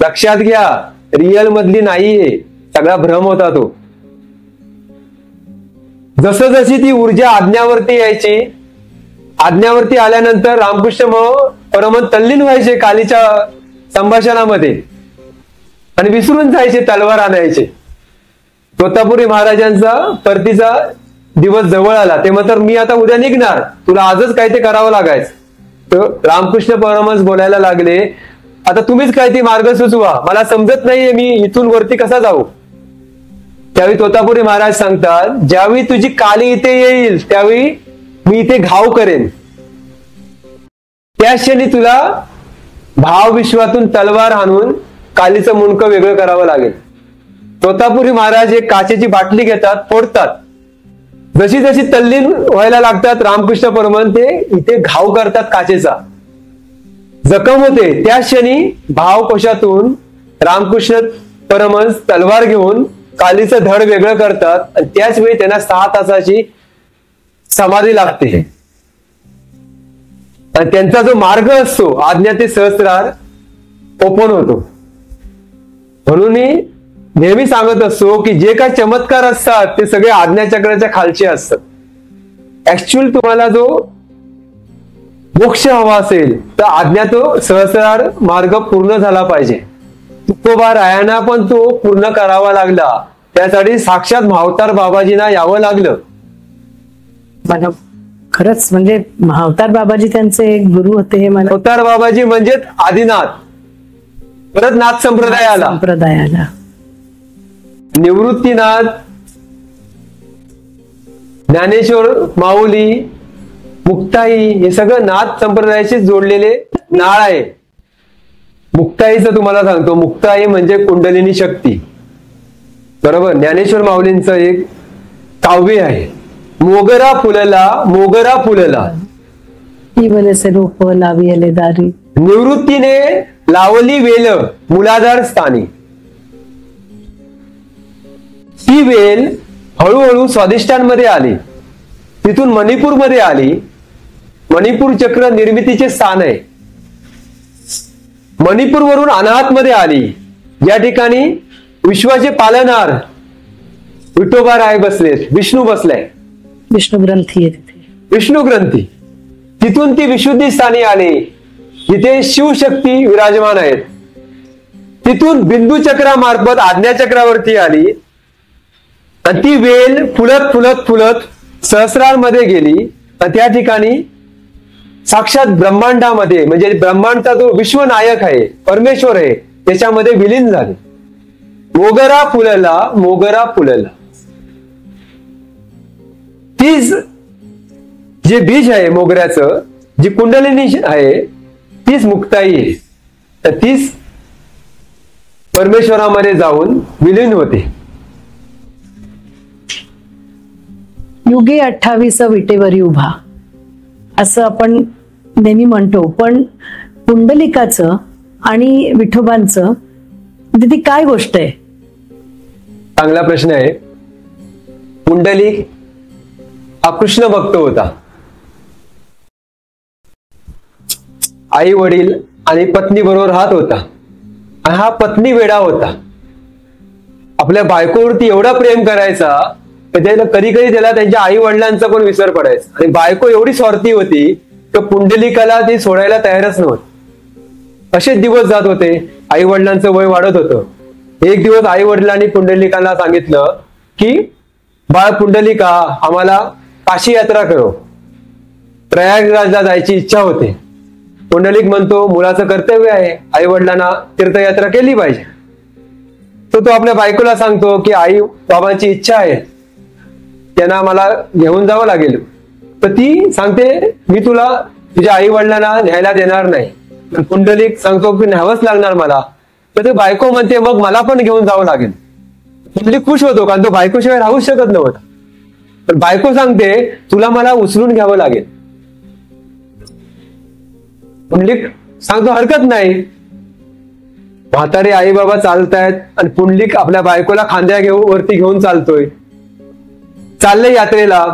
लक्षात घ्या, रिअल मधली नाहीये. सगळा भ्रम होता तो. जसं जशी ती ऊर्जा आज्ञावरती यायची, आज्ञावरती आल्यानंतर रामकृष्ण परमहंस तल्लीन व्हायचे कालीच्या संभाषणामध्ये आणि विसरून जायचे तलवार आणायचे. तोतापुरी महाराजांचा परतीचा दिवस जवळ आला. ते म्हणतात मी आता उद्या निघणार, तुला आजच काय ते करावं लागायचं. तर रामकृष्ण परमहंस बोलायला लागले, आता तुम्हीच काय ते मार्ग सुचवा, मला समजत नाहीये मी इथून वरती कसा जाऊ. त्यावेळी तोतापुरी महाराज सांगतात, ज्यावेळी तुझी काली इथे येईल त्यावेळी मी इथे घाव करेन, त्या क्षणी तुला भाव विश्वातून तलवार आणून कालीचं मुंडकं वेगळं करावं लागेल. तोतापुरी महाराज एक काचेची बाटली घेतात, फोडतात. जशी जशी तल्लीन व्हायला लागतात रामकृष्ण परमहंस ते इथे घाव करतात काचेचा, जखम होते. त्या क्षणी भावकोशातून रामकृष्ण परमहंस तलवार घेऊन कालीचं धड वेगळं करतात आणि त्याच वेळी त्यांना 6 तासाची समाधी लागते. आणि त्यांचा जो मार्ग असतो आज्ञा ते सहस्रार ओपन होतो. म्हणून मी नेहमी सांगत असतो की जे काही चमत्कार असतात ते सगळे आज्ञाचक्राच्या खालचे असतात. ऍक्च्युअल तुम्हाला जो मोक्ष हवा असेल तर आज्ञा तो सहस्रार मार्ग पूर्ण झाला पाहिजे. तुकोबा रायांना पण तो पूर्ण करावा लागला. त्यासाठी साक्षात मावतार बाबाजींना यावं लागलं. मला खरंच म्हणजे मावतार बाबाजी त्यांचे गुरु होते हे मला. मावतार बाबाजी म्हणजेच आदिनाथ, परत नाथ संप्रदायाला निवृत्तीनाथ, ज्ञानेश्वर माऊली, मुक्ताई, हे सगळं नाथ संप्रदायाशी जोडलेले नाळ आहे. मुक्ताईचं तुम्हाला सांगतो, मुक्ताई म्हणजे कुंडलिनी शक्ती, बरोबर. ज्ञानेश्वर माऊलींचं एक काव्य आहे, मोगरा फुलला मोगरा फुलला रूप लावी आले दारी, निवृत्तीने लावली वेल मुलाधार स्थानी. ती वेल हळूहळू स्वादिष्टांमध्ये आली, तिथून मणिपूरमध्ये आली. मणिपूर चक्र निर्मितीचे स्थान आहे. मणिपूर वरून अनाहत मध्ये आली, या ठिकाणी विश्वाचे पालनहार विठोबा राय बसलेत, विष्णू बसलाय, विष्णू ग्रंथी आहे तिथे, विष्णू ग्रंथी. तिथून ती विशुद्धी स्थानी आली, जिथे शिवशक्ती विराजमान आहेत. तिथून बिंदू चक्रामार्फत आज्ञाचक्रावरती आली आणि ती वेल फुलत फुलत फुलत सहस्रारमध्ये गेली आणि त्या ठिकाणी साक्षात ब्रह्मांडामध्ये, म्हणजे ब्रह्मांडचा जो विश्वनायक आहे, परमेश्वर आहे, त्याच्यामध्ये विलीन झाले. मोगरा फुलला मोगरा फुलला. तीच जे बीज आहे मोगऱ्याचं, जी कुंडलिनी आहे, तीच मुक्ताई आहे. तर तीच परमेश्वरामध्ये जाऊन विलीन होते. युगे 28 विटेवरी उभा असं आपण नेहमी म्हणतो, पण पुंडलिकाचं आणि विठोबांचं ती काय गोष्ट आहे? चांगला प्रश्न आहे. पुंडलिक हा कृष्ण भक्त होता. आई वडील आणि पत्नी बरोबर राहत होता आणि हा पत्नी वेडा होता. आपल्या बायकोवरती एवढा प्रेम करायचा तर त्याला कधी कधी त्याला त्यांच्या आई वडिलांचा पण विसर पडायचा. आणि बायको एवढी स्वार्थी होती की पुंडलिकाला ती सोडायला तयारच नव्हती. असेच दिवस जात होते. आई वडिलांचं वय वाढत होतं. एक दिवस आई वडिलांनी पुंडलिकाला सांगितलं की बाळ पुंडलिका, आम्हाला काशी यात्रा करो, प्रयागराजला जायची इच्छा होते. पुंडलिक म्हणतो मुलाचं कर्तव्य आहे, आई वडिलांना तीर्थयात्रा केली पाहिजे. तो आपल्या बायकोला सांगतो की आई बाबांची इच्छा आहे, त्यांना मला घेऊन जावं लागेल. तर ती सांगते मी तुला तुझ्या आई वडिलांना न्यायला देणार नाही. पुंडलिक सांगतो की न्यावंच लागणार मला. तर ते बायको म्हणते मग मला पण घेऊन जावं लागेल. पुंडलिक खुश होतो कारण तो बायकोशिवाय राहूच शकत नव्हता. पण बायको सांगते तुला मला उचलून घ्यावं लागेल. पुंडलिक सांगतो हरकत नाही. म्हातारे आई बाबा चालतायत आणि पुंडलिक आपल्या बायकोला वरती घेऊन चालतोय. चाललंय यात्रेला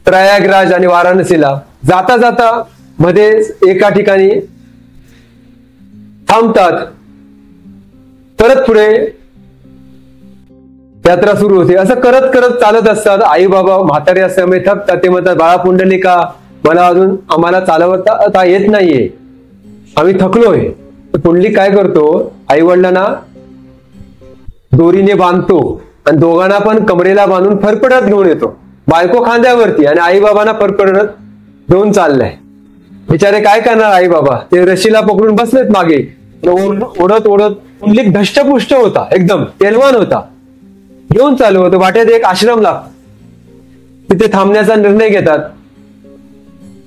प्रयागराज आणि वाराणसीला. जाता जाता मध्ये एका ठिकाणी थांबतात. परत पुढे यात्रा सुरू होते. असं करत करत चालत असतात. आई बाबा म्हातारे असल्यामुळे थकतात. ते म्हणतात बाळा पुंडलिका, आम्हाला चालवता येत नाहीये, आम्ही थकलोय. पुंडलिक काय करतो, आई वडिलांना दोरीने बांधतो आणि दोघांना पण कमरेला बांधून फरफडत घेऊन येतो. बायको खांद्यावरती आणि आई बाबांना फरफडत घेऊन चाललाय. बिचारे काय करणार आई बाबा, ते रशीला पकडून बसलेत मागे. ओढत ओढत पुंडलिक धष्टपुष्ट होता, एकदम तेलवान होता. घेऊन चालू होतो. वाटेत एक आश्रम लागतो. तिथे थांबण्याचा निर्णय घेतात,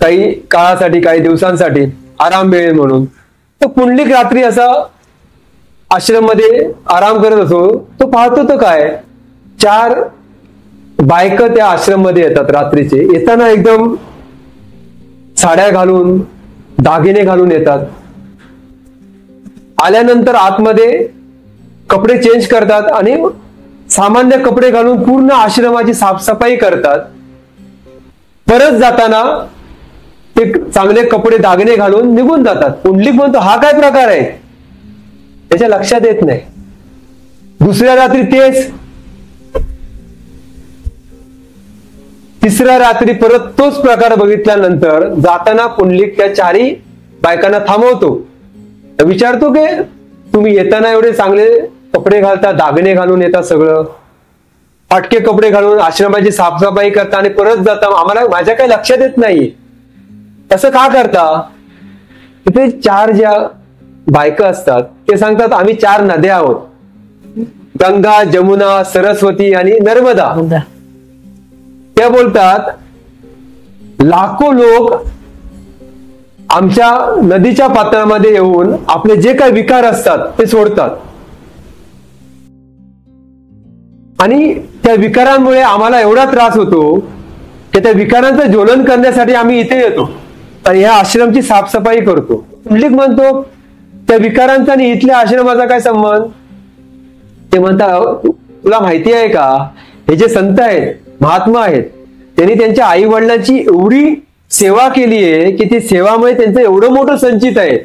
काही काळासाठी, काही दिवसांसाठी आराम मिळेल म्हणून. तर पुंडलिक रात्री असा आश्रम मध्ये आराम करत असो. तो पाहतो तर काय, 4 बायका त्या आश्रम मध्ये येतात रात्रीचे. येताना एकदम साड्या घालून, दागिने घालून येतात. आल्यानंतर आतमध्ये कपडे चेंज करतात आणि सामान्य कपडे घालून पूर्ण आश्रमाची साफसफाई करतात. परत जाताना ते चांगले कपडे दागिने घालून निघून जातात. पुंडलिक म्हणतो हा काय प्रकार आहे, त्याच्या लक्षात येत नाही. दुसऱ्या रात्री तेच, तिसऱ्या रात्री परत तोच प्रकार बघितल्यानंतर जाताना पुंडलिक त्या 4 बायकांना थांबवतो. विचारतो की तुम्ही येताना एवढे चांगले कपडे घालता, दागिने घालून येता, सगळं फाटके कपडे घालून आश्रमाची साफसफाई करता आणि परत जाता, आम्हाला माझ्या काही लक्षात येत नाहीये, असं का करता? तिथे 4 ज्या बायका असतात ते सांगतात आम्ही 4 नद्या आहोत, गंगा, जमुना, सरस्वती आणि नर्मदा. त्या बोलतात लाखो लोक आमच्या नदीच्या पात्रामध्ये येऊन आपले जे काही विकार असतात ते सोडतात आणि त्या विकारांमुळे आम्हाला एवढा त्रास होतो की त्या विकारांचं ज्वलन करण्यासाठी आम्ही इथे येतो आणि ह्या आश्रमची साफसफाई करतो. पुंडलिक म्हणतो त्या विकारांचा आणि इथल्या आश्रमाचा काय संबंध? ते म्हणतात तुला माहिती आहे का, हे जे संत आहेत, महात्मा आहेत, त्यांनी त्यांच्या आई वडिलांची एवढी सेवा केली आहे की ती सेवामुळे त्यांचं एवढं मोठं संचित आहे.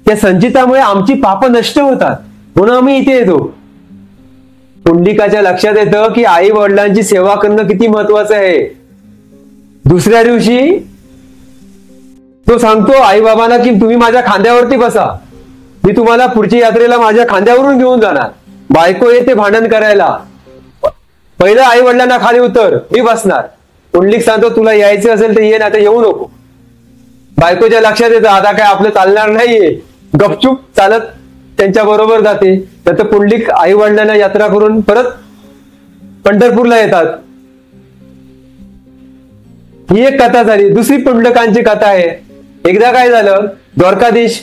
त्या संचितामुळे आमची पाप नष्ट होतात, म्हणून आम्ही इथे येतो. पुंडलिकाच्या लक्षात येतं की आई वडिलांची सेवा करणं किती महत्वाचं आहे. दुसऱ्या दिवशी तो सांगतो आई बाबांना की तुम्ही माझ्या खांद्यावरती बसा, मी तुम्हाला पुढच्या यात्रेला माझ्या खांद्यावरून घेऊन जाणार. बायको येते भांडण करायला, पहिलं आई वडिलांना खाली उतर, मी बसणार. पुंडलिक सांगतो तुला यायचं असेल तर ये, ना तर येऊ नको. बायकोच्या लक्षात येतं आता काय आपलं चालणार नाहीये, गपचूप चालत त्यांच्या बरोबर जाते. तर पुंडलिक आई वडिलांना यात्रा करून परत पंढरपूरला येतात. ही एक कथा झाली. दुसरी पुंडलिकांची कथा आहे. एकदा काय झालं, द्वारकाधीश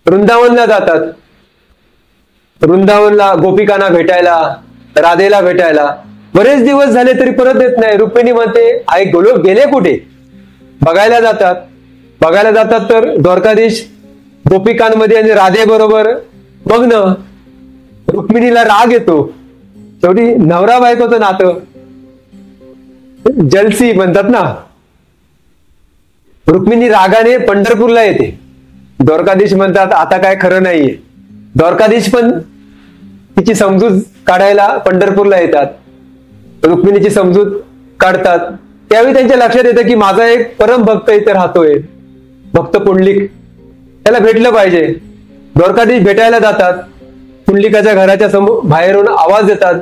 वृंदावनला जातात. वृंदावनला गोपिकांना भेटायला, राधेला भेटायला. बरेच दिवस झाले तरी परत येत नाही. रुक्मिणी म्हणते आई लोक गेले कुठे? बघायला जातात तर द्वारकाधीश गोपिकांमध्ये आणि राधे बरोबर मग्न. रुक्मिणीला राग येतो. शेवटी नवरा बायकोचं नातं, जलसी म्हणतात ना. रुक्मिणी रागाने पंढरपूरला येते. द्वारकाधीश म्हणतात आता काय खरं नाहीये. द्वारकाधीश पण तिची समजूत काढायला पंढरपूरला येतात. रुक्मिणीची समजूत काढतात. त्यावेळी त्यांच्या लक्षात येतं की माझा एक परम भक्त इथे राहतोय, भक्त पुंडलिक, त्याला भेटलं पाहिजे. द्वारकाधीश भेटायला जातात. पुंडलिकाच्या घराच्या समोर बाहेरून आवाज देतात,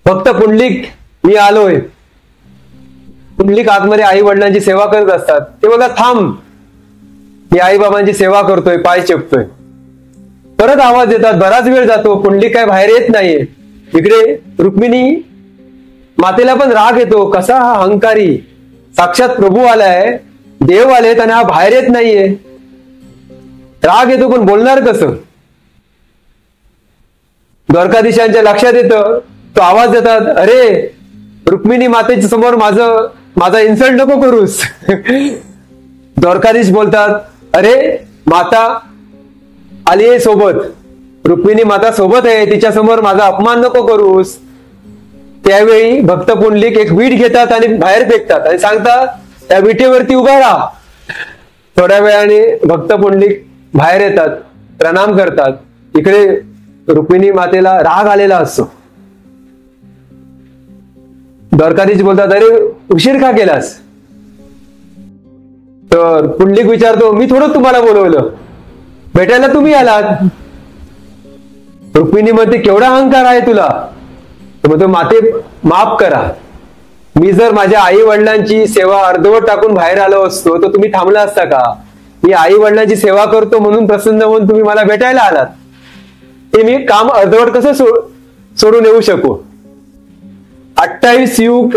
भक्त पुंडलिक मी आलोय. पुंडलिक आतमध्ये आई वडिलांची सेवा करत असतात. ते बोलतात थांब, मी आई बाबांची सेवा करतोय, पाय चेपतोय. परत आवाज देतात, बराच वेळ जातो, पुंडलिक काय बाहेर येत नाहीये. इकडे रुक्मिणी मातेला पण राग येतो, कसा हा अहंकारी, साक्षात प्रभू आलाय, देव आलेत आणि हा बाहेर येत नाहीये. राग येतो, पण बोलणार कसं. द्वारकाधीशांच्या लक्षात येतं, तो आवाज देतात, अरे रुक्मिणी मातेच्या समोर माझा इन्सल्ट नको करूस. द्वारकाधीश बोलतात, अरे माता आली आहे सोबत, रुक्मिणी माता सोबत आहे, तिच्या समोर माझा अपमान नको करूस. त्यावेळी भक्त पुंडलिक एक वीट घेतात आणि बाहेर फेकतात आणि सांगतात, त्या विटेवरती उभा राहा. थोड्या वेळाने भक्त पुंडलिक बाहेर येतात, प्रणाम करतात. इकडे रुक्मिणी मातेला राग आलेला असतो. द्वारकाधीश बोलतात, अरे उशीर का केलास. तर पुंडलिक विचारतो, मी थोडं तुम्हाला बोलवलं, भेटायला तुम्ही आलात. रुक्मिणी म्हणते, केवढा अहंकार आहे तुला. म्हणतो, माते माफ करा, मी जर माझ्या आई वडिलांची सेवा अर्धवट टाकून बाहेर आलो असतो तर तुम्ही थांबला असता का. मी आई वडिलांची सेवा करतो म्हणून प्रसन्न होऊन तुम्ही मला भेटायला आलात. ते मी काम अर्धवट कसं सोडून येऊ शकू. 28 युग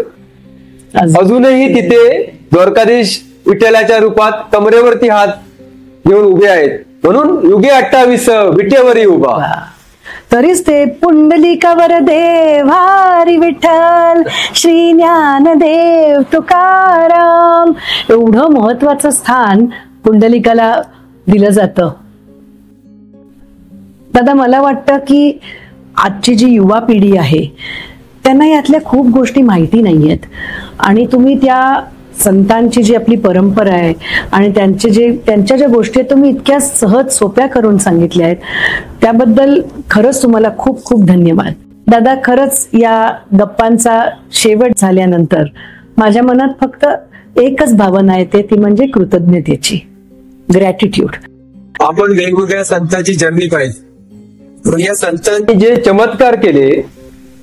अजूनही तिथे द्वारकाधीश विठ्ठलाच्या रूपात कमरेवरती हात घेऊन उभे आहेत. म्हणून युगे 28 विटेवरी उभा. तरीच ते पुंडलिकावर देवारी विठ्ठल श्री ज्ञानदेव तुकाराम, एवढं महत्वाचं स्थान पुंडलिकाला दिलं जातं. दादा, मला वाटतं की आजची जी युवा पिढी आहे त्यांना यातल्या खूप गोष्टी माहिती नाहीयेत आणि तुम्ही त्या संतांची जी आपली परंपरा आहे आणि त्यांच्या ज्या गोष्टी आहेत तुम्ही इतक्या सहज सोप्या करून सांगितल्या आहेत, त्याबद्दल खरंच तुम्हाला खूप खूप धन्यवाद. दादा, खरंच या गप्पांचा शेवट झाल्यानंतर माझ्या मनात फक्त एकच भावना येते, ती म्हणजे कृतज्ञतेची, ग्रॅटिट्यूड. आपण वेगवेगळ्या संतांची जर्नी पाहिजे. या संतांनी जे चमत्कार केले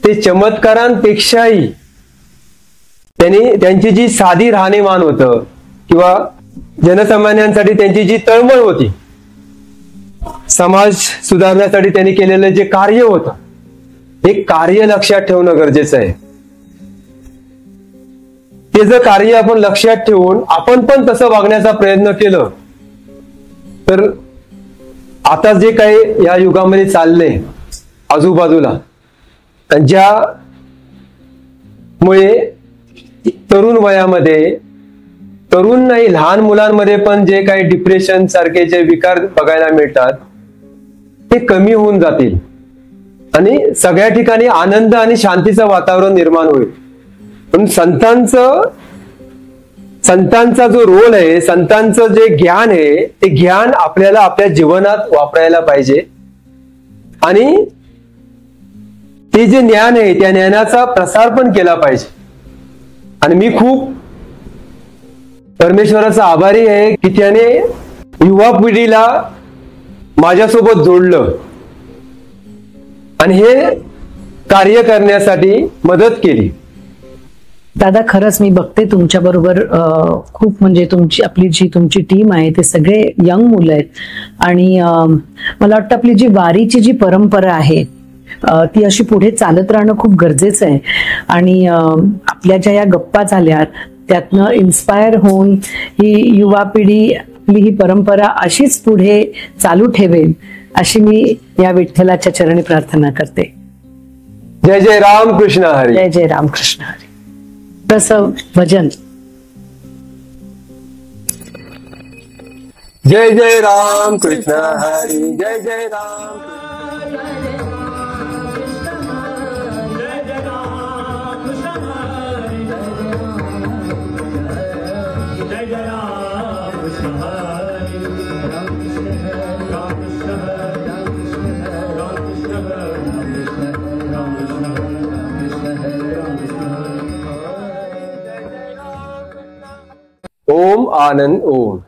ते चमत्कारांपेक्षाही त्यांची जी साधी राहणीमान होतं किंवा जनसामान्यांसाठी त्यांची जी तळमळ होती, समाज सुधारण्यासाठी त्यांनी केलेलं जे कार्य होतं, हे कार्य लक्षात ठेवणं गरजेचं आहे. ते जर कार्य आपण लक्षात ठेवून आपण पण तसं वागण्याचा प्रयत्न केलं तर आता जे काही या युगामध्ये चाललंय आजूबाजूला, ज्यामुळे तरुण वयामध्ये, तरुण नाही लहान मुलांमध्ये पण जे काही डिप्रेशन सारखे जे विकार बघायला मिळतात ते कमी होऊन जातील आणि सगळ्या ठिकाणी आनंद आणि शांतीचं वातावरण निर्माण होईल. म्हणून संतांचा जो रोल आहे, संतांचं जे ज्ञान आहे, ते ज्ञान आपल्याला आपल्या जीवनात वापरायला पाहिजे आणि ते जे ज्ञान आहे त्या ज्ञानाचा प्रसार पण केला पाहिजे. आणि मी खूप परमेश्वराचा आभारी आहे की त्याने युवा पिढीला माझ्यासोबत जोडलं आणि हे कार्य करण्यासाठी मदत केली. दादा, खरंच मी बघते तुमच्या बरोबर खूप, म्हणजे तुमची टीम आहे ते सगळे यंग मुलं आहेत आणि मला वाटतं आपली जी वारीची जी परंपरा आहे ती अशी पुढे चालत राहणं खूप गरजेचं आहे. आणि आपल्या ज्या या गप्पा झाल्या त्यातनं इन्स्पायर होऊन ही युवा पिढी आपली ही परंपरा अशीच पुढे चालू ठेवेल अशी मी या विठ्ठलाच्या चरणी प्रार्थना करते. जय जय राम कृष्ण हरी. जय जय राम कृष्ण हरी. तसं भजन. जय जय राम कृष्ण हरी. जय जय राम. आनंद ओम.